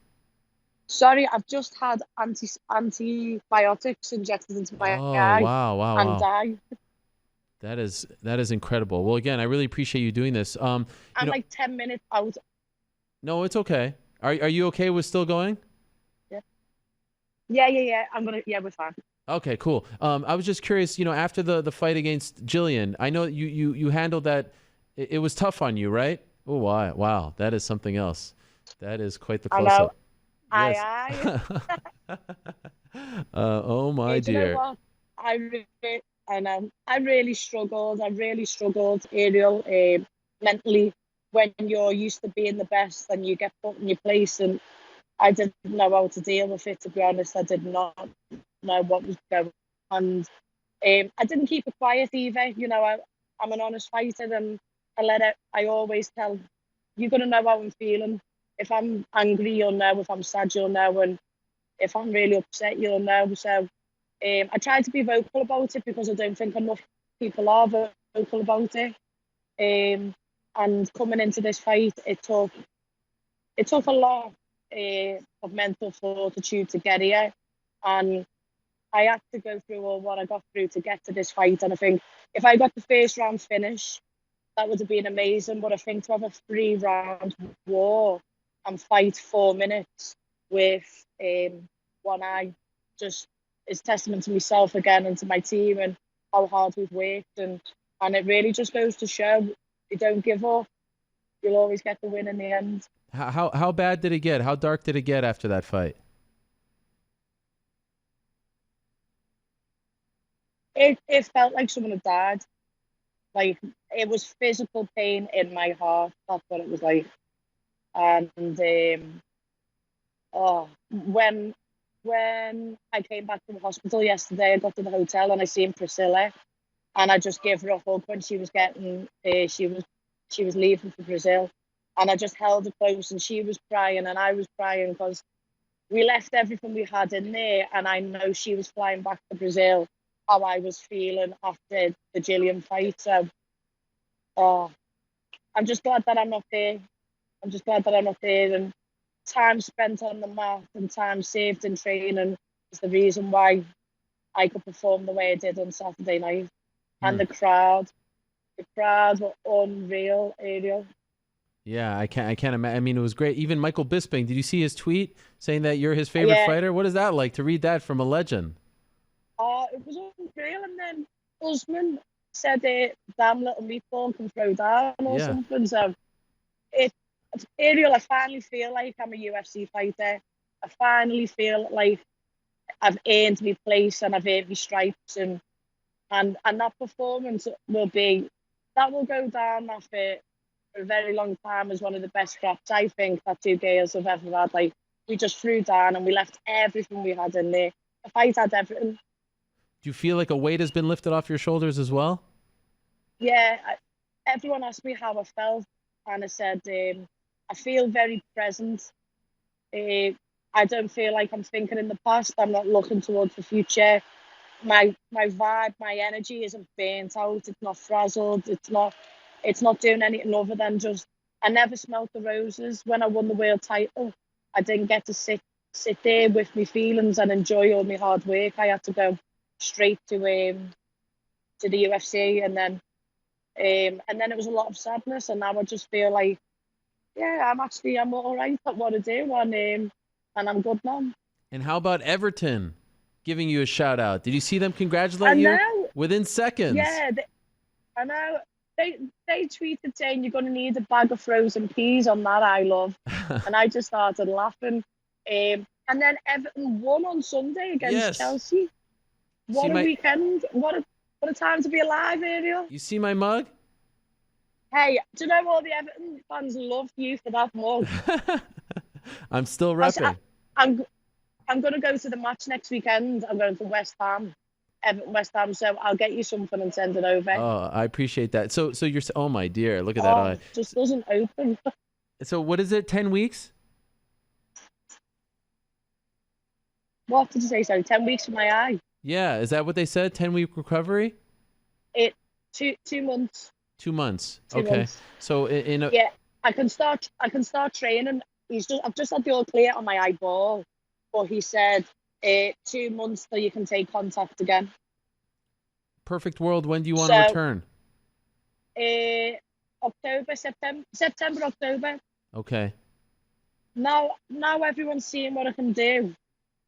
Sorry, I've just had antibiotics injected into my eye. Wow. And died. That is incredible. Well, again, I really appreciate you doing this. I'm like 10 minutes out. No, it's okay. Are you okay with still going? Yeah. We're fine. Okay, cool. I was just curious, after the fight against Jillian, I know you handled that. It was tough on you, right? Oh, wow. That is something else. That is quite the I know. close-up. Yes. Oh my Do you know dear. what? I know. I really struggled. Ariel, mentally. When you're used to being the best and you get put in your place, and I didn't know how to deal with it, to be honest. I did not know what was going on. And I didn't keep it quiet either. I'm an honest fighter, and I always tell, you're going to know how I'm feeling. If I'm angry, you'll know. If I'm sad, you'll know. And if I'm really upset, you'll know. So I try to be vocal about it because I don't think enough people are vocal about it. And coming into this fight, it took a lot of mental fortitude to get here, and I had to go through all what I got through to get to this fight. And I think if I got the first round finish, that would have been amazing. But I think to have a 3-round war and fight 4 minutes with one eye just is testament to myself again and to my team and how hard we've worked. And it really just goes to show, you don't give up, you'll always get the win in the end. How bad did it get? How dark did it get after that fight? It felt like someone had died. Like, it was physical pain in my heart. That's what it was like. And when I came back from the hospital yesterday, I got to the hotel and I seen Priscilla, and I just gave her a hug when she was getting she was leaving for Brazil, and I just held her close, and she was crying and I was crying because we left everything we had in there, and I know she was flying back to Brazil, how I was feeling after the Jillian fight. So I'm just glad that I'm not there. And time spent on the mat and time saved in training is the reason why I could perform the way I did on Saturday night. And the crowd were unreal, Ariel. Yeah, I can't imagine. I mean, it was great. Even Michael Bisping, did you see his tweet saying that you're his favorite fighter? What is that like to read that from a legend? It was unreal. And then Usman said, damn little meatball can throw down or something. So Ariel, I finally feel like I'm a UFC fighter. I finally feel like I've earned my place and I've earned my stripes, and that performance will go down for a very long time as one of the best scraps I think that two girls have ever had. Like, we just threw down and we left everything we had in there. The fight had everything. Do you feel like a weight has been lifted off your shoulders as well? Yeah, everyone asked me how I felt, and I said I feel very present. I don't feel like I'm thinking in the past. I'm not looking towards the future. My vibe, my energy isn't burnt out. It's not frazzled. It's not doing anything other than just. I never smelt the roses when I won the world title. I didn't get to sit there with my feelings and enjoy all my hard work. I had to go straight to the UFC, and then it was a lot of sadness. And now I just feel like, yeah, I'm all right at what I do, and I'm good now. And how about Everton giving you a shout out? Did you see them congratulate you within seconds? Yeah, I know. They tweeted saying you're going to need a bag of frozen peas on that, I love. And I just started laughing. And then Everton won on Sunday against Chelsea. What a weekend. What a time to be alive, Ariel. You see my mug? Hey, do you know all the Everton fans love you for that mug? I'm still repping. I'm going to go to the match next weekend. I'm going to West Ham. Everton, West Ham, so I'll get you something and send it over. Oh, I appreciate that. So you're, oh my dear, look at that eye. It just doesn't open. So what is it, 10 weeks? What did you say? Sorry, 10 weeks for my eye. Yeah, is that what they said? 10-week recovery? 2 months. 2 months. 2 okay. months. So yeah, I can start training. I've just had the all clear on my eyeball, but he said 2 months till you can take contact again. Perfect world. When do you want to return? September, October. Okay. Now everyone's seeing what I can do.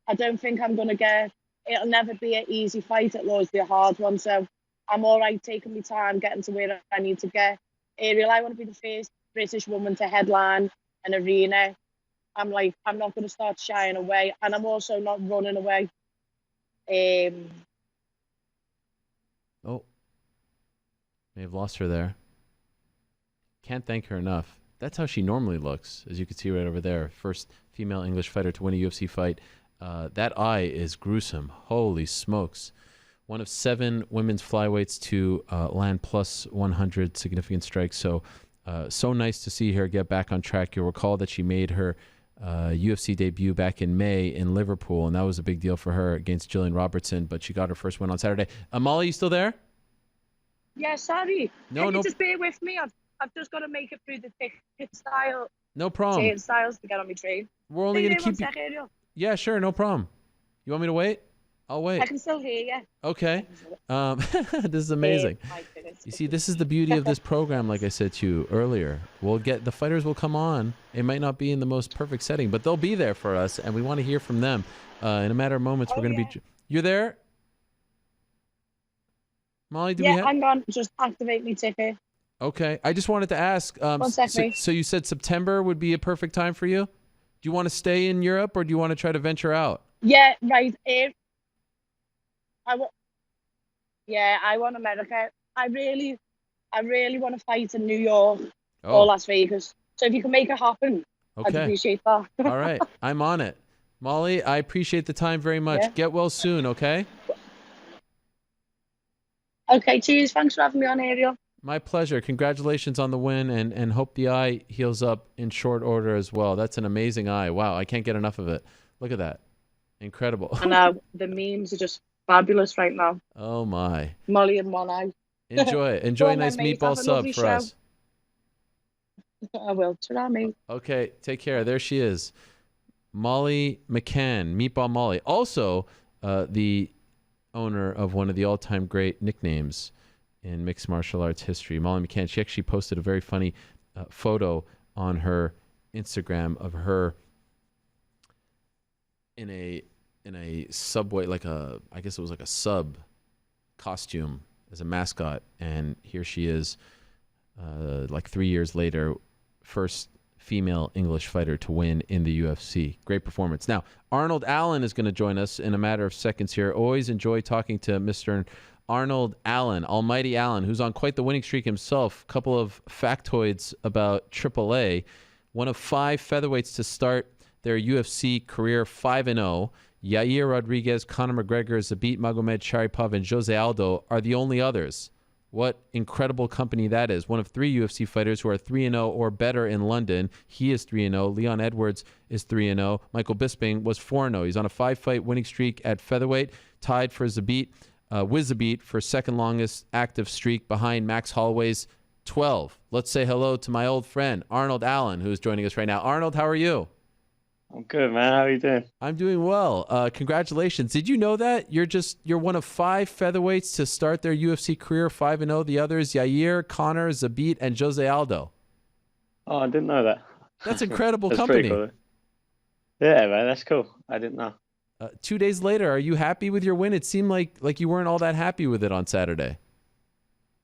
I don't think I'm going to get it'll never be an easy fight. It'll always be a hard one. So I'm all right taking my time, getting to where I need to get. Ariel, I want to be the first British woman to headline an arena. I'm not going to start shying away, and I'm also not running away. Oh, may have lost her there. Can't thank her enough. That's how she normally looks, as you can see right over there. First female English fighter to win a UFC fight. That eye is gruesome. Holy smokes. One of 7 women's flyweights to land plus 100 significant strikes. So nice to see her get back on track. You'll recall that she made her UFC debut back in May in Liverpool, and that was a big deal for her against Jillian Robertson, but she got her first win on Saturday. Molly, you still there? Yeah, sorry. No, Can you just bear with me? I've just got to make it through the ticket styles to get on my train. We're only going to keep you. Ariel. Yeah, sure, no problem. You want me to wait? I'll wait. I can still hear you. Okay. This is amazing. You see, this is the beauty of this program, like I said to you earlier. The fighters will come on. It might not be in the most perfect setting, but they'll be there for us, and we want to hear from them. In a matter of moments, we're going to be... You're there? Molly, hang on. Just activate my ticket. Okay. I just wanted to ask, so you said September would be a perfect time for you? Do you want to stay in Europe, or do you want to try to venture out? Yeah, right. I want America. I really want to fight in New York or Las Vegas. So if you can make it happen, I'd appreciate that. All right. I'm on it. Molly, I appreciate the time very much. Yeah. Get well soon, okay? Okay, cheers. Thanks for having me on, Ariel. My pleasure. Congratulations on the win, and hope the eye heals up in short order as well. That's an amazing eye. Wow, I can't get enough of it. Look at that. Incredible. And the memes are just fabulous right now. Oh, my. Molly in one eye. Enjoy it. Enjoy a nice meatball sub for us. I will. Ta-ra, mate. Okay, take care. There she is. Molly McCann, Meatball Molly. Also, the owner of one of the all-time great nicknames in mixed martial arts history, Molly McCann. She actually posted a very funny photo on her Instagram of her in a subway, I guess it was like a sub costume as a mascot, and here she is, 3 years later, first female English fighter to win in the UFC. Great performance. Now, Arnold Allen is going to join us in a matter of seconds here. Always enjoy talking to Mr. Arnold Allen, Almighty Allen, who's on quite the winning streak himself. Couple of factoids about AAA. One of 5 featherweights to start their UFC career 5-0. Yair Rodriguez, Conor McGregor, Zabit Magomed Sharipov, and Jose Aldo are the only others. What incredible company that is. One of 3 UFC fighters who are 3-0 or better in London. He is 3-0. Leon Edwards is 3-0. Michael Bisping was 4-0. He's on a 5-fight winning streak at featherweight, tied for Zabit, with Zabit for second longest active streak behind Max Holloway's 12. Let's say hello to my old friend, Arnold Allen, who is joining us right now. Arnold, how are you? I'm good, man. How are you doing? I'm doing well. Congratulations. Did you know that? You're one of 5 featherweights to start their UFC career 5-0. The others, Yair, Conor, Zabit, and Jose Aldo. Oh, I didn't know that. That's incredible That's company. Pretty cool. Yeah, man. That's cool. I didn't know. 2 days later, are you happy with your win? It seemed like you weren't all that happy with it on Saturday.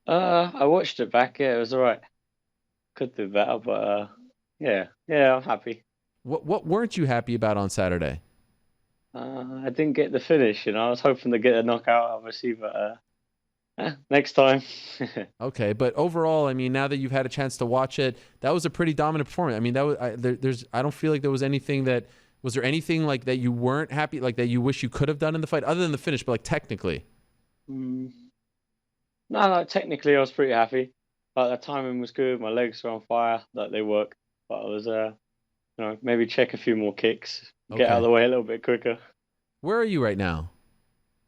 I watched it back. Yeah, it was all right. Could do better, but yeah, I'm happy. What weren't you happy about on Saturday? I didn't get the finish. I was hoping to get a knockout, obviously, but next time. Okay, but overall, I mean, now that you've had a chance to watch it, that was a pretty dominant performance. I mean, that was I don't feel like there was anything that was there anything like that you weren't happy, like that you wish you could have done in the fight, other than the finish, but like technically. No, technically I was pretty happy. Like the timing was good. My legs were on fire. Like they worked, but I was maybe check a few more kicks, get out of the way a little bit quicker. Where are you right now?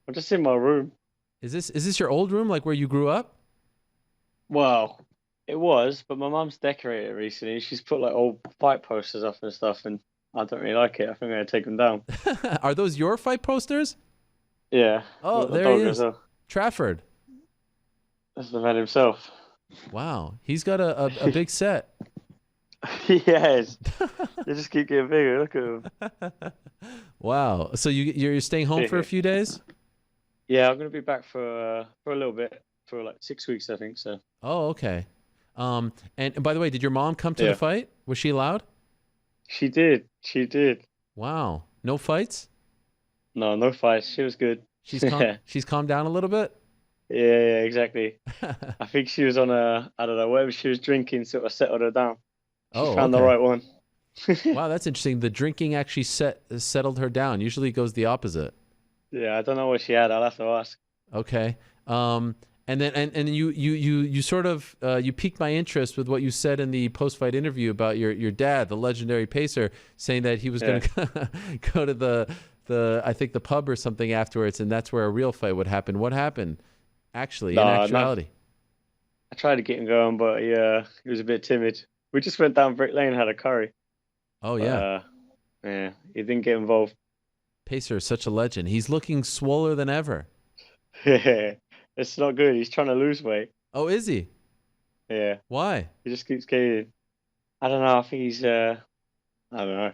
I'm just in my room. Is this your old room, like where you grew up? Well, it was, but my mum's decorated it recently. She's put like old fight posters up and stuff, and I don't really like it. I think I'm gonna take them down. Are those your fight posters? Yeah. Oh, there he is. Trafford. That's the man himself. Wow, he's got a big set. Yes. They just keep getting bigger. Look at them. Wow. So you're staying home for a few days? Yeah, I'm gonna be back for a little bit, for like 6 weeks, I think. So. Oh, okay. And by the way, did your mom come to the fight? Was she allowed? She did. She did. Wow. No fights? No, no fights. She was good. She's calmed down a little bit? Yeah, exactly. I think she was on I don't know, whatever she was drinking sort of settled her down. She found the right one. Wow, that's interesting. The drinking actually settled her down. Usually it goes the opposite. Yeah, I don't know what she had. I'll have to ask. Okay. And then you sort of you piqued my interest with what you said in the post-fight interview about your dad, the legendary pacer, saying that he was going to go to the I think the pub or something afterwards, and that's where a real fight would happen. What happened? Actually, in actuality. I tried to get him going, but he was a bit timid. We just went down Brick Lane and had a curry. Oh, yeah. Yeah, he didn't get involved. Pacer is such a legend. He's looking swoller than ever. Yeah, it's not good. He's trying to lose weight. Oh, is he? Yeah. Why? He just keeps gaining. I don't know. I think he's, I don't know. I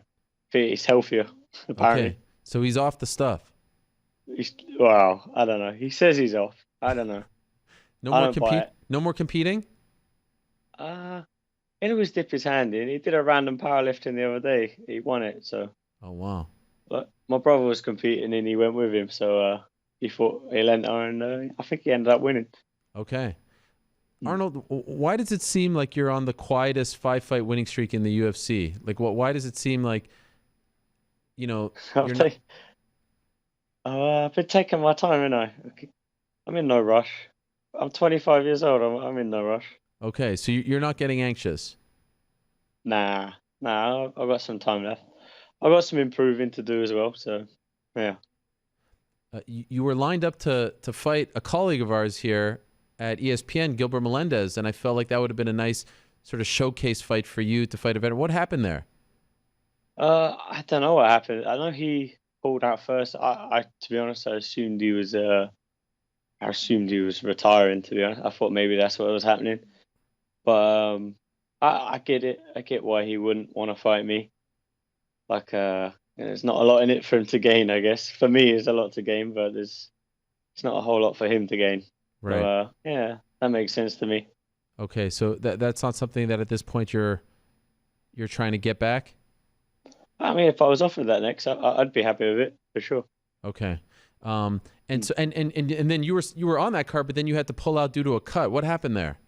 think he's healthier, apparently. Okay, so he's off the stuff. Wow, I don't know. He says he's off. I don't know. No more competing? He always dip his hand in. He did a random powerlifting the other day. He won it, so. Oh, wow. But my brother was competing and he went with him, so he thought he'll enter, and I think he ended up winning. Okay. Arnold, why does it seem like you're on the quietest 5-fight winning streak in the UFC? Like, why does it seem like, I've been taking my time, haven't I? I'm in no rush. I'm 25 years old. I'm in no rush. Okay, so you're not getting anxious? Nah, I've got some time left. I've got some improving to do as well, so, yeah. You were lined up to fight a colleague of ours here at ESPN, Gilbert Melendez, and I felt like that would have been a nice sort of showcase fight for you to fight a veteran. What happened there? I don't know what happened. I know he pulled out first. I to be honest, I assumed he was retiring. To be honest, I thought maybe that's what was happening. But I get it. I get why he wouldn't want to fight me. Like, there's not a lot in it for him to gain, I guess. For me, there's a lot to gain, but it's not a whole lot for him to gain. Right. So, yeah, that makes sense to me. Okay, so that's not something that at this point you're trying to get back? I mean, if I was offered that next, I'd be happy with it for sure. Okay. And so and then you were on that card, but then you had to pull out due to a cut. What happened there?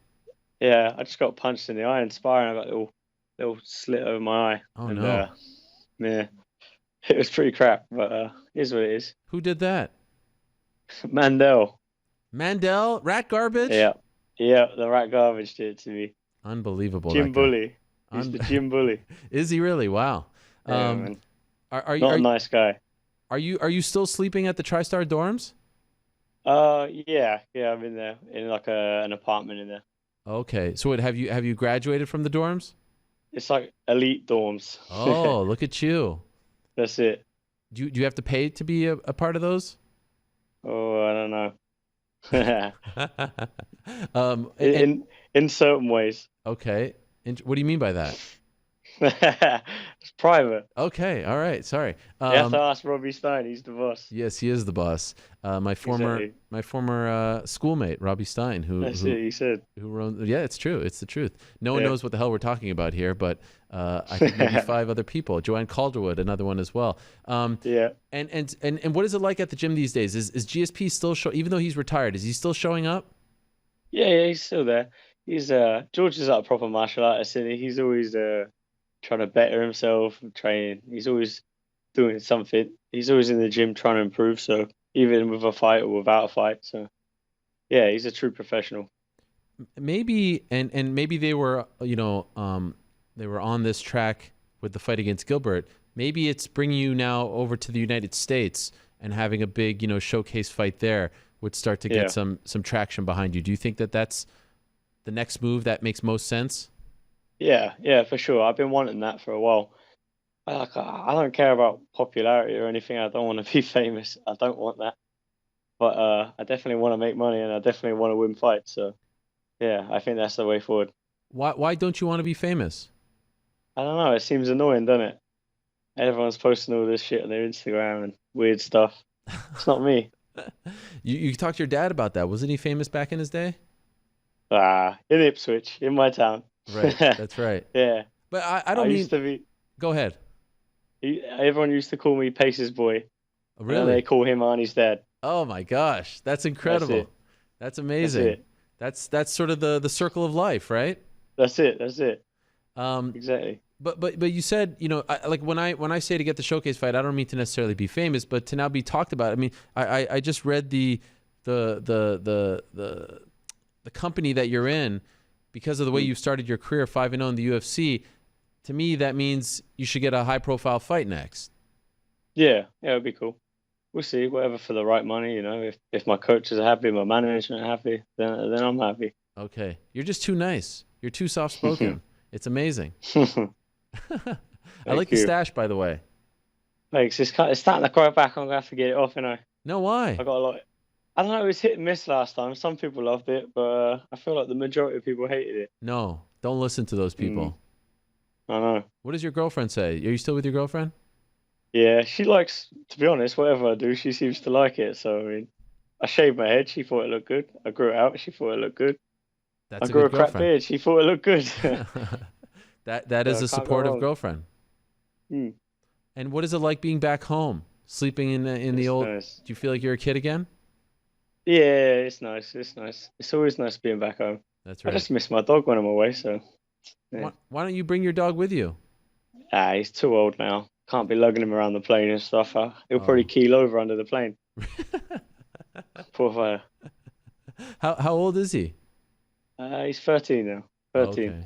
Yeah, I just got punched in the eye in sparring. I got a little slit over my eye. Oh, no. Yeah, it was pretty crap, but it is what it is. Who did that? Mandel, rat garbage? Yeah, the rat garbage did it to me. Unbelievable. Gym bully. He's the gym bully. Is he really? Wow. Yeah, man. Are you not a nice guy? Are you still sleeping at the TriStar dorms? Yeah, I'm in there in like an apartment in there. Okay, so have you graduated from the dorms? It's like elite dorms. Oh, look at you. That's it. Do you have to pay to be a part of those? Oh, I don't know. In certain ways. Okay. What do you mean by that? It's private. Okay, all right. Sorry. You have to ask Robbie Stein. He's the boss. Yes, he is the boss. My former schoolmate, Robbie Stein, That's it, he said. Who wrote? Yeah, it's true. It's the truth. No one knows what the hell we're talking about here, but I think maybe 5 other people. Joanne Calderwood, another one as well. Yeah. And what is it like at the gym these days? Is GSP still even though he's retired, is he still showing up? Yeah, he's still there. He's George is like a proper martial artist, and he's always trying to better himself, training. He's always doing something. He's always in the gym trying to improve. So even with a fight or without a fight, so yeah, he's a true professional. Maybe maybe they were they were on this track with the fight against Gilbert. Maybe it's bringing you now over to the United States and having a big showcase fight there would start to get some traction behind you. Do you think that that's the next move that makes most sense? Yeah, for sure. I've been wanting that for a while. I don't care about popularity or anything. I don't want to be famous. I don't want that. But I definitely want to make money, and I definitely want to win fights. So, yeah, I think that's the way forward. Why don't you want to be famous? I don't know. It seems annoying, doesn't it? Everyone's posting all this shit on their Instagram and weird stuff. It's not me. You talked to your dad about that. Wasn't he famous back in his day? In Ipswich, in my town. Right. That's right. Yeah. But I don't mean. Used to be. Go ahead. Everyone used to call me Pace's boy. Really? And they call him Arnie's dad. Oh my gosh, that's incredible. That's amazing. That's sort of the circle of life, right? That's it. Exactly. But you said, like when I say to get the showcase fight, I don't mean to necessarily be famous, but to now be talked about. I mean, I just read the company that you're in because of the way you started your career 5-0 in the UFC. To me, that means you should get a high profile fight next. Yeah, it'd be cool. We'll see. Whatever for the right money, If my coaches are happy, my management are happy, then I'm happy. Okay, you're just too nice. You're too soft spoken. It's amazing. I like the stash, by the way. Thanks. It's starting to grow back. I'm gonna have to get it off, No, why? I got a lot. I don't know. It was hit and miss last time. Some people loved it, but I feel like the majority of people hated it. No, don't listen to those people. I know. What does your girlfriend say? Are you still with your girlfriend? Yeah, she likes. To be honest, whatever I do, she seems to like it. So I mean, I shaved my head. She thought it looked good. I grew it out. She thought it looked good. That's I grew a good crap beard. She thought it looked good. That is a supportive girlfriend. Mm. And what is it like being back home, sleeping in the old? Nice. Do you feel like you're a kid again? Yeah, it's nice. It's nice. It's always nice being back home. That's right. I just miss my dog when I'm away. So. Yeah. Why don't you bring your dog with you? He's too old now. Can't be lugging him around the plane and stuff. He'll probably keel over under the plane. Poor fire. How old is he? He's 13 now. 13. Okay.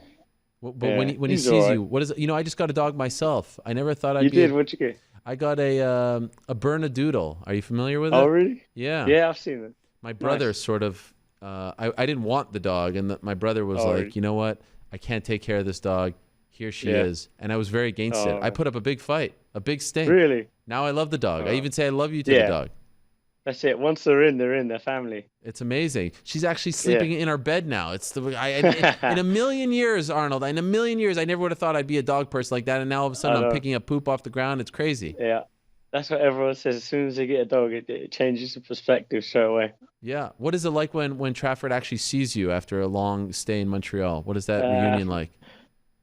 But when he sees you, what is it? I just got a dog myself. I never thought I'd You did? What'd you get? I got a Bernedoodle. Are you familiar with it? Oh, really? Yeah. Yeah, I've seen it. My brother sort of. I didn't want the dog, and my brother was like, really? you know what? I can't take care of this dog. Here she is. And I was very against it. I put up a big fight, a big stink. Really? Now I love the dog. I even say I love you to the dog. That's it. Once they're in, they're family. It's amazing. She's actually sleeping in our bed now. It's in a million years, Arnold. In a million years, I never would have thought I'd be a dog person like that. And now all of a sudden, I'm picking up poop off the ground. It's crazy. Yeah, that's what everyone says. As soon as they get a dog, it changes the perspective straight away. Yeah. What is it like when Trafford actually sees you after a long stay in Montreal? What is that reunion like?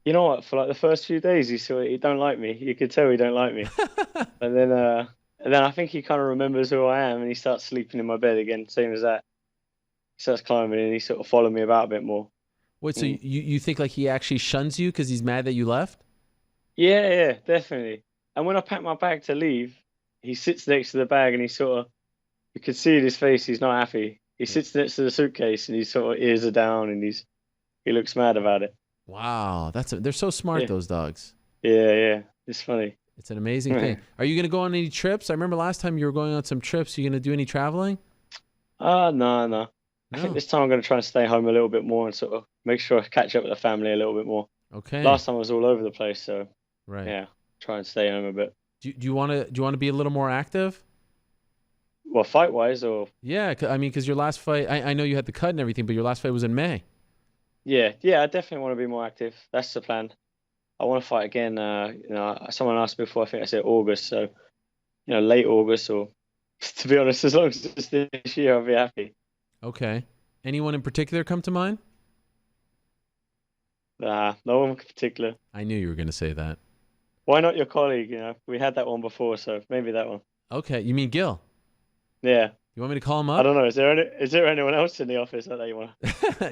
You know what? For like the first few days, he don't like me. You could tell he don't like me. And then I think he kind of remembers who I am, and he starts sleeping in my bed again, same as that. He starts climbing, and he sort of followed me about a bit more. Wait, so you think like he actually shuns you because he's mad that you left? Yeah, definitely. And when I pack my bag to leave, he sits next to the bag, and you can see in his face he's not happy. He sits next to the suitcase, and his sort of ears are down, and he looks mad about it. Wow, they're so smart, those dogs. Yeah, it's funny. It's an amazing thing. Are you going to go on any trips? I remember last time you were going on some trips. Are you going to do any traveling? No. I think this time I'm going to try and stay home a little bit more and sort of make sure I catch up with the family a little bit more. Okay. Last time I was all over the place, so right. Try and stay home a bit. Do you want to be a little more active? Well, fight wise, or because your last fight, I know you had the cut and everything, but your last fight was in May. Yeah, I definitely want to be more active. That's the plan. I want to fight again. Someone asked me before. I think I said August. So, late August, or to be honest, as long as it's this year, I'll be happy. Okay. Anyone in particular come to mind? No one in particular. I knew you were going to say that. Why not your colleague? We had that one before, so maybe that one. Okay, you mean Gil? Yeah. You want me to call him up? I don't know. Is there anyone else in the office that you want?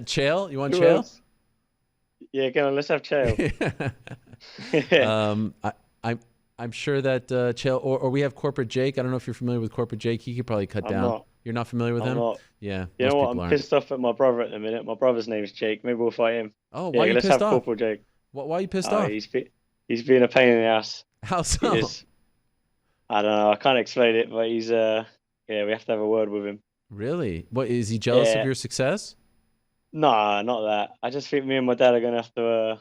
Chael? You want Who Chael? else? Yeah, go on. Let's have Chael. I'm sure that Chael or we have Corporate Jake. I don't know if you're familiar with Corporate Jake. He could probably cut down. Not. You're not familiar with him? Not. Yeah. You know what? I'm pissed off at my brother at the minute. My brother's name's Jake. Maybe we'll fight him. Oh, why are you let's pissed have off? Corporal Jake. Why are you pissed off? He's being a pain in the ass. How so? I don't know. I can't explain it, but he's we have to have a word with him. Really? What, is he jealous of your success? Nah, not that. I just think me and my dad are gonna have to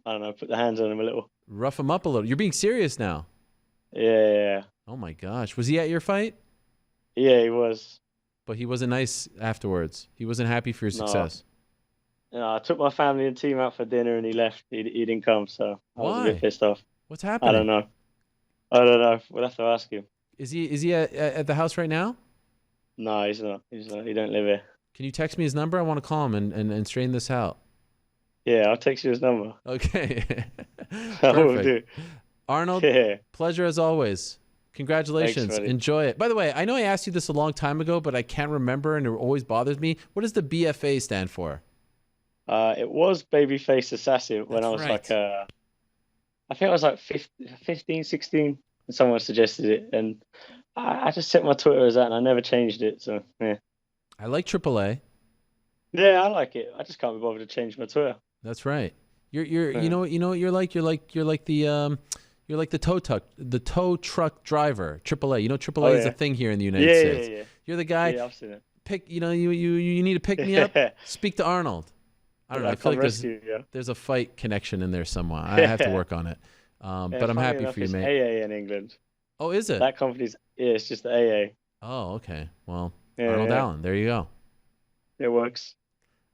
I don't know, put the hands on him a little. Rough him up a little. You're being serious now. Yeah. Oh my gosh. Was he at your fight? Yeah, he was. But he wasn't nice afterwards. He wasn't happy for your success. I took my family and team out for dinner, and he left. He didn't come, so I was a Why? bit pissed off. What's I happening? don't know. I don't know. We'll have to ask him. Is he at the house right now? No, he's not. He's not. He don't live here. Can you text me his number? I want to call him and straighten this out. Yeah, I'll text you his number. Okay. I will Perfect. do. Arnold, Yeah. pleasure as always. Congratulations. Thanks, buddy. Enjoy it. By the way, I know I asked you this a long time ago, but I can't remember, and it always bothers me. What does the BFA stand for? It was Babyface Assassin when That's I was right. like, I think I was like 15, 16, and someone suggested it, and I just set my Twitter as that, and I never changed it. So yeah, I like AAA. yeah, I like it. I just can't be bothered to change my Twitter. That's right. You're Yeah. you know what you're like? You're like the tow truck driver. AAA. You know AAA is a yeah. thing here in the United Yeah, States. yeah. You're the guy. Yeah, I've seen it. You need to pick me up. Speak to Arnold. I don't know. I feel like there's a fight connection in there somewhere. I have to work on it. But I'm funny happy enough, for you, it's mate. AA in England. Oh, is it? That company's it's just the AA. Oh, okay. Well, Yeah, Arnold yeah. Allen. There you go. It works.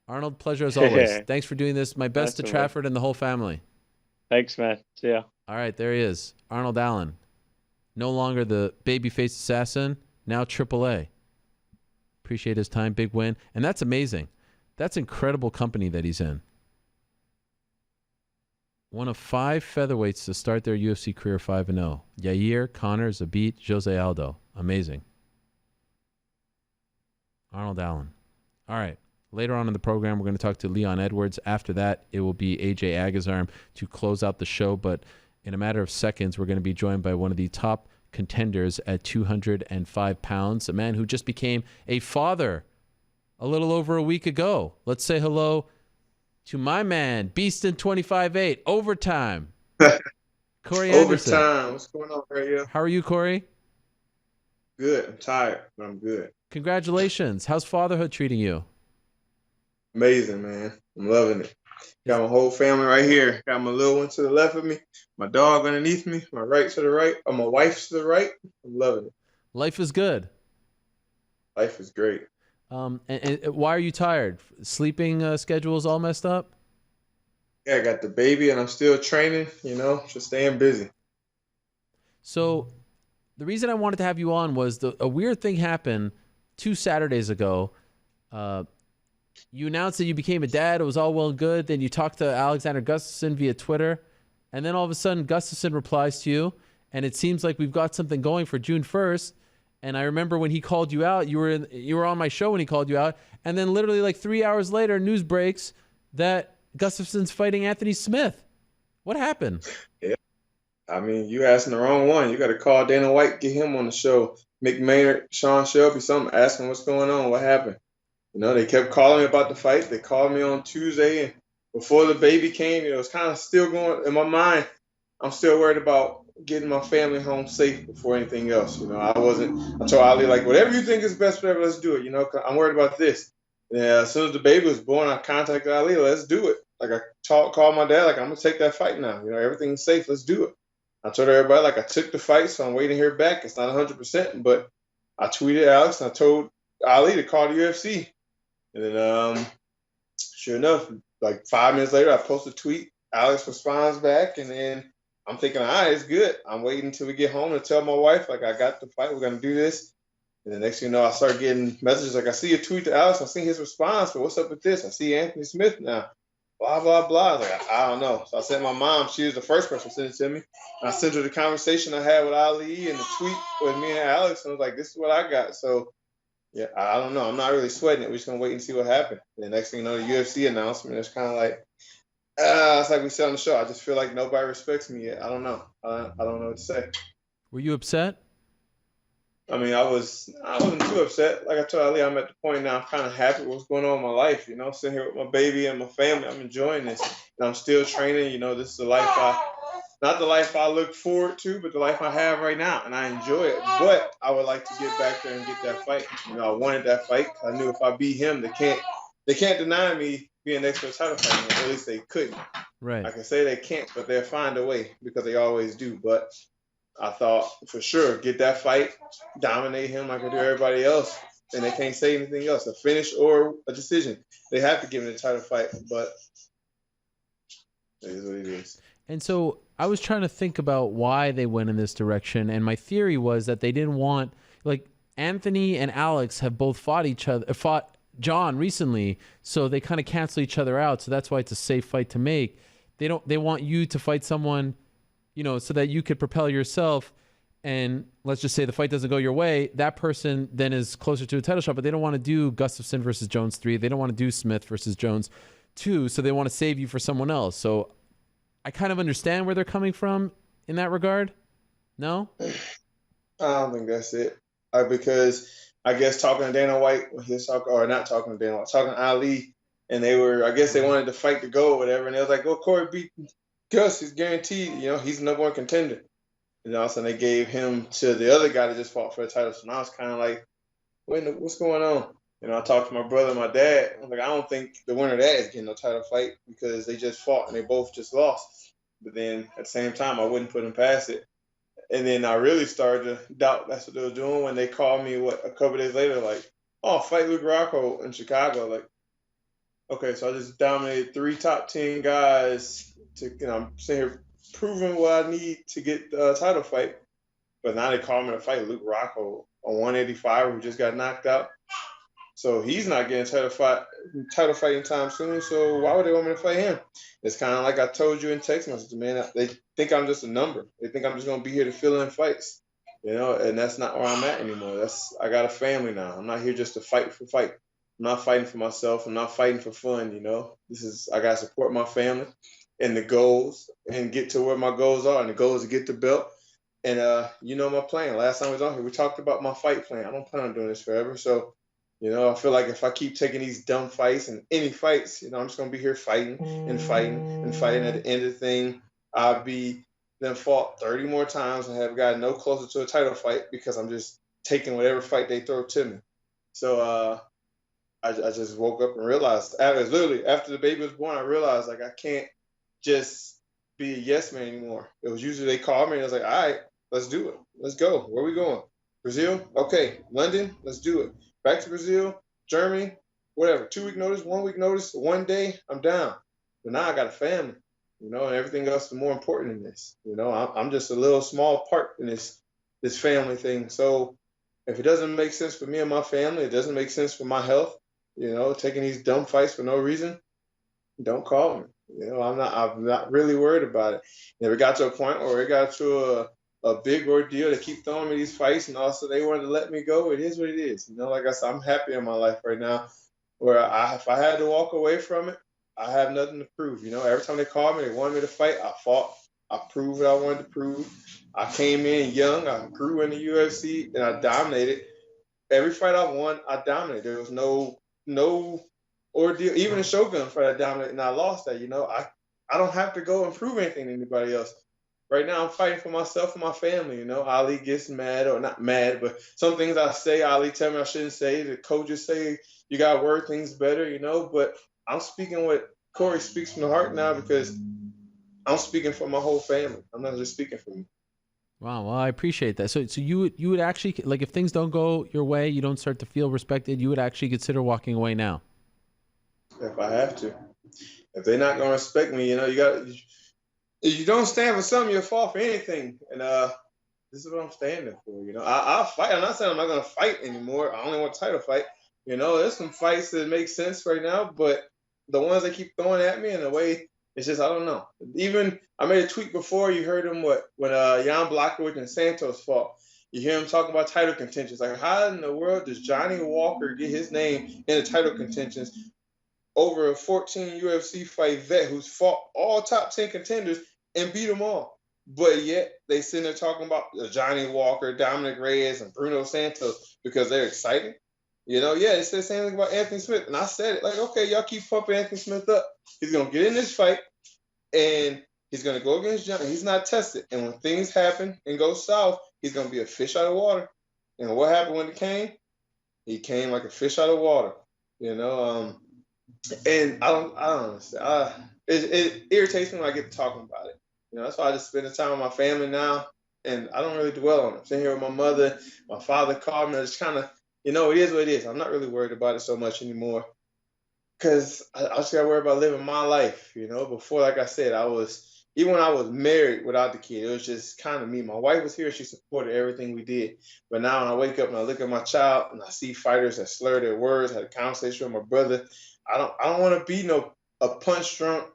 Arnold, pleasure as always. Thanks for doing this. My best to That's all right. Trafford and the whole family. Thanks, man. See ya. All right, there he is. Arnold Allen. No longer the babyface assassin, now AAA. Appreciate his time. Big win. And that's amazing. That's incredible company that he's in. One of 5 featherweights to start their UFC career 5-0. Yair, Connor, Zabit, Jose Aldo. Amazing. Arnold Allen. All right. Later on in the program, we're going to talk to Leon Edwards. After that, it will be AJ Agazarm to close out the show. But in a matter of seconds, we're going to be joined by one of the top contenders at 205 pounds, a man who just became a father a little over a week ago. Let's say hello to my man, Beastin 25-8, overtime. Corey Anderson. Overtime. What's going on right here? How are you, Corey? Good. I'm tired, but I'm good. Congratulations. How's fatherhood treating you? Amazing, man. I'm loving it. Got my whole family right here. Got my little one to the left of me, my dog underneath me, my right to the right, or my wife's to the right. I'm loving it. Life is good. Life is great. And why are you tired? Sleeping schedule is all messed up? Yeah, I got the baby and I'm still training, just staying busy. So the reason I wanted to have you on was a weird thing happened 2 Saturdays ago. You announced that you became a dad. It was all well and good. Then you talked to Alexander Gustafsson via Twitter. And then all of a sudden, Gustafsson replies to you. And it seems like we've got something going for June 1st. And I remember when he called you out, you were on my show when he called you out. And then literally like 3 hours later, news breaks that Gustafsson's fighting Anthony Smith. What happened? Yeah. I mean, you asking the wrong one. You got to call Dana White, get him on the show. Mick Maynard, Sean Shelby, something, ask him what's going on, what happened. They kept calling me about the fight. They called me on Tuesday, and before the baby came, it was kind of still going in my mind. I'm still worried about getting my family home safe before anything else. I told Ali, like, whatever you think is best, whatever, let's do it. 'Cause I'm worried about this. Yeah, as soon as the baby was born, I contacted Ali, let's do it. Like, I called my dad, like, I'm going to take that fight now. Everything's safe, let's do it. I told everybody, like, I took the fight, so I'm waiting to hear back. It's not 100%, but I tweeted Alex, and I told Ali to call the UFC. And then, sure enough, like 5 minutes later, I post a tweet. Alex responds back, and then I'm thinking, all right, it's good. I'm waiting until we get home to tell my wife, like, I got the fight. We're going to do this. And the next thing you know, I start getting messages like, I see a tweet to Alex. I see his response, but what's up with this? I see Anthony Smith now. Blah, blah, blah. I was like, I don't know. So I sent my mom. She was the first person to send it to me. And I sent her the conversation I had with Ali and the tweet with me and Alex. And I was like, this is what I got. So, yeah, I don't know. I'm not really sweating it. We're just going to wait and see what happens. And the next thing you know, the UFC announcement is kind of like, it's like we said on the show. I just feel like nobody respects me yet. I don't know. I don't know what to say. Were you upset? I mean, I wasn't too upset. Like I told Ali, I'm at the point now I'm kind of happy with what's going on in my life. Sitting here with my baby and my family, I'm enjoying this. And I'm still training. This is the life not the life I look forward to, but the life I have right now. And I enjoy it. But I would like to get back there and get that fight. I wanted that fight. I knew if I beat him, they can't deny me being next to a title fight. Or at least they couldn't. Right. I can say they can't, but they'll find a way because they always do. But I thought for sure get that fight, dominate him like I do everybody else, and they can't say anything else, a finish or a decision. They have to give him the title fight, but it is what it is. And so I was trying to think about why they went in this direction, and my theory was that they didn't want, like, Anthony and Alex have both fought John recently, so they kind of cancel each other out. So that's why it's a safe fight to make. They want you to fight someone, so that you could propel yourself. And let's just say the fight doesn't go your way, that person then is closer to a title shot, but they don't want to do Gustafsson versus Jones 3. They don't want to do Smith versus Jones 2. So they want to save you for someone else. So I kind of understand where they're coming from in that regard. No? I don't think that's it. Because I guess talking to Dana White, or not talking to Dana White, talking to Ali, and they wanted to fight to go or whatever, and they was like, "Oh, Corey beat Gus, he's guaranteed. He's the number one contender." And all of a sudden they gave him to the other guy that just fought for the title. So now I was kind of like, what's going on? I talked to my brother and my dad. I was like, I don't think the winner of that is getting a title fight because they just fought and they both just lost. But then at the same time, I wouldn't put them past it. And then I really started to doubt that's what they were doing when they called me, a couple days later, like, oh, fight Luke Rocco in Chicago. Like, okay, so I just dominated 3 top 10 guys I'm sitting here proving what I need to get the title fight. But now they call me to fight Luke Rocco, a 185 who just got knocked out. So he's not getting title fight anytime soon. So why would they want me to fight him? It's kind of like I told you in text messages, man. They think I'm just a number. They think I'm just going to be here to fill in fights, and that's not where I'm at anymore. I got a family now. I'm not here just to fight for fight. I'm not fighting for myself. I'm not fighting for fun, I got to support my family and the goals and get to where my goals are. And the goal is to get the belt. And my plan. Last time I was on here, we talked about my fight plan. I don't plan on doing this forever. So, I feel like if I keep taking these dumb fights and any fights, I'm just going to be here fighting and fighting and fighting. At the end of the thing, I'll be then fought 30 more times and have gotten no closer to a title fight because I'm just taking whatever fight they throw to me. So I just woke up and realized, literally after the baby was born, I realized, like, I can't just be a yes man anymore. It was usually they called me and I was like, all right, let's do it. Let's go. Where are we going? Brazil? Okay. London? Let's do it. Back to Brazil, Germany, whatever. 2 week notice, 1 week notice, 1 day, I'm down. But now I got a family, and everything else is more important than this. I'm just a little small part in this family thing. So if it doesn't make sense for me and my family, it doesn't make sense for my health, taking these dumb fights for no reason, don't call me. I'm not really worried about it. If it got to a point where it got to a big ordeal, they keep throwing me these fights, and also they wanted to let me go. It is what it is. Like I said, I'm happy in my life right now where if I had to walk away from it, I have nothing to prove. Every time they called me, they wanted me to fight, I fought. I proved what I wanted to prove. I came in young, I grew in the UFC, and I dominated. Every fight I won, I dominated. There was no ordeal. Even the Shogun fight, I dominated, and I lost that. I don't have to go and prove anything to anybody else. Right now, I'm fighting for myself and my family. Ali gets mad, or not mad, but some things I say, Ali tell me I shouldn't say. The coaches say you got to word things better, But I'm speaking what Corey speaks from the heart now because I'm speaking for my whole family. I'm not just speaking for me. Wow, well, I appreciate that. So you would actually, like, if things don't go your way, you don't start to feel respected, you would actually consider walking away now? If I have to. If they're not going to respect me, if you don't stand for something, you'll fall for anything. And this is what I'm standing for. I'll fight. I'm not saying I'm not going to fight anymore. I only want a title fight. There's some fights that make sense right now, but the ones they keep throwing at me in a way, it's just, I don't know. Even I made a tweet before, you heard him when Jan Blachowicz and Santos fought. You hear him talking about title contentions. Like, how in the world does Johnny Walker get his name in the title contentions over a 14 UFC fight vet who's fought all top 10 contenders and beat them all? But yet they sitting there talking about Johnny Walker, Dominic Reyes, and Bruno Santos because they're excited. They said the same thing about Anthony Smith. And I said it, like, okay, y'all keep pumping Anthony Smith up. He's going to get in this fight, and he's going to go against Johnny. He's not tested. And when things happen and go south, he's going to be a fish out of water. And what happened when it came? He came like a fish out of water. And I don't understand. It irritates me when I get to talking about it. That's why I just spend the time with my family now, and I don't really dwell on it. I'm sitting here with my mother, my father called me. I just kind of, you know, it is what it is. I'm not really worried about it so much anymore because I just got to worry about living my life. You know, before, like I said, even when I was married without the kid, it was just kind of me. My wife was here. She supported everything we did. But now when I wake up and I look at my child and I see fighters that slur their words, had a conversation with my brother, I don't want to be a punch drunk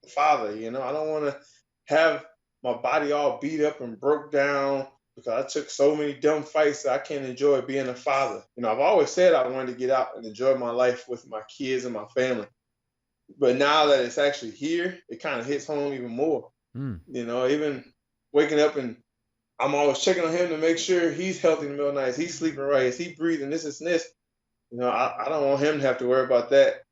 father. You know, I don't want to have my body all beat up and broke down because I took so many dumb fights that I can't enjoy being a father. You know, I've always said I wanted to get out and enjoy my life with my kids and my family. But now that it's actually here, it kind of hits home even more. You know, even waking up and I'm always checking on him to make sure he's healthy in the middle of the night. He's sleeping right. Is he breathing? This and this. You know, I don't want him to have to worry about that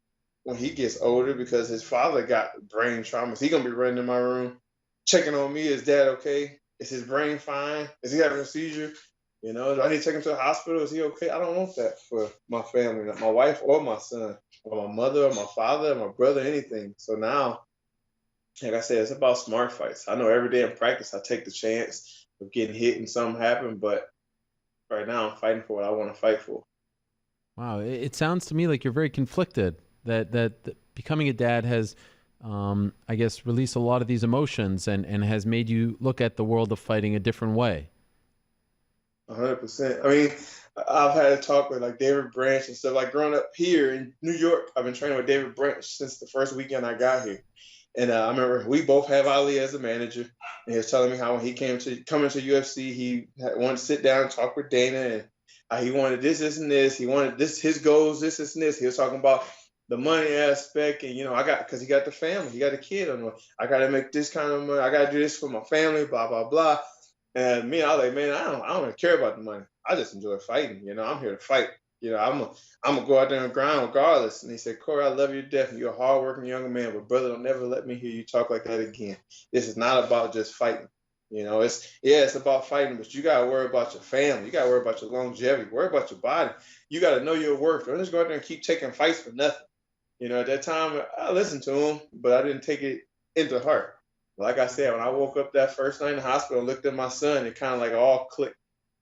when he gets older because his father got brain trauma. Is he going to be running in my room, checking on me? Is dad okay? Is his brain fine? Is he having a seizure? You know, do I need to take him to the hospital? Is he okay? I don't want that for my family, not my wife or my son, or my mother or my father or my brother, anything. So now, like I said, it's about smart fights. I know every day in practice I take the chance of getting hit and something happen, but right now I'm fighting for what I want to fight for. Wow, it sounds to me like you're very conflicted. That becoming a dad has, I guess, released a lot of these emotions and has made you look at the world of fighting a different way. 100%. I mean, I've had a talk with like David Branch and stuff. Like growing up here in New York, I've been training with David Branch since the first weekend I got here. And I remember we both have Ali as a manager, and he was telling me how when he coming to UFC, he wanted to sit down and talk with Dana, and he wanted this, and this. He wanted this, his goals, this, and this. He was talking about the money aspect, and because he got the family, he got a kid on the way. I got to make this kind of money. I got to do this for my family, blah blah blah. And me, I was like, man, I don't really care about the money. I just enjoy fighting. You know, I'm here to fight. You know, I'm gonna go out there and grind regardless. And he said, Corey, I love you to death. You're a hardworking young man, but brother, don't never let me hear you talk like that again. This is not about just fighting. You know, it's about fighting, but you gotta worry about your family. You gotta worry about your longevity. Worry about your body. You gotta know your worth. Don't just go out there and keep taking fights for nothing. You know, at that time, I listened to him, but I didn't take it into heart. Like I said, when I woke up that first night in the hospital and looked at my son, it kind of like all clicked.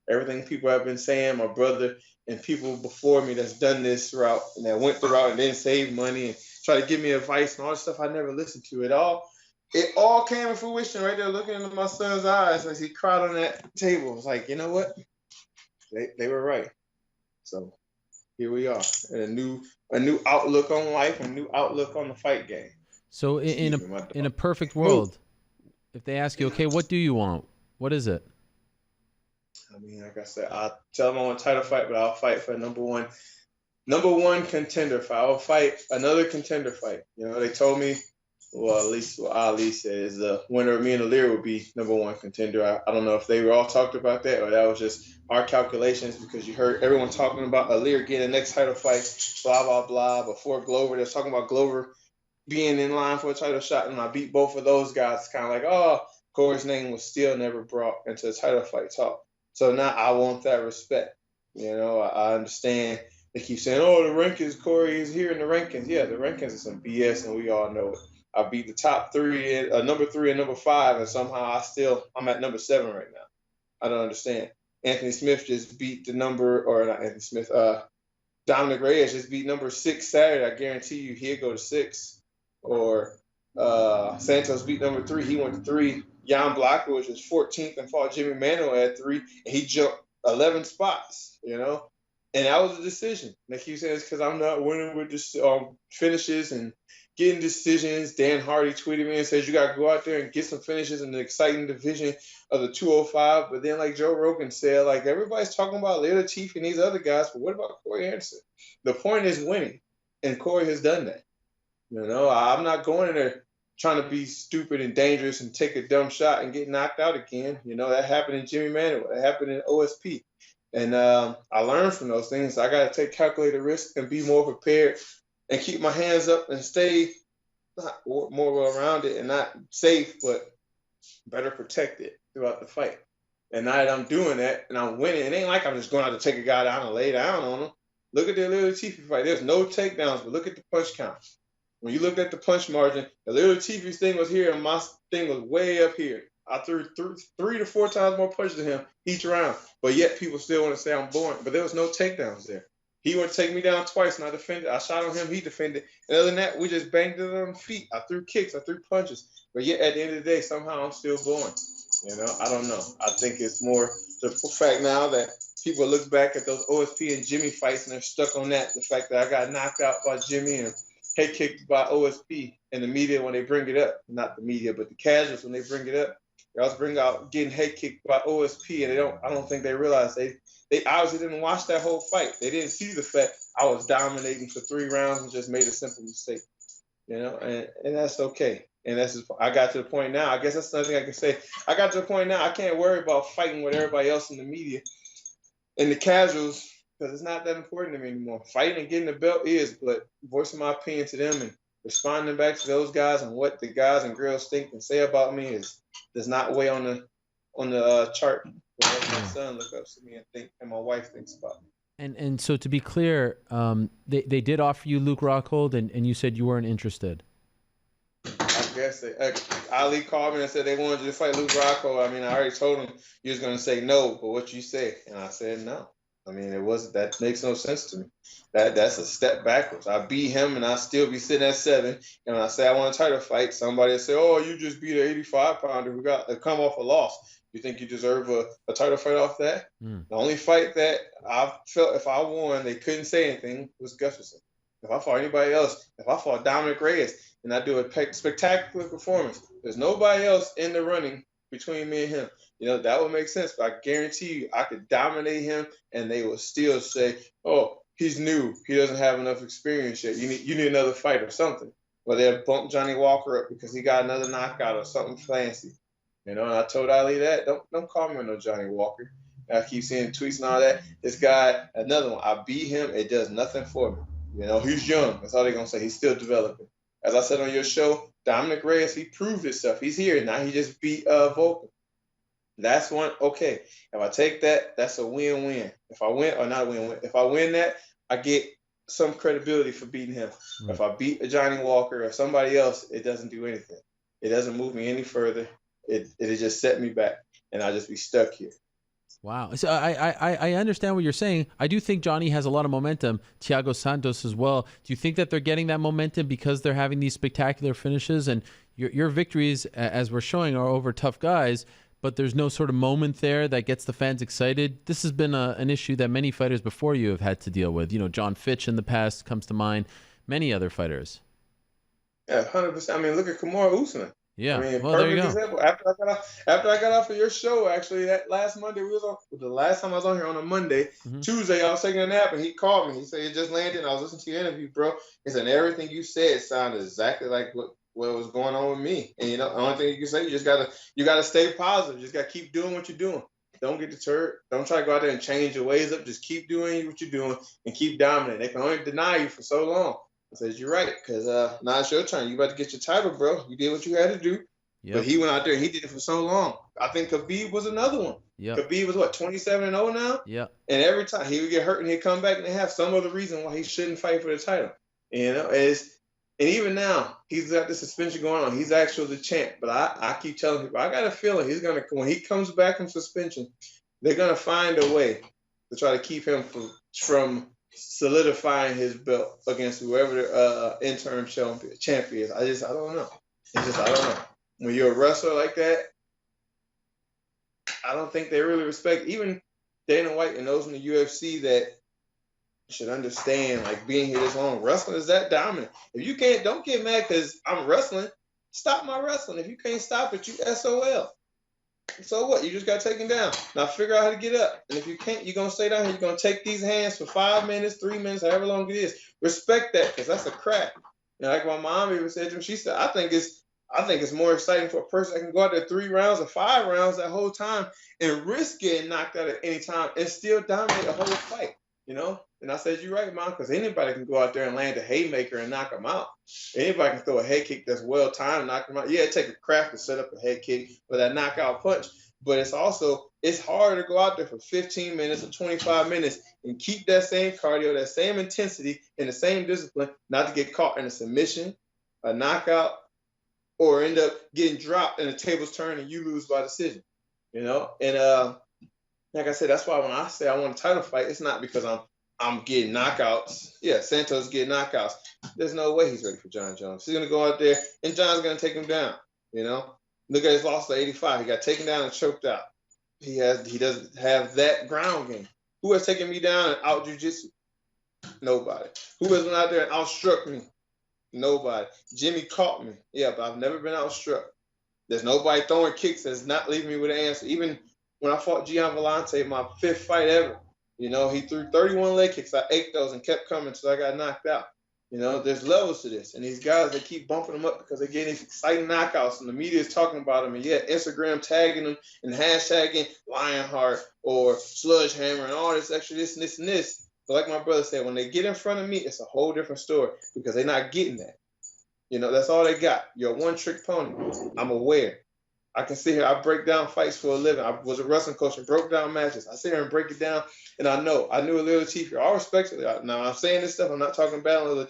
Everything people have been saying, my brother and people before me that's done this route and that went the route and didn't save money and try to give me advice and all this stuff I never listened to. It all came to fruition right there looking into my son's eyes as he cried on that table. It was like, you know what? They were right. So here we are. And a new outlook on life, a new outlook on the fight game. So in a perfect world, if they ask you, okay, what do you want? What is it? I mean, like I said, I'll tell them I want a title fight, but I'll fight for a number one contender fight. I'll fight another contender fight. You know, they told me, well, at least what Ali said is the winner of me and Alir would be number one contender. I don't know if they were all talked about that or that was just our calculations because you heard everyone talking about Alir getting the next title fight, blah, blah, blah. Before Glover, they're talking about Glover being in line for a title shot, and I beat both of those guys. It's kind of like, oh, Corey's name was still never brought into a title fight talk. So now I want that respect. You know, I understand. They keep saying, oh, the rankings, Corey is here in the rankings. Yeah, the rankings are some BS, and we all know it. I beat the top three, number 3 and number 5, and somehow I'm at number 7 right now. I don't understand. Anthony Smith just beat Dominic Reyes just beat number 6 Saturday. I guarantee you he'll go to 6. Or Santos beat number 3. He went to 3. Jan Blachowicz was 14th and fought Jimmy Manuel at 3. And he jumped 11 spots, you know. And that was a decision. Like you said, it's because I'm not winning with just finishes and getting decisions. Dan Hardy tweeted me and says, you got to go out there and get some finishes in the exciting division of the 205. But then, like Joe Rogan said, like everybody's talking about Leo Latifi and these other guys, but what about Corey Anderson? The point is winning, and Corey has done that. You know, I'm not going in there trying to be stupid and dangerous and take a dumb shot and get knocked out again. You know, that happened in Jimmy Manuel. That happened in OSP. And I learned from those things. I got to take calculated risks and be more prepared and keep my hands up and stay more well-rounded and not safe, but better protected throughout the fight. And now that I'm doing that and I'm winning, it ain't like I'm just going out to take a guy down and lay down on him. Look at the Leo Latifi fight. There's no takedowns, but look at the punch count. When you looked at the punch margin, the Leo Latifi's thing was here and my thing was way up here. I threw 3 to 4 times more punches than him each round. But yet people still want to say I'm boring. But there was no takedowns there. He would take me down twice, and I defended. I shot on him, he defended. And other than that, we just banged it on the feet. I threw kicks, I threw punches. But yet at the end of the day, somehow I'm still boring. I don't know. I think it's more the fact now that people look back at those OSP and Jimmy fights and they're stuck on that. The fact that I got knocked out by Jimmy and head kicked by OSP, and the media when they bring it up, not the media, but the casuals when they bring it up, they always bring out getting head kicked by OSP, and I don't think they realize they obviously didn't watch that whole fight. They didn't see the fact I was dominating for 3 rounds and just made a simple mistake, and that's okay. And that's just, I got to the point now. I guess that's nothing I can say. I got to the point now I can't worry about fighting with everybody else in the media and the casuals because it's not that important to me anymore. Fighting and getting the belt is, but voicing my opinion to them and responding back to those guys and what the guys and girls think and say about me does not weigh on the chart. What my son look up to me and my wife thinks about me. And so to be clear, they did offer you Luke Rockhold, and you said you weren't interested. I guess Ali called me and said they wanted you to fight Luke Rockhold. I mean, I already told him you was gonna say no, but what you say? And I said no. I mean, that makes no sense to me. That's a step backwards. I beat him and I still be sitting at 7. And when I say I want a title fight, somebody will say, "Oh, you just beat an 85-pounder who got to come off a loss. You think you deserve a title fight off that?" The only fight that I felt if I won, they couldn't say anything was Gustafsson. If I fought anybody else, if I fought Dominic Reyes and I do a spectacular performance, there's nobody else in the running between me and him. That would make sense, but I guarantee you I could dominate him and they will still say, "Oh, he's new. He doesn't have enough experience yet. You need another fight or something." Or they'll bump Johnny Walker up because he got another knockout or something fancy. And I told Ali that, don't call me no Johnny Walker. I keep seeing tweets and all that. This guy, another one, I beat him. It does nothing for me. He's young. That's all they're going to say. He's still developing. As I said on your show, Dominic Reyes, he proved himself. He's here. Now he just beat Volkan. That's one. Okay. If I take that, that's a win-win. If I win, or not a win-win. If I win that, I get some credibility for beating him. Right. If I beat a Johnny Walker or somebody else, it doesn't do anything. It doesn't move me any further. It just set me back, and I'll just be stuck here. Wow. So I understand what you're saying. I do think Johnny has a lot of momentum. Thiago Santos as well. Do you think that they're getting that momentum because they're having these spectacular finishes? And your victories, as we're showing, are over tough guys, but there's no sort of moment there that gets the fans excited. This has been an issue that many fighters before you have had to deal with. John Fitch in the past comes to mind. Many other fighters. Yeah, 100%. I mean, look at Kamaru Usman. Yeah, I mean, well, there you perfect go. example. After I got off of your show, actually, that last Monday the last time I was on here on a Monday. Mm-hmm. Tuesday, I was taking a nap and he called me. He said, "You just landed." And I was listening to your interview, bro. He said everything you said sounded exactly like what was going on with me. And the only thing you can say, you gotta stay positive. You just gotta keep doing what you're doing. Don't get deterred. Don't try to go out there and change your ways up. Just keep doing what you're doing and keep dominating. They can only deny you for so long. I said, "You're right, because now it's your turn. You about to get your title, bro. You did what you had to do." Yep. But he went out there and he did it for so long. I think Khabib was another one. Yep. Khabib was 27-0 now? Yeah. And every time he would get hurt and he'd come back and they have some other reason why he shouldn't fight for the title. And even now, he's got the suspension going on. He's actually the champ. But I keep telling people, I got a feeling when he comes back from suspension, they're going to find a way to try to keep him from solidifying his belt against whoever the interim champ is. I don't know. I don't know. When you're a wrestler like that, I don't think they really respect even Dana White and those in the UFC that should understand, like, being here this long. Wrestling is that dominant. If you can't, don't get mad because I'm wrestling. Stop my wrestling. If you can't stop it, you SOL. So what? You just got taken down. Now figure out how to get up. And if you can't, you're going to stay down here. You're going to take these hands for 5 minutes, 3 minutes, however long it is. Respect that because that's a crack. Like my mom even said to me, she said, I think it's more exciting for a person that can go out there 3 rounds or 5 rounds that whole time and risk getting knocked out at any time and still dominate the whole fight, And I said, "You're right, Mom, because anybody can go out there and land a haymaker and knock them out. Anybody can throw a head kick that's well-timed and knock them out. Yeah, it takes a craft to set up a head kick for that knockout punch, but it's hard to go out there for 15 minutes or 25 minutes and keep that same cardio, that same intensity, and the same discipline, not to get caught in a submission, a knockout, or end up getting dropped and the tables turn and you lose by decision. You know, and like I said, that's why when I say I want a title fight, it's not because I'm getting knockouts. Yeah, Santos getting knockouts. There's no way he's ready for John Jones. He's gonna go out there and John's gonna take him down. You know, look at his loss to 85. He got taken down and choked out. He doesn't have that ground game. Who has taken me down and out jiu-jitsu? Nobody. Who has went out there and outstruck me? Nobody. Jimmy caught me. Yeah, but I've never been outstruck. There's nobody throwing kicks that's not leaving me with an answer. Even when I fought Gian Vellante, my 5th fight ever, you know, he threw 31 leg kicks. I ate those and kept coming until I got knocked out. You know, there's levels to this. And these guys, they keep bumping them up because they're getting these exciting knockouts and the media is talking about them. And yet Instagram tagging them and hashtagging Lionheart or Sludgehammer and all this extra this and this and this. But like my brother said, when they get in front of me, it's a whole different story because they're not getting that. You know, that's all they got. You're a one-trick pony. I'm aware. I can sit here. I break down fights for a living. I was a wrestling coach and broke down matches. I sit here and break it down, and I knew Aliir Latifi. All respect to it. Now, I'm saying this stuff. I'm not talking bad on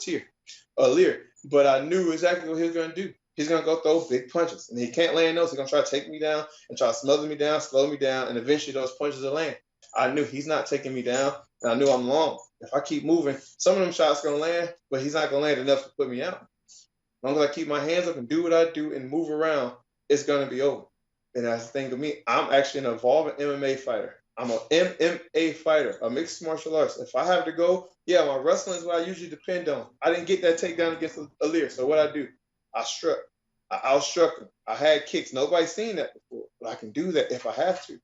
Aliir, but I knew exactly what he was going to do. He's going to go throw big punches, and he can't land those. He's going to try to take me down and try to smother me down, slow me down, and eventually those punches will land. I knew he's not taking me down, and I knew I'm long. If I keep moving, some of them shots going to land, but he's not going to land enough to put me out. As long as I keep my hands up and do what I do and move around, it's going to be over. And that's the thing with me. I'm actually an evolving MMA fighter. I'm an MMA fighter, a mixed martial arts. If I have to go, yeah, my wrestling is what I usually depend on. I didn't get that takedown against Aliir, so what I do? I struck. I outstruck him. I had kicks. Nobody's seen that before, but I can do that if I have to.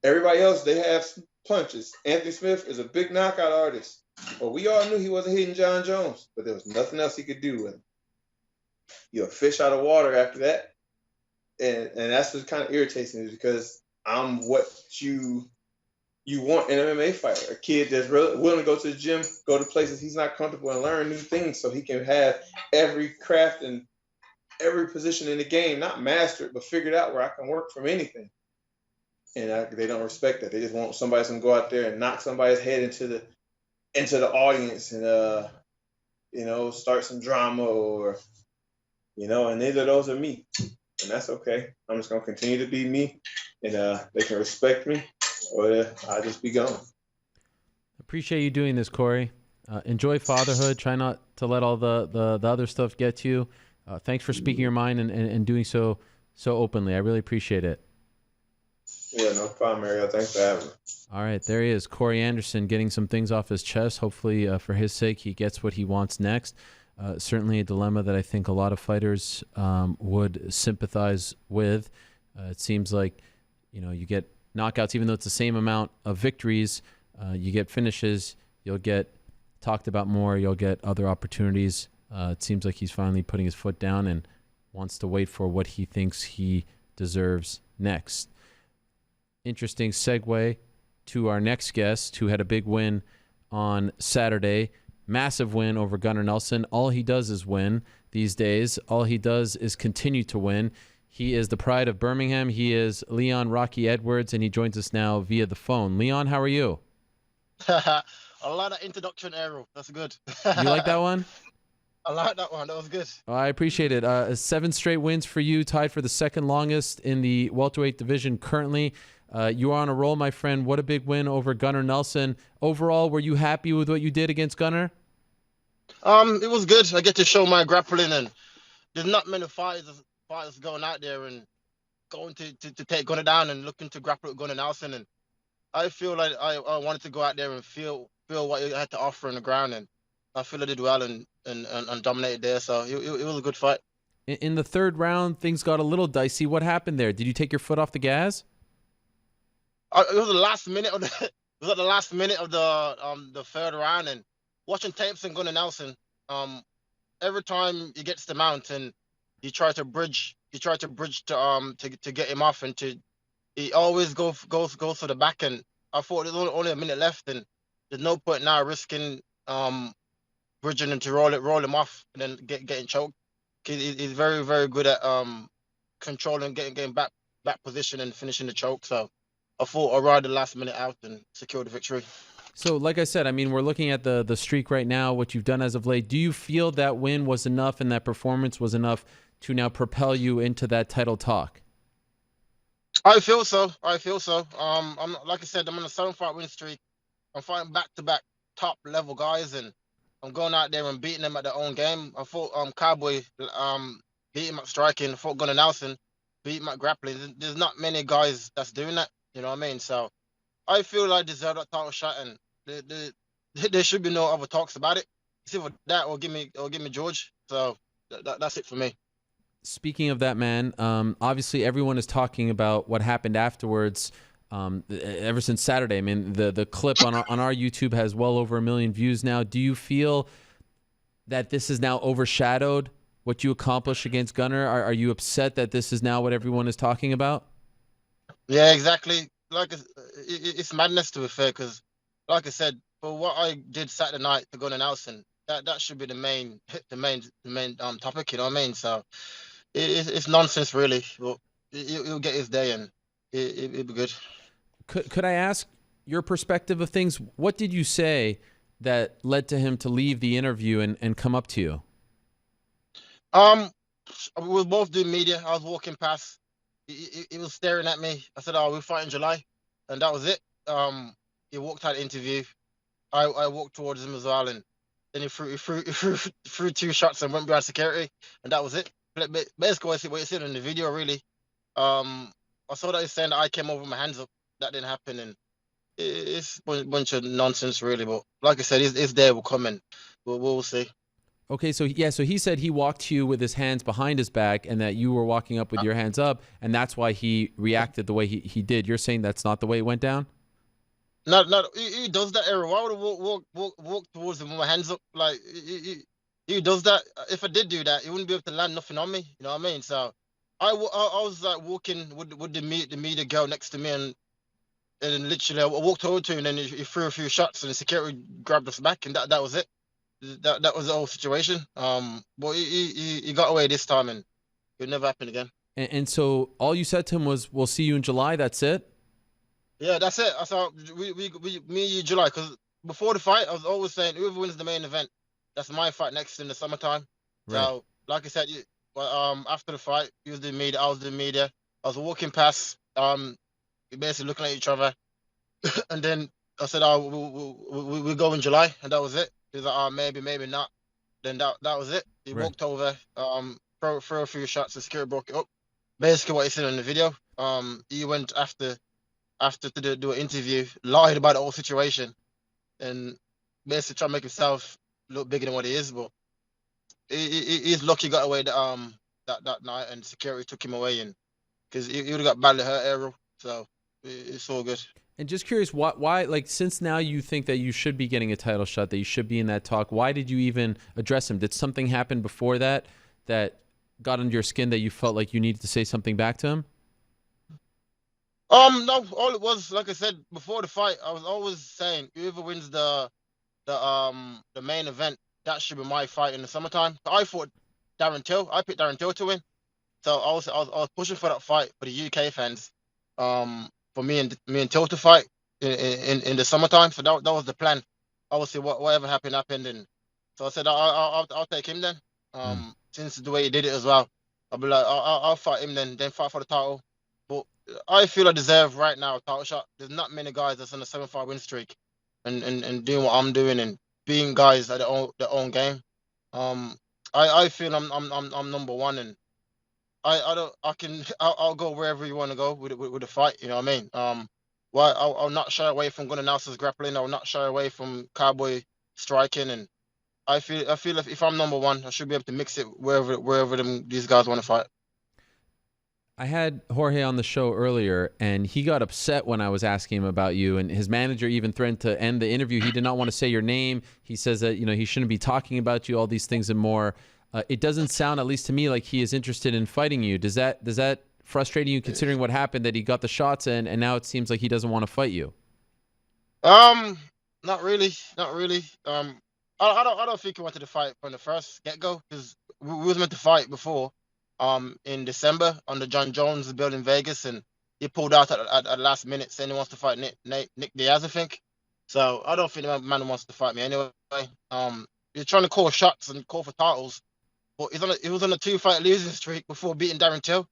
Everybody else, they have punches. Anthony Smith is a big knockout artist. Well, we all knew he wasn't hitting John Jones, but there was nothing else he could do with him. You're a fish out of water after that. And that's what kind of irritates me because I'm what you want in an MMA fighter, a kid that's willing to go to the gym, go to places he's not comfortable and learn new things so he can have every craft and every position in the game, not mastered, but figured out where I can work from anything. And they don't respect that. They just want somebody that's going to go out there and knock somebody's head into the audience and, you know, start some drama or, you know, and neither of those are me. And that's okay. I'm just going to continue to be me, and they can respect me, or I'll just be gone. Appreciate you doing this, Corey. Enjoy fatherhood. Try not to let all the other stuff get to you. Thanks for speaking your mind and doing so openly. I really appreciate it. Yeah, no problem, Ariel. Thanks for having me. All right, there he is, Corey Anderson, getting some things off his chest. Hopefully, for his sake, he gets what he wants next. Certainly a dilemma that I think a lot of fighters would sympathize with. It seems like, you know, you get knockouts, even though it's the same amount of victories, you get finishes, you'll get talked about more, you'll get other opportunities. It seems like he's finally putting his foot down and wants to wait for what he thinks he deserves next. Interesting segue to our next guest, who had a big win on Saturday. Massive win over Gunnar Nelson. All he does is win these days. All he does is continue to win. He is the pride of Birmingham. He is Leon Rocky Edwards, and he joins us now via the phone. Leon, how are you? I like that introduction, Ariel. That's good. You like that one? I like that one. That was good. Oh, I appreciate it. 7 straight wins for you, tied for the second longest in the welterweight division currently. You are on a roll, my friend. What a big win over Gunnar Nelson. Overall, were you happy with what you did against Gunnar? It was good. I get to show my grappling, and there's not many fighters going out there and going to take Gunnar down and looking to grapple with Gunnar Nelson. And I feel like I wanted to go out there and feel what he had to offer on the ground, and I feel I did well and dominated there. So it was a good fight. In the third round, things got a little dicey. What happened there? Did you take your foot off the gas? It was the last minute of the third round, and watching tapes on Gunnar Nelson, every time he gets the mount and he tries to bridge to get him off, and he always goes to the back. And I thought there's only a minute left, and there's no point now risking bridging him to roll him off and then getting choked. He's very, very good at controlling, getting back position and finishing the choke. So I thought I'd ride the last minute out and secure the victory. So, like I said, I mean, we're looking at the streak right now, what you've done as of late. Do you feel that win was enough and that performance was enough to now propel you into that title talk? I feel so. I'm like I said, I'm on a 7-fight win streak. I'm fighting back-to-back top-level guys, and I'm going out there and beating them at their own game. I fought Cowboy, beat him at striking. I fought Gunnar Nelson, beat him at grappling. There's not many guys that's doing that. You know what I mean? So I feel I deserve that title shot, and there should be no other talks about it. It's either that or give me George. So that's it for me. Speaking of that, man, obviously everyone is talking about what happened afterwards. Ever since Saturday, I mean, the clip on our YouTube has well over 1 million views now. Do you feel that this is now overshadowed what you accomplished against Gunnar? Are you upset that this is now what everyone is talking about? Yeah, exactly. Like it's madness, to be fair, because like I said, for what I did Saturday night to Gunnar Nelson, that should be the main topic. You know what I mean? So it's nonsense, really. But he'll get his day, and it'll be good. Could I ask your perspective of things? What did you say that led to him to leave the interview and come up to you? We were both doing media. I was walking past. He was staring at me. I said, "Oh, we'll fight in July," and that was it. He walked out of the interview. I walked towards him as well, and then he threw 2 shots and went behind security, and that was it. Basically, what you see in the video, really. I saw that he's saying that I came over with my hands up. That didn't happen, and it's a bunch of nonsense, really. But like I said, his day will come, and we'll see. Okay, so he said he walked to you with his hands behind his back, and that you were walking up with your hands up, and that's why he reacted the way he did. You're saying that's not the way it went down? No, he does that error. Why would I walk towards him with my hands up? Like he does that. If I did do that, he wouldn't be able to land nothing on me. You know what I mean? So I was like walking with the media girl next to me, and literally I walked over to him, and then he threw a few shots, and the security grabbed us back, and that was it. That was the whole situation. But he got away this time, and it never happened again. And so all you said to him was, "We'll see you in July." That's it. Yeah, that's it. I saw me and you July, because before the fight, I was always saying whoever wins the main event, that's my fight next in the summertime. Right. So like I said, after the fight, he was doing media, I was doing media. I was walking past, basically looking at each other, and then I said, "Oh, we'll go in July," and that was it. He was like, "Oh, maybe not." Then that was it. He walked over, threw a few shots, the security broke it up. Basically what he said in the video. He went after to do an interview, lied about the whole situation, and basically trying to make himself look bigger than what he is. But he's lucky he got away that night, and security took him away, and because he would have got badly hurt, Ariel. So it's all good. And just curious, why, like, since now you think that you should be getting a title shot, that you should be in that talk, why did you even address him? Did something happen before that got under your skin that you felt like you needed to say something back to him? No, all it was, like I said, before the fight, I was always saying whoever wins the main event, that should be my fight in the summertime. I fought Darren Till. I picked Darren Till to win. So I was pushing for that fight for the UK fans. For me and Till to fight in the summertime. So that was the plan. Obviously, whatever happened, and so I said I'll take him then. Since the way he did it as well, I'll be like I'll fight him then fight for the title. But I feel I deserve right now a title shot. There's not many guys that's on a 7-5 win streak, and doing what I'm doing and being guys at their own game. I feel I'm number one, and I'll go wherever you want to go with the fight. You know what I mean? I'll not shy away from Gunnar Nelson's grappling. I'll not shy away from Cowboy striking, and I feel if I'm number one, I should be able to mix it wherever these guys want to fight. I had Jorge on the show earlier, and he got upset when I was asking him about you, and his manager even threatened to end the interview. He did not want to say your name. He says that he shouldn't be talking about you, all these things and more. It doesn't sound, at least to me, like he is interested in fighting you. Does that frustrate you, considering what happened, that he got the shots in, and now it seems like he doesn't want to fight you? Not really. I don't think he wanted to fight from the first get-go, because we was meant to fight before. In December on the John Jones build in Vegas, and he pulled out at the last minute saying he wants to fight Nick Diaz, I think. So I don't think the man wants to fight me anyway. You're trying to call shots and call for titles. but he was on a 2-fight losing streak before beating Darren Till.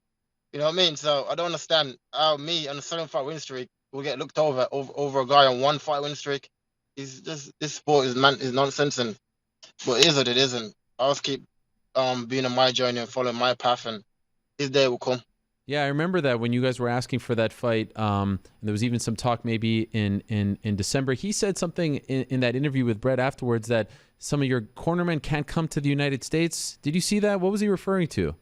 You know what I mean? So I don't understand how me on a 7-fight win streak will get looked over a guy on 1-fight win streak. This sport is nonsense, and but it is what it is, and I'll just keep being on my journey and following my path, and his day will come. Yeah, I remember that when you guys were asking for that fight, and there was even some talk maybe in December. He said something in that interview with Brett afterwards that some of your cornermen can't come to the United States. Did you see that? What was he referring to?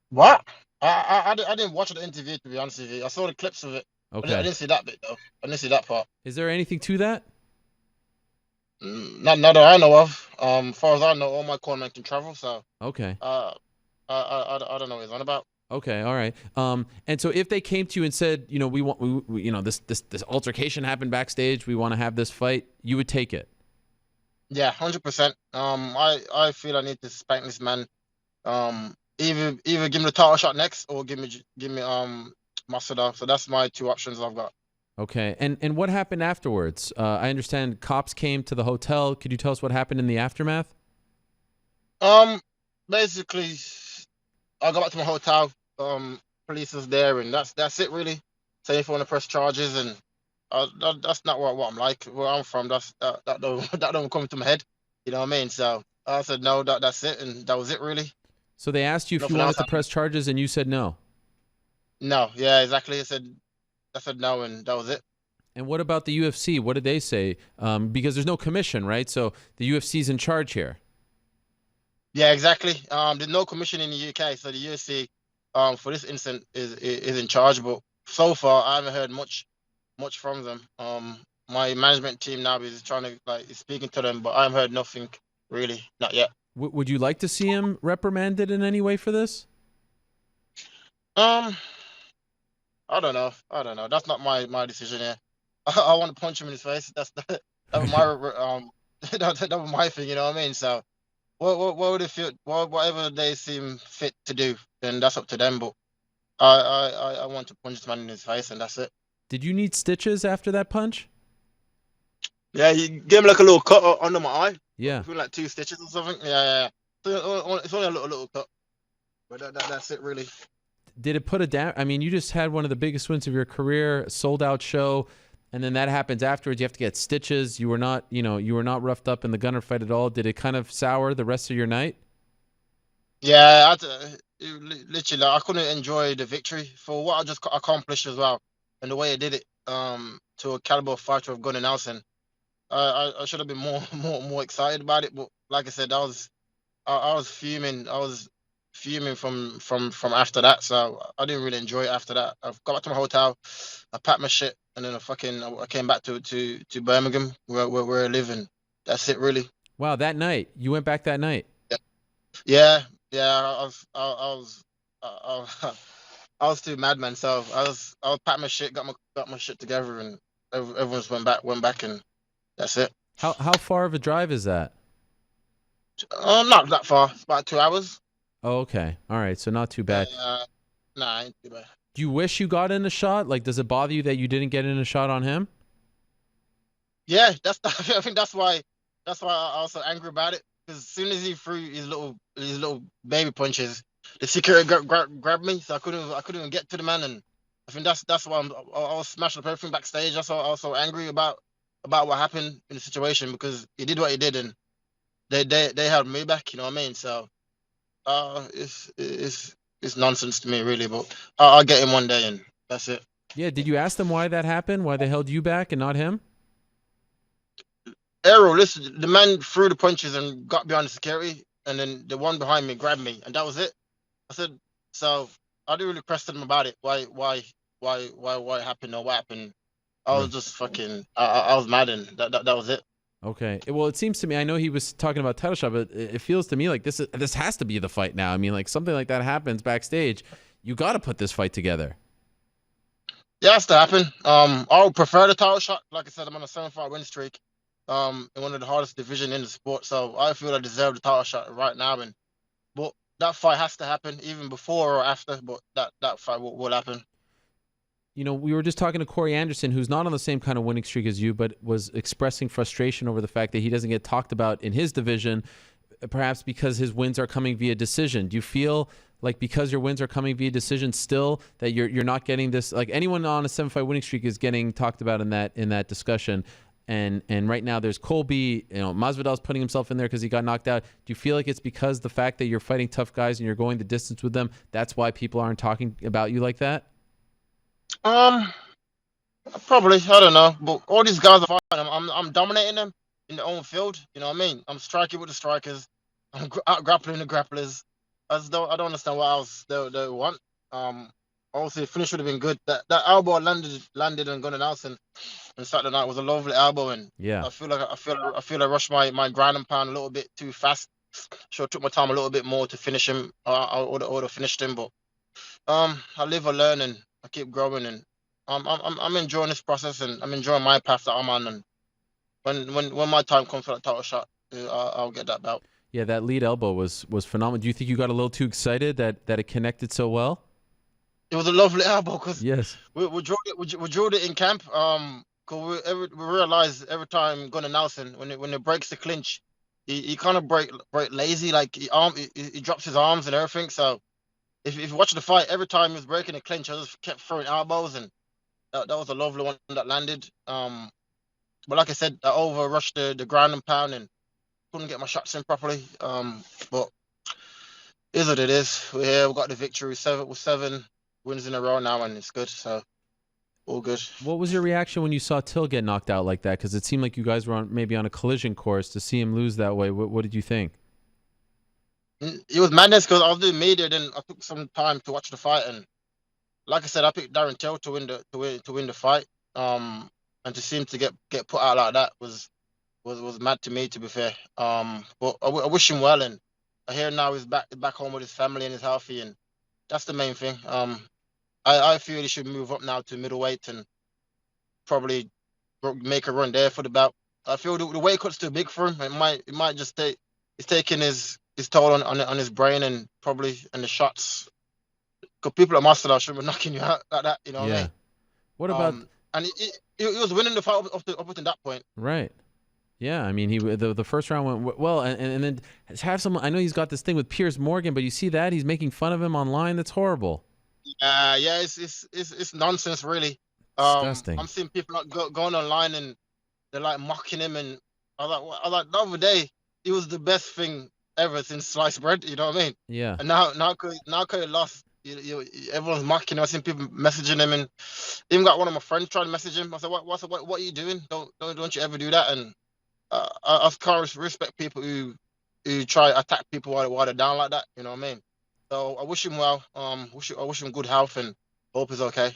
What? I didn't watch the interview, to be honest with you. I saw the clips of it. Okay. I didn't see that bit, though. I didn't see that part. Is there anything to that? Not that I know of. As far as I know, all my cornermen can travel, so Okay. I don't know what he's on about. Okay, all right. And so if they came to you and said, you know, we you know, this altercation happened backstage, we want to have this fight, you would take it? Yeah, 100%. I feel I need to spank this man. Either give me the title shot next, or give me Masvidal. So that's my two options I've got. Okay, and what happened afterwards? I understand cops came to the hotel. Could you tell us what happened in the aftermath? Basically, I got back to my hotel. Police was there, and that's it really. Saying if you want to press charges, and that's not what I'm like. Where I'm from, that don't come to my head. You know what I mean? So I said no. That's it, and that was it really. So they asked you if you wanted to press charges, and you said no. No, yeah, exactly. I said no, and that was it. And what about the UFC? What did they say? Because there's no commission, right? So the UFC's in charge here. Yeah, exactly. There's no commission in the UK, so the UFC, for this incident is in charge. But so far, I haven't heard much from them. My management team now is trying to is speaking to them, but I haven't heard nothing really, not yet. Would you like to see him reprimanded in any way for this? I don't know. That's not my decision here. I want to punch him in his face. That was my that was my thing. You know what I mean? So, what would it feel? Whatever they seem fit to do, then that's up to them. But I want to punch this man in his face, and that's it. Did you need stitches after that punch? Yeah, he gave me like a little cut under my eye. Yeah. Between like 2 stitches or something. Yeah. It's only a little cut. But that's it really. Did it put a down? I mean, you just had one of the biggest wins of your career, sold out show, and then that happens afterwards. You have to get stitches. You were not roughed up in the gunner fight at all. Did it kind of sour the rest of your night? Yeah, literally, I couldn't enjoy the victory for what I just accomplished as well, and the way I did it. To a caliber fighter of Gunnar Nelson, I should have been more excited about it. But like I said, I was fuming. I was fuming from after that, so I didn't really enjoy it after that. I got back to my hotel, I packed my shit, and then I came back to Birmingham where I live, and that's it really. Wow, that night you went back that night. Yeah. I was too mad, man. So I was packed my shit, got my shit together, and everyone just went back, and that's it. How far of a drive is that? Not that far. It's about 2 hours. Oh, okay. All right. So not too bad. Nah, ain't too bad. Do you wish you got in a shot? Like, does it bother you that you didn't get in a shot on him? Yeah, I think that's why I was so angry about it. Because as soon as he threw his little baby punches, the security grabbed me, so I couldn't even get to the man. And I think that's why I was smashing up everything backstage. That's why I was so angry about what happened in the situation, because he did what he did, and they held me back. You know what I mean? So. It's nonsense to me, really, but I'll get him one day, and that's it. Yeah, did you ask them why that happened? Why they held you back and not him? Errol, listen, the man threw the punches and got behind the security, and then the one behind me grabbed me, and that was it. I said, so I didn't really press them about it. Why it happened or what happened? I was just fucking. I was mad, and that was it. Okay. Well, it seems to me, I know he was talking about title shot, but it feels to me like this has to be the fight now. I mean, like something like that happens backstage, you got to put this fight together. Yeah, it has to happen. I would prefer the title shot. Like I said, I'm on a 7-fight win streak. In one of the hardest division in the sport, so I feel I deserve the title shot right now. But that fight has to happen, even before or after. But that fight will happen. You know, we were just talking to Corey Anderson, who's not on the same kind of winning streak as you, but was expressing frustration over the fact that he doesn't get talked about in his division. perhaps because his wins are coming via decision. Do you feel like because your wins are coming via decision still that you're not getting this, like anyone on a 7-fight winning streak is getting talked about in that discussion. And right now there's Colby, Masvidal's putting himself in there because he got knocked out. Do you feel like it's because the fact that you're fighting tough guys and you're going the distance with them, that's why people aren't talking about you like that? Probably, I don't know. But all these guys are fighting. I'm dominating them in their own field. You know what I mean? I'm striking with the strikers. I'm out grappling the grapplers. I don't understand what else they want. Obviously, the finish would have been good. That elbow landed on Gunnar Nelson on Saturday night was a lovely elbow, and yeah, I feel I rushed my ground and pound a little bit too fast. Sure, took my time a little bit more to finish him. I would have finished him, but I live and learn, and I keep growing, and I'm enjoying this process, and I'm enjoying my path that I'm on. And when my time comes for that title shot, I'll get that belt. Yeah, that lead elbow was phenomenal. Do you think you got a little too excited that it connected so well? It was a lovely elbow because yes, we drew it in camp. Cause we realized every time Gunnar Nelson when it breaks the clinch, he kind of break lazy, like he drops his arms and everything. So if you watch the fight, every time he was breaking the clinch, I just kept throwing elbows, and that was a lovely one that landed. But like I said, I over rushed the ground and pound and couldn't get my shots in properly. But it is what it is. We're here. We got the victory. 7 wins in a row now, and it's good. So all good. What was your reaction when you saw Till get knocked out like that? Because it seemed like you guys were maybe on a collision course. To see him lose that way, what did you think? It was madness because I was doing media. Then I took some time to watch the fight, and like I said, I picked Darren Till to win the fight. And to see him to get put out like that was mad to me, to be fair. But I wish him well, and I hear now he's back home with his family and he's healthy, and that's the main thing. I feel he should move up now to middleweight and probably make a run there for the belt. I feel the weight cut's too big for him. It might just take it's taking his toll on his brain and probably and the shots. Because people at Masvidal should be knocking you out like that, you know what I mean? What about? And he was winning the fight up to that point. Right. Yeah, I mean, the first round went well, and then have some. I know he's got this thing with Piers Morgan, but you see that he's making fun of him online. That's horrible. Yeah, it's nonsense, really. Disgusting. I'm seeing people going online and they're like mocking him, and I was like the other day he was the best thing ever since sliced bread. You know what I mean? Yeah. And now he lost. Everyone's mocking him. I seen people messaging him, and even got one of my friends trying to message him. I said, "What are you doing? Don't you ever do that?" And I can't respect people who try to attack people while they're down like that. You know what I mean? So I wish him well. I wish him good health and hope he's okay.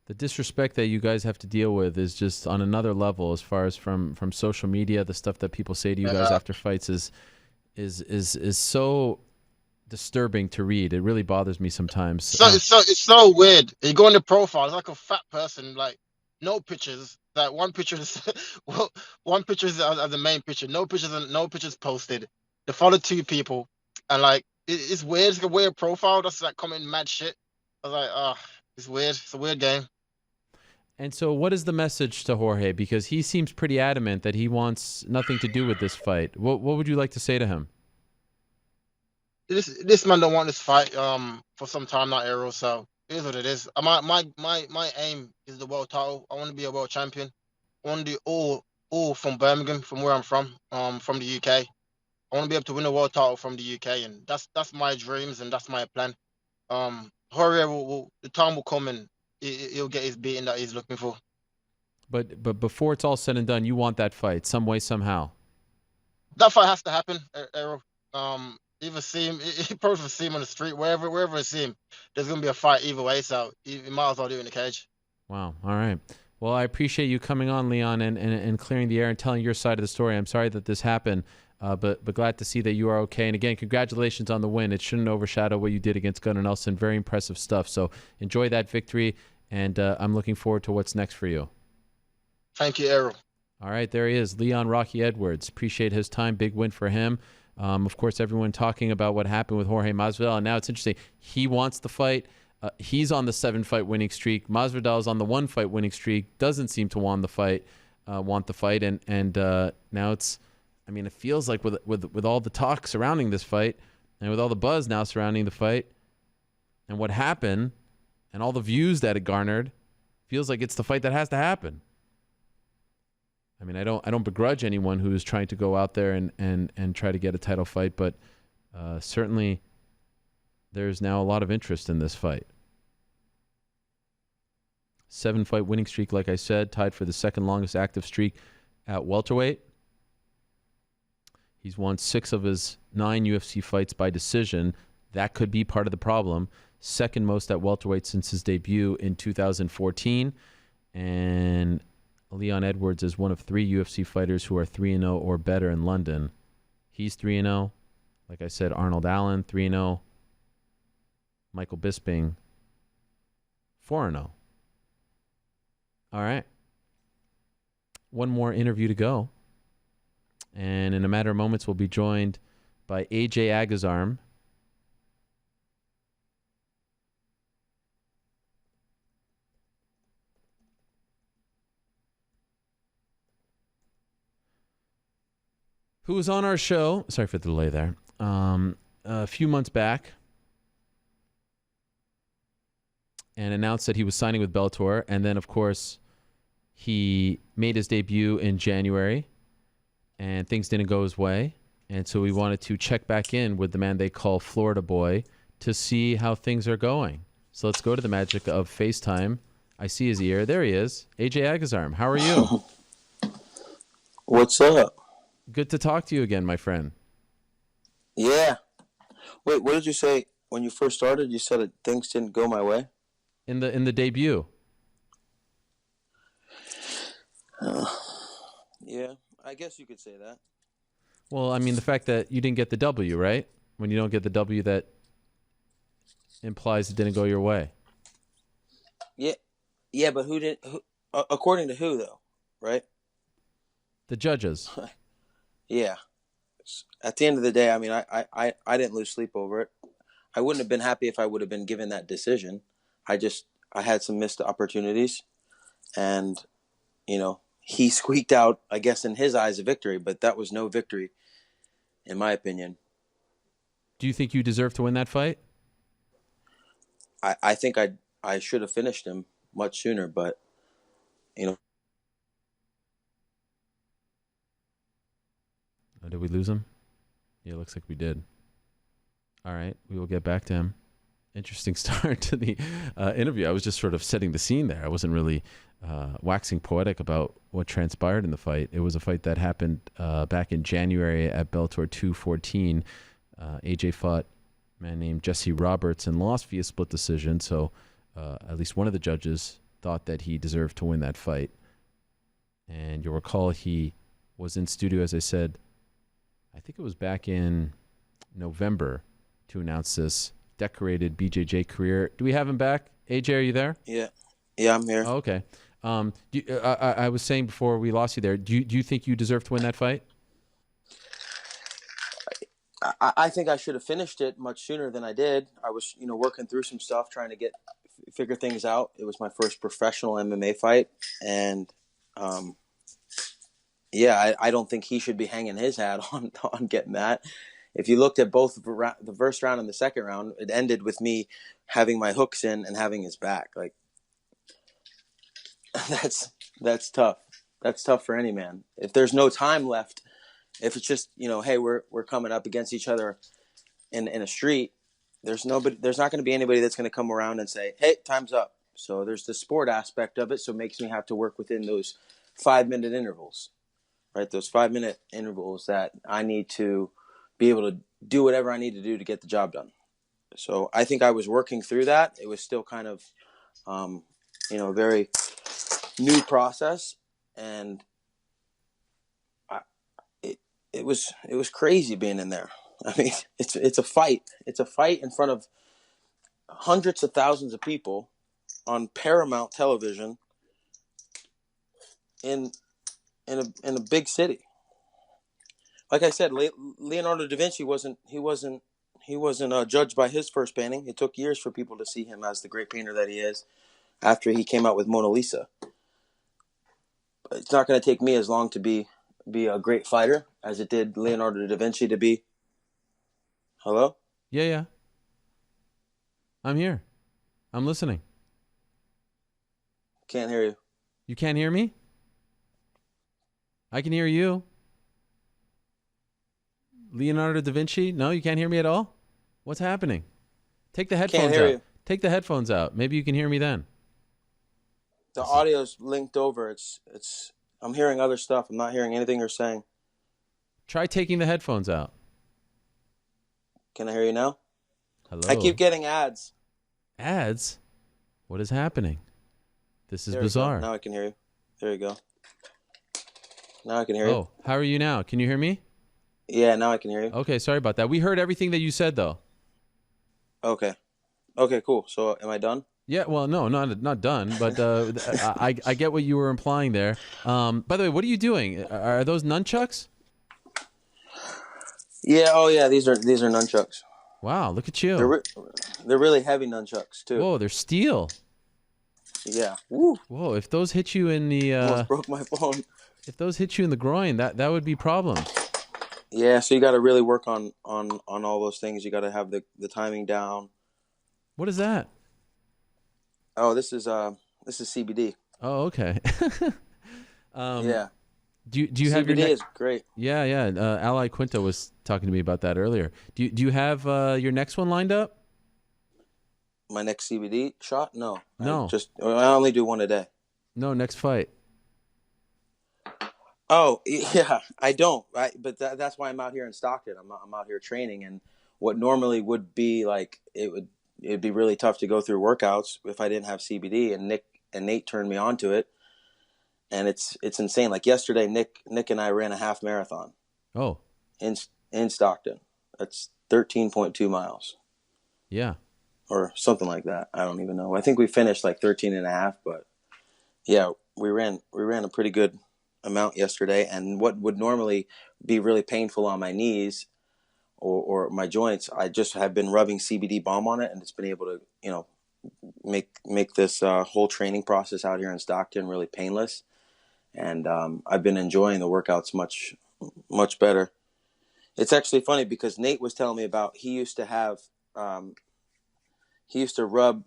The disrespect that you guys have to deal with is just on another level, as far as from social media. The stuff that people say to you guys after fights is so disturbing to read. It really bothers me sometimes. So it's so weird. You go on the profile, it's like a fat person, like no pictures. Like one picture is one picture is as the main picture. No pictures posted. They follow 2 people, and like it's weird. It's like a weird profile. That's like commenting mad shit. I was like, it's weird. It's a weird game. And so, what is the message to Jorge? Because he seems pretty adamant that he wants nothing to do with this fight. What would you like to say to him? This man don't want this fight for some time now, Ariel. So it is what it is. My aim is the world title. I want to be a world champion. I want to do all from Birmingham, from where I'm from the UK. I want to be able to win a world title from the UK, and that's my dreams and that's my plan. Jorge the time will come and he'll get his beating that he's looking for. But before it's all said and done, you want that fight some way, somehow. That fight has to happen, Ariel. Either see him, he probably see him on the street, wherever I see him, there's gonna be a fight either way. So you might as well do it in the cage. Wow. All right. Well, I appreciate you coming on, Leon, and clearing the air and telling your side of the story. I'm sorry that this happened, but glad to see that you are okay. And again, congratulations on the win. It shouldn't overshadow what you did against Gunnar Nelson. Very impressive stuff. So enjoy that victory, and I'm looking forward to what's next for you. Thank you, Ariel. All right, there he is, Leon Rocky Edwards. Appreciate his time. Big win for him. Of course, everyone talking about what happened with Jorge Masvidal, and now it's interesting. He wants the fight. He's on the 7-fight winning streak. Masvidal's on the 1-fight winning streak. Doesn't seem to want the fight, and now it's I mean, it feels like with all the talk surrounding this fight and with all the buzz now surrounding the fight and what happened and all the views that it garnered, feels like it's the fight that has to happen. I mean, I don't begrudge anyone who is trying to go out there and try to get a title fight, but certainly there's now a lot of interest in this fight. 7-fight winning streak, like I said, tied for the second longest active streak at welterweight. He's won 6 of his 9 UFC fights by decision. That could be part of the problem. Second most at welterweight since his debut in 2014. And Leon Edwards is one of 3 UFC fighters who are 3-0 or better in London. He's 3-0. Like I said, Arnold Allen, 3-0. Michael Bisping, 4-0. All right. One more interview to go. And in a matter of moments, we'll be joined by AJ Agazarm. Who was on our show, sorry for the delay there, a few months back, and announced that he was signing with Bellator. And then, of course, he made his debut in January, and things didn't go his way. And so we wanted to check back in with the man they call Florida Boy to see how things are going. So let's go to the magic of FaceTime. I see his ear. There he is. AJ Agazarm, how are you? What's up? Good to talk to you again, my friend. Yeah. Wait, what did you say when you first started? You said that things didn't go my way? In the debut. Yeah, I guess you could say that. Well, I mean, the fact that you didn't get the W, right? When you don't get the W, that implies it didn't go your way. Yeah, but who didn't? According to who, though, right? The judges. Yeah. At the end of the day, I mean, I didn't lose sleep over it. I wouldn't have been happy if I would have been given that decision. I had some missed opportunities, and, you know, he squeaked out, I guess, in his eyes, a victory, but that was no victory, in my opinion. Do you think you deserve to win that fight? I think I should have finished him much sooner, but, you know. Did we lose him? Yeah, it looks like we did. All right, we will get back to him. Interesting start to the interview. I was just sort of setting the scene there. I wasn't really waxing poetic about what transpired in the fight. It was a fight that happened back in January at Bellator 214. AJ fought a man named Jesse Roberts and lost via split decision. So at least one of the judges thought that he deserved to win that fight. And you'll recall he was in studio, as I said, I think it was back in November, to announce this decorated BJJ career. Do we have him back? AJ, are you there? Yeah, I'm here. Oh, okay. I was saying before we lost you there, do you think you deserve to win that fight? I think I should have finished it much sooner than I did. I was, working through some stuff, trying to figure things out. It was my first professional MMA fight, and I don't think he should be hanging his hat on getting that. If you looked at both the first round and the second round, it ended with me having my hooks in and having his back. Like, that's tough. That's tough for any man. If there's no time left, if it's just, hey, we're coming up against each other in a street, there's not going to be anybody that's going to come around and say, hey, time's up. So there's the sport aspect of it. So it makes me have to work within those 5-minute intervals, right? Those 5-minute intervals that I need to be able to do whatever I need to do to get the job done. So I think I was working through that. It was still kind of, a very new process, and it was crazy being in there. I mean, it's a fight. It's a fight in front of hundreds of thousands of people on Paramount television in a big city. Like I said, Leonardo da Vinci wasn't judged by his first painting. It took years for people to see him as the great painter that he is after he came out with Mona Lisa. But it's not going to take me as long to be be a great fighter, as it did Leonardo da Vinci to be. Hello? Yeah. I'm here. I'm listening. Can't hear you. You can't hear me? I can hear you. Leonardo da Vinci? No, you can't hear me at all? What's happening? Take the headphones Can't hear out. you. Take the headphones out. Maybe you can hear me then. The audio's linked over. It's. I'm hearing other stuff. I'm not hearing anything you're saying. Try taking the headphones out. Can I hear you now? Hello. I keep getting ads. Ads? What is happening? This is There you go. bizarre. Now I can hear you. There you go. Now I can hear you. Oh, how are you now? Can you hear me? Yeah, now I can hear you. Okay, sorry about that. We heard everything that you said, though. Okay, cool. So am I done? Yeah, well, no, not done, but I get what you were implying there. By the way, what are you doing? Are those nunchucks? Yeah. Oh, yeah. These are nunchucks. Wow, look at you. They're really heavy nunchucks too. Whoa, they're steel. Yeah. Woo. Whoa, if those hit you in the Almost broke my phone. If those hit you in the groin, that would be problems. Yeah. So you got to really work on all those things. You got to have the timing down. What is that? Oh, this is CBD. Oh, okay. Yeah. Do you have your CBD is great. Yeah. Iaquinta was talking to me about that earlier. Do you have your next one lined up? My next CBD shot? No. No. I only do one a day. No, next fight. Oh, yeah, I don't. But that's why I'm out here in Stockton. I'm out here training, and what normally would be like it'd be really tough to go through workouts if I didn't have CBD, and Nick and Nate turned me onto it, and it's insane. Like yesterday, Nick and I ran a half marathon. Oh. In Stockton. That's 13.2 miles. Yeah. Or something like that. I don't even know. I think we finished like 13 and a half, but yeah, we ran a pretty good amount yesterday, and what would normally be really painful on my knees or my joints, I just have been rubbing CBD balm on it, and it's been able to, make this whole training process out here in Stockton really painless. And I've been enjoying the workouts much, much better. It's actually funny because Nate was telling me about, he used to rub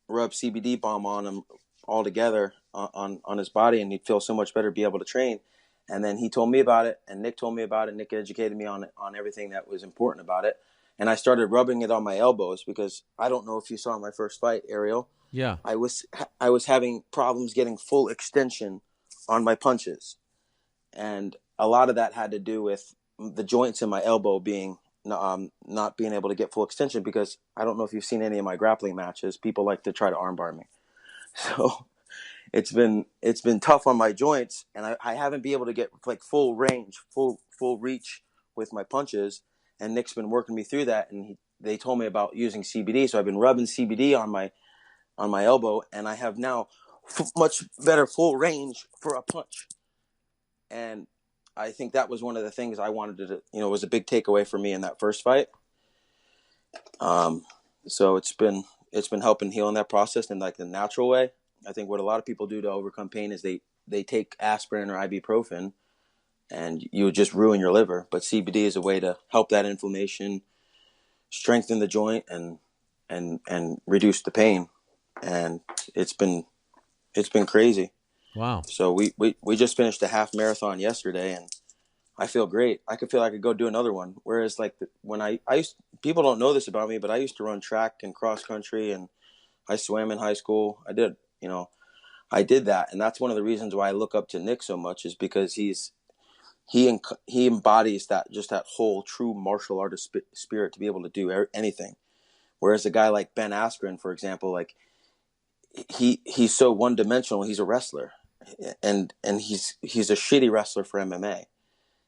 CBD balm on him all together on his body, and he'd feel so much better, be able to train. And then he told me about it, and Nick told me about it. Nick educated me on everything that was important about it. And I started rubbing it on my elbows because I don't know if you saw my first fight, Ariel. Yeah. I was having problems getting full extension on my punches. And a lot of that had to do with the joints in my elbow being not being able to get full extension, because I don't know if you've seen any of my grappling matches. People like to try to armbar me. So it's been tough on my joints, and I haven't been able to get like full range, full reach with my punches. And Nick's been working me through that, and they told me about using CBD. So I've been rubbing CBD on my elbow, and I have now much better full range for a punch. And I think that was one of the things I wanted to, was a big takeaway for me in that first fight. So it's been helping heal in that process in like the natural way. I think what a lot of people do to overcome pain is they take aspirin or ibuprofen, and you would just ruin your liver. But CBD is a way to help that inflammation, strengthen the joint, and reduce the pain. And it's been crazy. Wow. So we just finished a half marathon yesterday, and I feel great. I could feel I could go do another one. Whereas like when I used, people don't know this about me, but I used to run track and cross country, and I swam in high school. I did that. And that's one of the reasons why I look up to Nick so much, is because he embodies that whole true martial artist spirit to be able to do anything. Whereas a guy like Ben Askren, for example, like he's so one dimensional. He's a wrestler, and he's a shitty wrestler for MMA.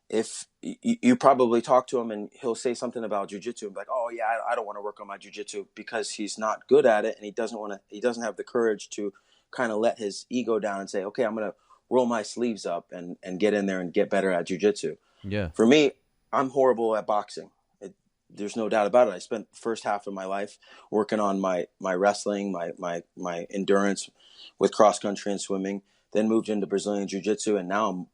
If you probably talk to him and he'll say something about jiu-jitsu and be like, oh yeah, I don't want to work on my jiu-jitsu, because he's not good at it, and he doesn't have the courage to kind of let his ego down and say, okay, I'm going to roll my sleeves up and get in there and get better at jiu-jitsu. Yeah. For me, I'm horrible at boxing. There's no doubt about it. I spent the first half of my life working on my wrestling, my endurance with cross country and swimming, then moved into Brazilian jiu-jitsu, and now I'm,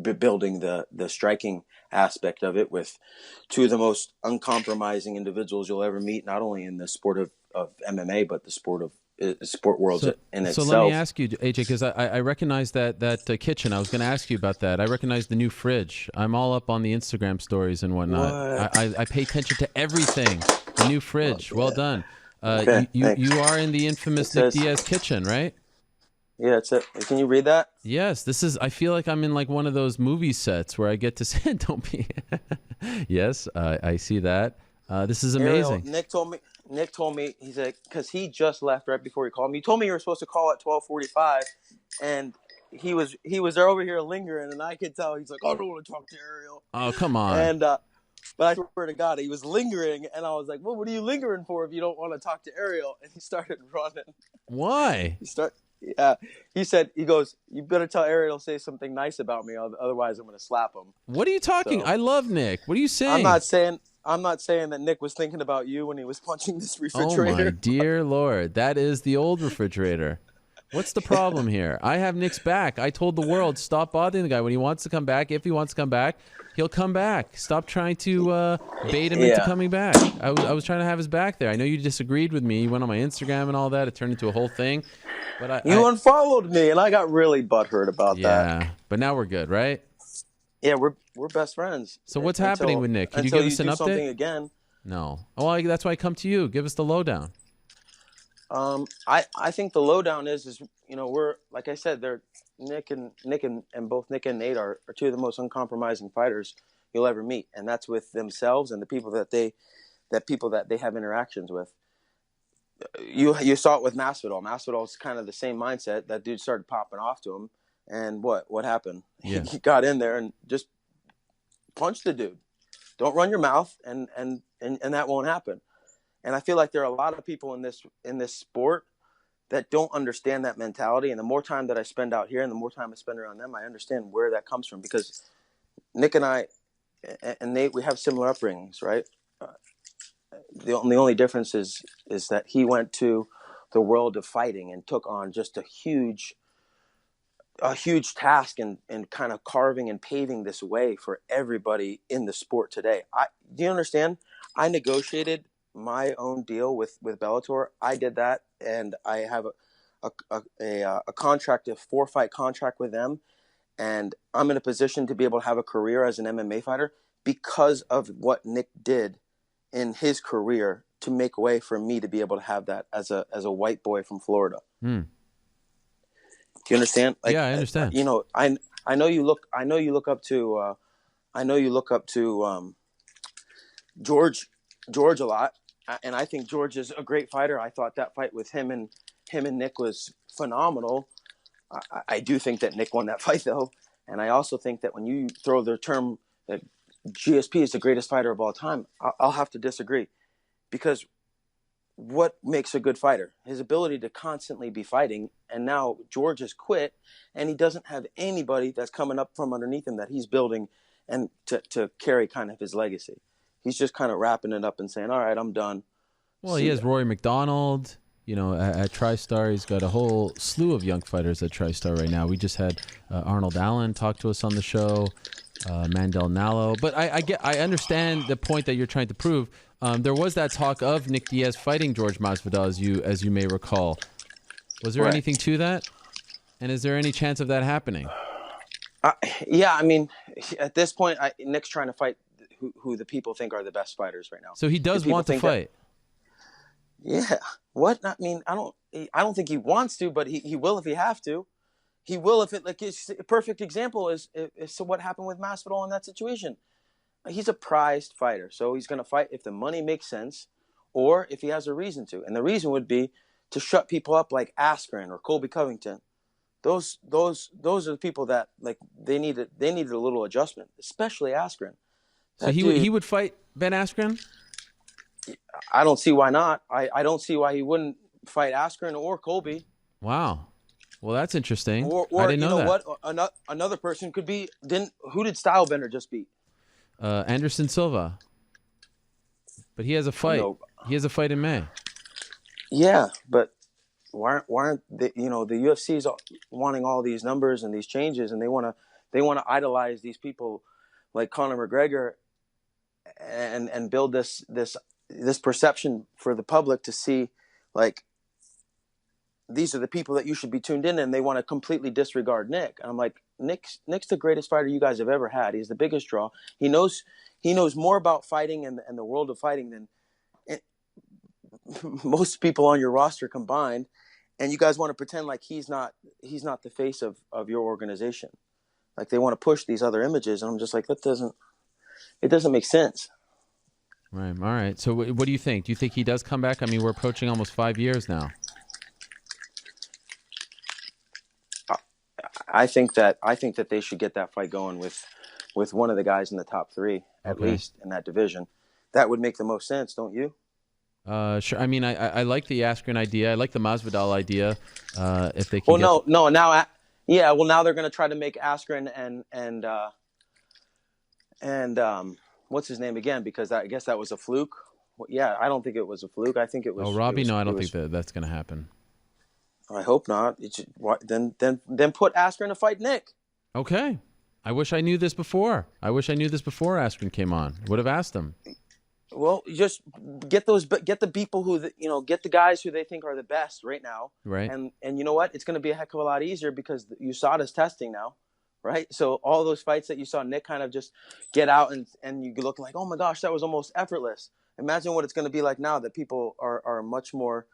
building the striking aspect of it with two of the most uncompromising individuals you'll ever meet, not only in the sport of MMA, but the sport world in itself. So let me ask you, AJ, because I recognize that kitchen. I was going to ask you about that. I recognize the new fridge. I'm all up on the Instagram stories and whatnot. I pay attention to everything. The new fridge. Well done. Okay, you are in the infamous Nick Diaz kitchen, right? Yeah, it's it. Can you read that? Yes, this is. I feel like I'm in like one of those movie sets where I get to say, "Don't be." Yes, I see that. This is amazing. Ariel, Nick told me he said because he just left right before he called me. He told me you were supposed to call at 12:45, and he was over here lingering, and I could tell he's like, "I don't want to talk to Ariel." Oh, come on. And but I swear to God, he was lingering, and I was like, "Well, what are you lingering for if you don't want to talk to Ariel?" And he started running. Why? He said, he goes, "You better tell Ariel to say something nice about me, otherwise I'm going to slap him." What are you talking? I love Nick. What are you saying? I'm not saying that Nick was thinking about you when he was punching this refrigerator. Oh my dear Lord, that is the old refrigerator. What's the problem here? I have Nick's back. I told the world, stop bothering the guy. When he wants to come back, if he wants to come back, he'll come back. Stop trying to bait him into coming back. I was trying to have his back there. I know you disagreed with me. You went on my Instagram and all that. It turned into a whole thing. But you unfollowed me, and I got really butthurt about that. Yeah, but now we're good, right? Yeah, we're best friends. So what's happening with Nick? Can you give us an update? Something again? No. Oh, that's why I come to you. Give us the lowdown. I think the lowdown is we're, like I said, they're Nick and both Nick and Nate are two of the most uncompromising fighters you'll ever meet, and that's with themselves and the people that they have interactions with. You saw it with Masvidal. Masvidal's kind of the same mindset. That dude started popping off to him, and what happened? Yeah. He got in there and just punched the dude. Don't run your mouth, and that won't happen. And I feel like there are a lot of people in this sport that don't understand that mentality. And the more time that I spend out here and the more time I spend around them, I understand where that comes from. Because Nick and I and Nate, we have similar upbringings, right? The only difference is that he went to the world of fighting and took on just a huge task and kind of carving and paving this way for everybody in the sport today. Do you understand? I negotiated my own deal with Bellator. I did that, and I have a contract, a 4-fight contract with them, and I'm in a position to be able to have a career as an MMA fighter because of what Nick did in his career to make way for me to be able to have that as a white boy from Florida. Do you understand? Yeah, I understand. I know you look up to George a lot, and I think George is a great fighter. I thought that fight with him and Nick was phenomenal. I do think that Nick won that fight though, and I also think that when you throw the term that GSP is the greatest fighter of all time, I'll have to disagree, because what makes a good fighter? His ability to constantly be fighting, and now George has quit, and he doesn't have anybody that's coming up from underneath him that he's building and to carry kind of his legacy. He's just kind of wrapping it up and saying, all right, I'm done. Well, he has Rory McDonald, at TriStar. He's got a whole slew of young fighters at TriStar right now. We just had Arnold Allen talk to us on the show, Mandel Nallo. But I understand the point that you're trying to prove. There was that talk of Nick Diaz fighting Jorge Masvidal, as you may recall. Was there anything to that? And is there any chance of that happening? Yeah, I mean, at this point, Nick's trying to fight who the people think are the best fighters right now. So he does want to fight. Yeah. What? I mean, I don't think he wants to, but he will if he have to. He will if it a perfect example is what happened with Masvidal in that situation. He's a prized fighter, so he's going to fight if the money makes sense, or if he has a reason to. And the reason would be to shut people up like Askren or Colby Covington. Those are the people that they needed a little adjustment, especially Askren. So he would fight Ben Askren? I don't see why not. I don't see why he wouldn't fight Askren or Colby. Wow. Well, that's interesting. Or I didn't know that. What? Another person could be. Who did Stylebender just beat? Anderson Silva. But he has a fight. No. He has a fight in May. Yeah, but why aren't the UFC is wanting all these numbers and these changes, and they want to they want to idolize these people like Conor McGregor and build this perception for the public to see like these are the people that you should be tuned in, and they want to completely disregard Nick. And I'm like, Nick's the greatest fighter you guys have ever had. He's the biggest draw. He knows more about fighting and the world of fighting than most people on your roster combined. And you guys want to pretend like he's not the face of your organization. Like they want to push these other images, and I'm just like, it doesn't make sense. Right. All right. So what do you think? Do you think he does come back? I mean, we're approaching almost 5 years now. I think that they should get that fight going with one of the guys in the top 3 at least in that division. That would make the most sense, don't you? Sure. I mean, I like the Askren idea. I like the Masvidal idea. If they can. Well, no. Now, yeah. Well, now they're going to try to make Askren and what's his name again? Because I guess that was a fluke. Well, yeah, I don't think it was a fluke. I think it was. Oh, Robbie, no, I don't think that's going to happen. I hope not. Then put Askren to fight Nick. Okay. I wish I knew this before. Askren came on. Would have asked him. Well, you just get the people get the guys who they think are the best right now. Right. And you know what? It's going to be a heck of a lot easier because USADA's testing now, right? So all those fights that you saw Nick kind of just get out and you look like, oh my gosh, that was almost effortless. Imagine what it's going to be like now that people are much more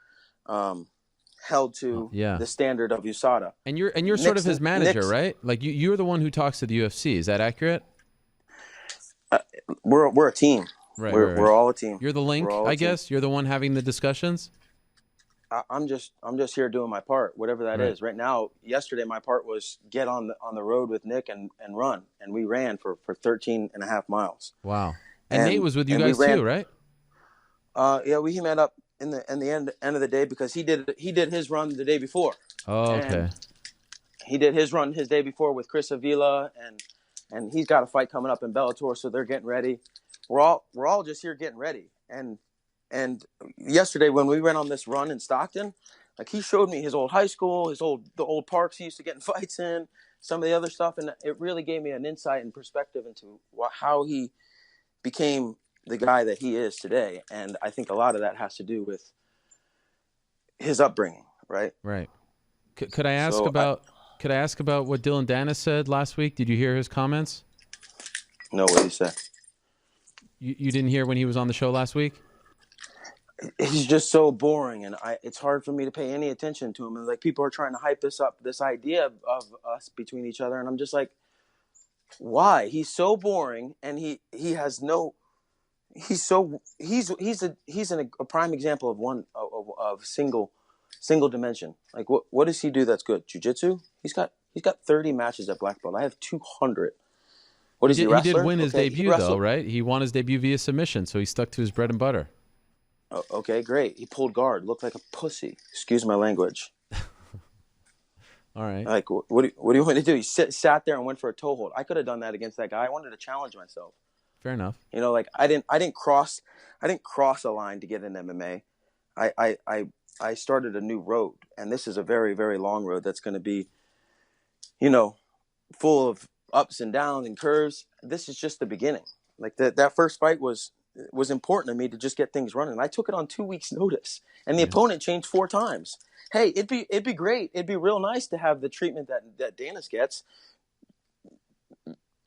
held to the standard of USADA. And you're sort of his manager, right? Like you're the one who talks to the UFC. Is that accurate? We're a team. Right, we're all a team. You're the link, I guess. You're the one having the discussions. I'm just here doing my part, whatever that is. Right now, yesterday my part was get on the road with Nick and run, and we ran for 13 and a half miles. Wow. And Nate was with you guys too, right? Yeah, we met up in the end of the day because he did his run the day before. Oh, okay. And he did his run his day before with Chris Avila, and he's got a fight coming up in Bellator, so they're getting ready. We're all just here getting ready. And yesterday when we went on this run in Stockton, like he showed me his old high school, the old parks he used to get in fights in, some of the other stuff, and it really gave me an insight and perspective into how he became the guy that he is today. And I think a lot of that has to do with his upbringing, right? Right. Could I ask about what Dylan Dennis said last week? Did you hear his comments? No, what did he say? You didn't hear when he was on the show last week? He's just so boring, and it's hard for me to pay any attention to him. And like people are trying to hype this up, this idea of us between each other, and I'm just like, why? He's so boring, and he has no. He's a prime example of single dimension. Like what does he do that's good? Jiu-jitsu? He's got 30 matches at black belt. I have 200. What is he? He did win his debut though, right? He won his debut via submission, so he stuck to his bread and butter. Oh, okay, great. He pulled guard, looked like a pussy. Excuse my language. All right. Like what do you want to do? He sat there and went for a toe hold. I could have done that against that guy. I wanted to challenge myself. Fair enough. You know, like I didn't cross a line to get in MMA. I started a new road, and this is a very, very long road that's going to be, full of ups and downs and curves. This is just the beginning. Like that first fight was important to me to just get things running. I took it on 2 weeks' notice, and the opponent changed 4 times. Hey, it'd be great. It'd be real nice to have the treatment that Dennis gets.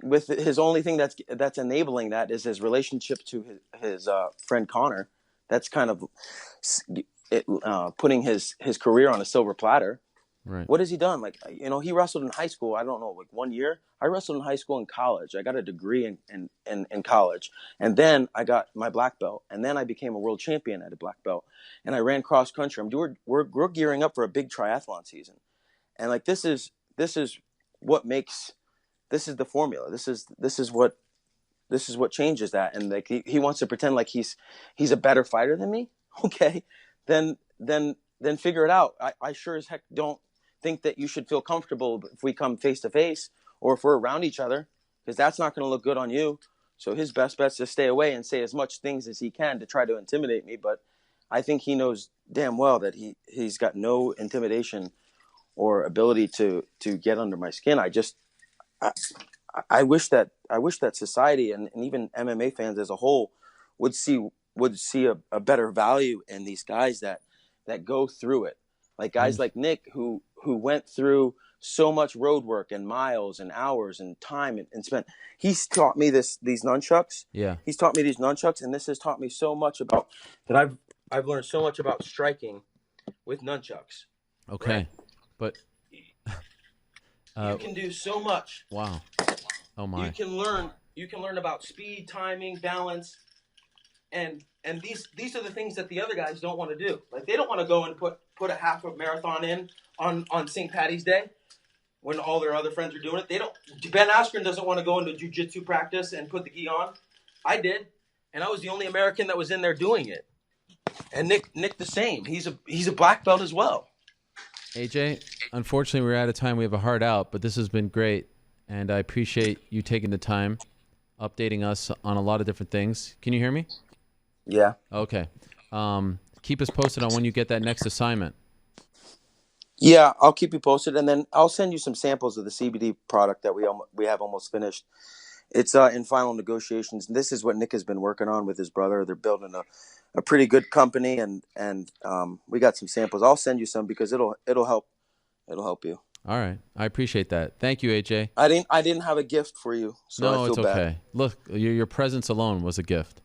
With his only thing that's enabling that is his relationship to his friend Connor. That's kind of putting his career on a silver platter. Right. What has he done? Like, he wrestled in high school. I don't know, like 1 year. I wrestled in high school and college. I got a degree in college. And then I got my black belt. And then I became a world champion at a black belt. And I ran cross country. We're gearing up for a big triathlon season. And like, this is what makes, this is the formula. This is what changes that. And like, he wants to pretend like he's a better fighter than me. Okay. Then figure it out. I sure as heck don't think that you should feel comfortable if we come face to face or if we're around each other, because that's not going to look good on you. So his best bet's to stay away and say as much things as he can to try to intimidate me. But I think he knows damn well that he's got no intimidation or ability to get under my skin. I wish that society and even MMA fans as a whole would see a better value in these guys that go through it, like guys like Nick who went through so much road work and miles and hours and time and spent. He's taught me these nunchucks. Yeah, he's taught me these nunchucks, and this has taught me so much about that. I've learned so much about striking with nunchucks. Okay, right? But you can do so much. Wow. Oh my. You can learn about speed, timing, balance, and these are the things that the other guys don't want to do. Like, they don't want to go and put a half a marathon in on St. Patty's Day when all their other friends are doing it. They don't. Ben Askren doesn't want to go into jiu-jitsu practice and put the gi on. I did, and I was the only American that was in there doing it. And Nick the same. He's a black belt as well. AJ, unfortunately, we're out of time. We have a hard out, but this has been great, and I appreciate you taking the time, updating us on a lot of different things. Can you hear me? Yeah. Okay. Keep us posted on when you get that next assignment. Yeah, I'll keep you posted, and then I'll send you some samples of the CBD product that we have almost finished. It's in final negotiations. This is what Nick has been working on with his brother. They're building a pretty good company, and we got some samples. I'll send you some because it'll help you. All right, I appreciate that. Thank you, AJ. I didn't have a gift for you, so no, I feel it's okay. bad. Look, your presence alone was a gift.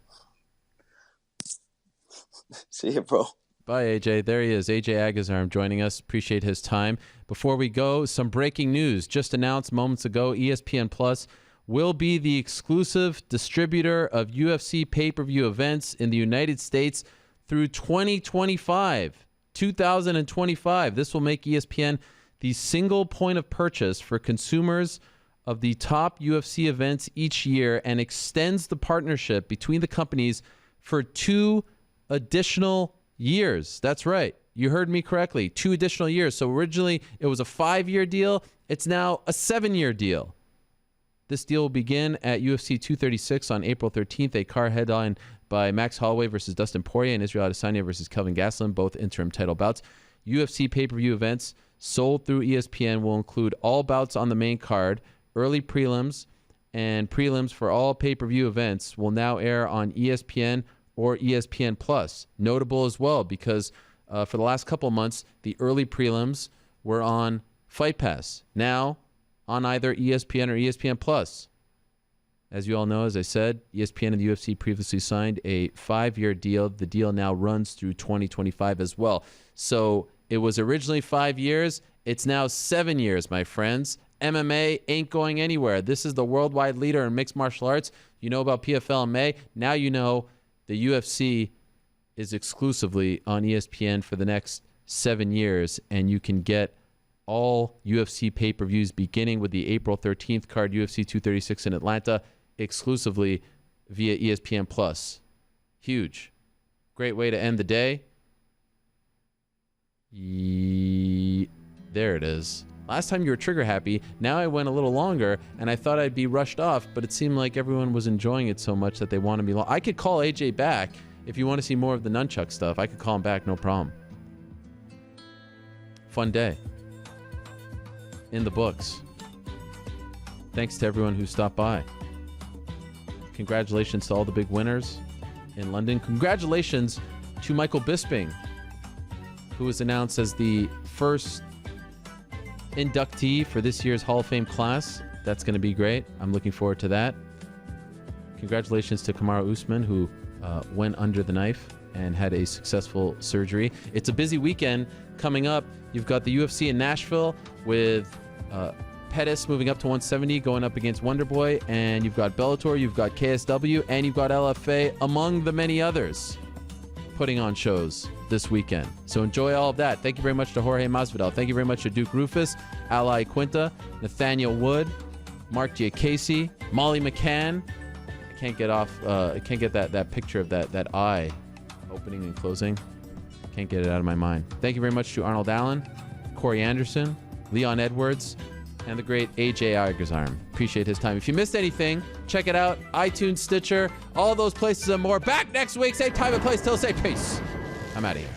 See you, bro. Bye, AJ. There he is, AJ Agazarm, joining us. Appreciate his time. Before we go, some breaking news. Just announced moments ago, ESPN Plus will be the exclusive distributor of UFC pay-per-view events in the United States through 2025. This will make ESPN the single point of purchase for consumers of the top UFC events each year and extends the partnership between the companies for 2 additional years. That's right. You heard me correctly. 2 additional years. So originally it was a 5-year deal. It's now a 7-year deal. This deal will begin at UFC 236 on April 13th, a card headlined by Max Holloway versus Dustin Poirier and Israel Adesanya versus Kelvin Gastelum, both interim title bouts. UFC pay-per-view events sold through ESPN will include all bouts on the main card, early prelims, and prelims for all pay-per-view events will now air on ESPN or ESPN Plus. Notable as well because for the last couple months, the early prelims were on Fight Pass. Now on either ESPN or ESPN Plus. As you all know, as I said, ESPN and the UFC previously signed a 5-year deal. The deal now runs through 2025 as well. So it was originally 5 years. It's now 7 years, my friends. MMA ain't going anywhere. This is the worldwide leader in mixed martial arts. You know about PFL-MA. Now you know the UFC is exclusively on ESPN for the next 7 years, and you can get all UFC pay-per-views beginning with the April 13th card, UFC 236 in Atlanta, exclusively via ESPN Plus. Huge. Great way to end the day. There it is. Last time you were trigger happy. Now I went a little longer, and I thought I'd be rushed off, but it seemed like everyone was enjoying it so much that they wanted me long. I could call AJ back if you want to see more of the nunchuck stuff. I could call him back, no problem. Fun day. In the books. Thanks to everyone who stopped by. Congratulations to all the big winners in London. Congratulations to Michael Bisping, who was announced as the first inductee for this year's Hall of Fame class. That's going to be great. I'm looking forward to that. Congratulations to Kamaru Usman, who went under the knife and had a successful surgery. It's a busy weekend coming up. You've got the UFC in Nashville with Pettis moving up to 170, going up against Wonderboy, and you've got Bellator, you've got KSW, and you've got LFA, among the many others, putting on shows this weekend. So enjoy all of that. Thank you very much to Jorge Masvidal. Thank you very much to Duke Roufus, Iaquinta, Nathaniel Wood, Marc Diakiese, Molly McCann. I can't get that picture of that eye opening and closing. Can't get it out of my mind. Thank you very much to Arnold Allen, Corey Anderson, Leon Edwards, and the great AJ Agazarm. Appreciate his time. If you missed anything, check it out. iTunes, Stitcher, all those places and more. Back next week, same time and place. Till say peace. I'm out of here.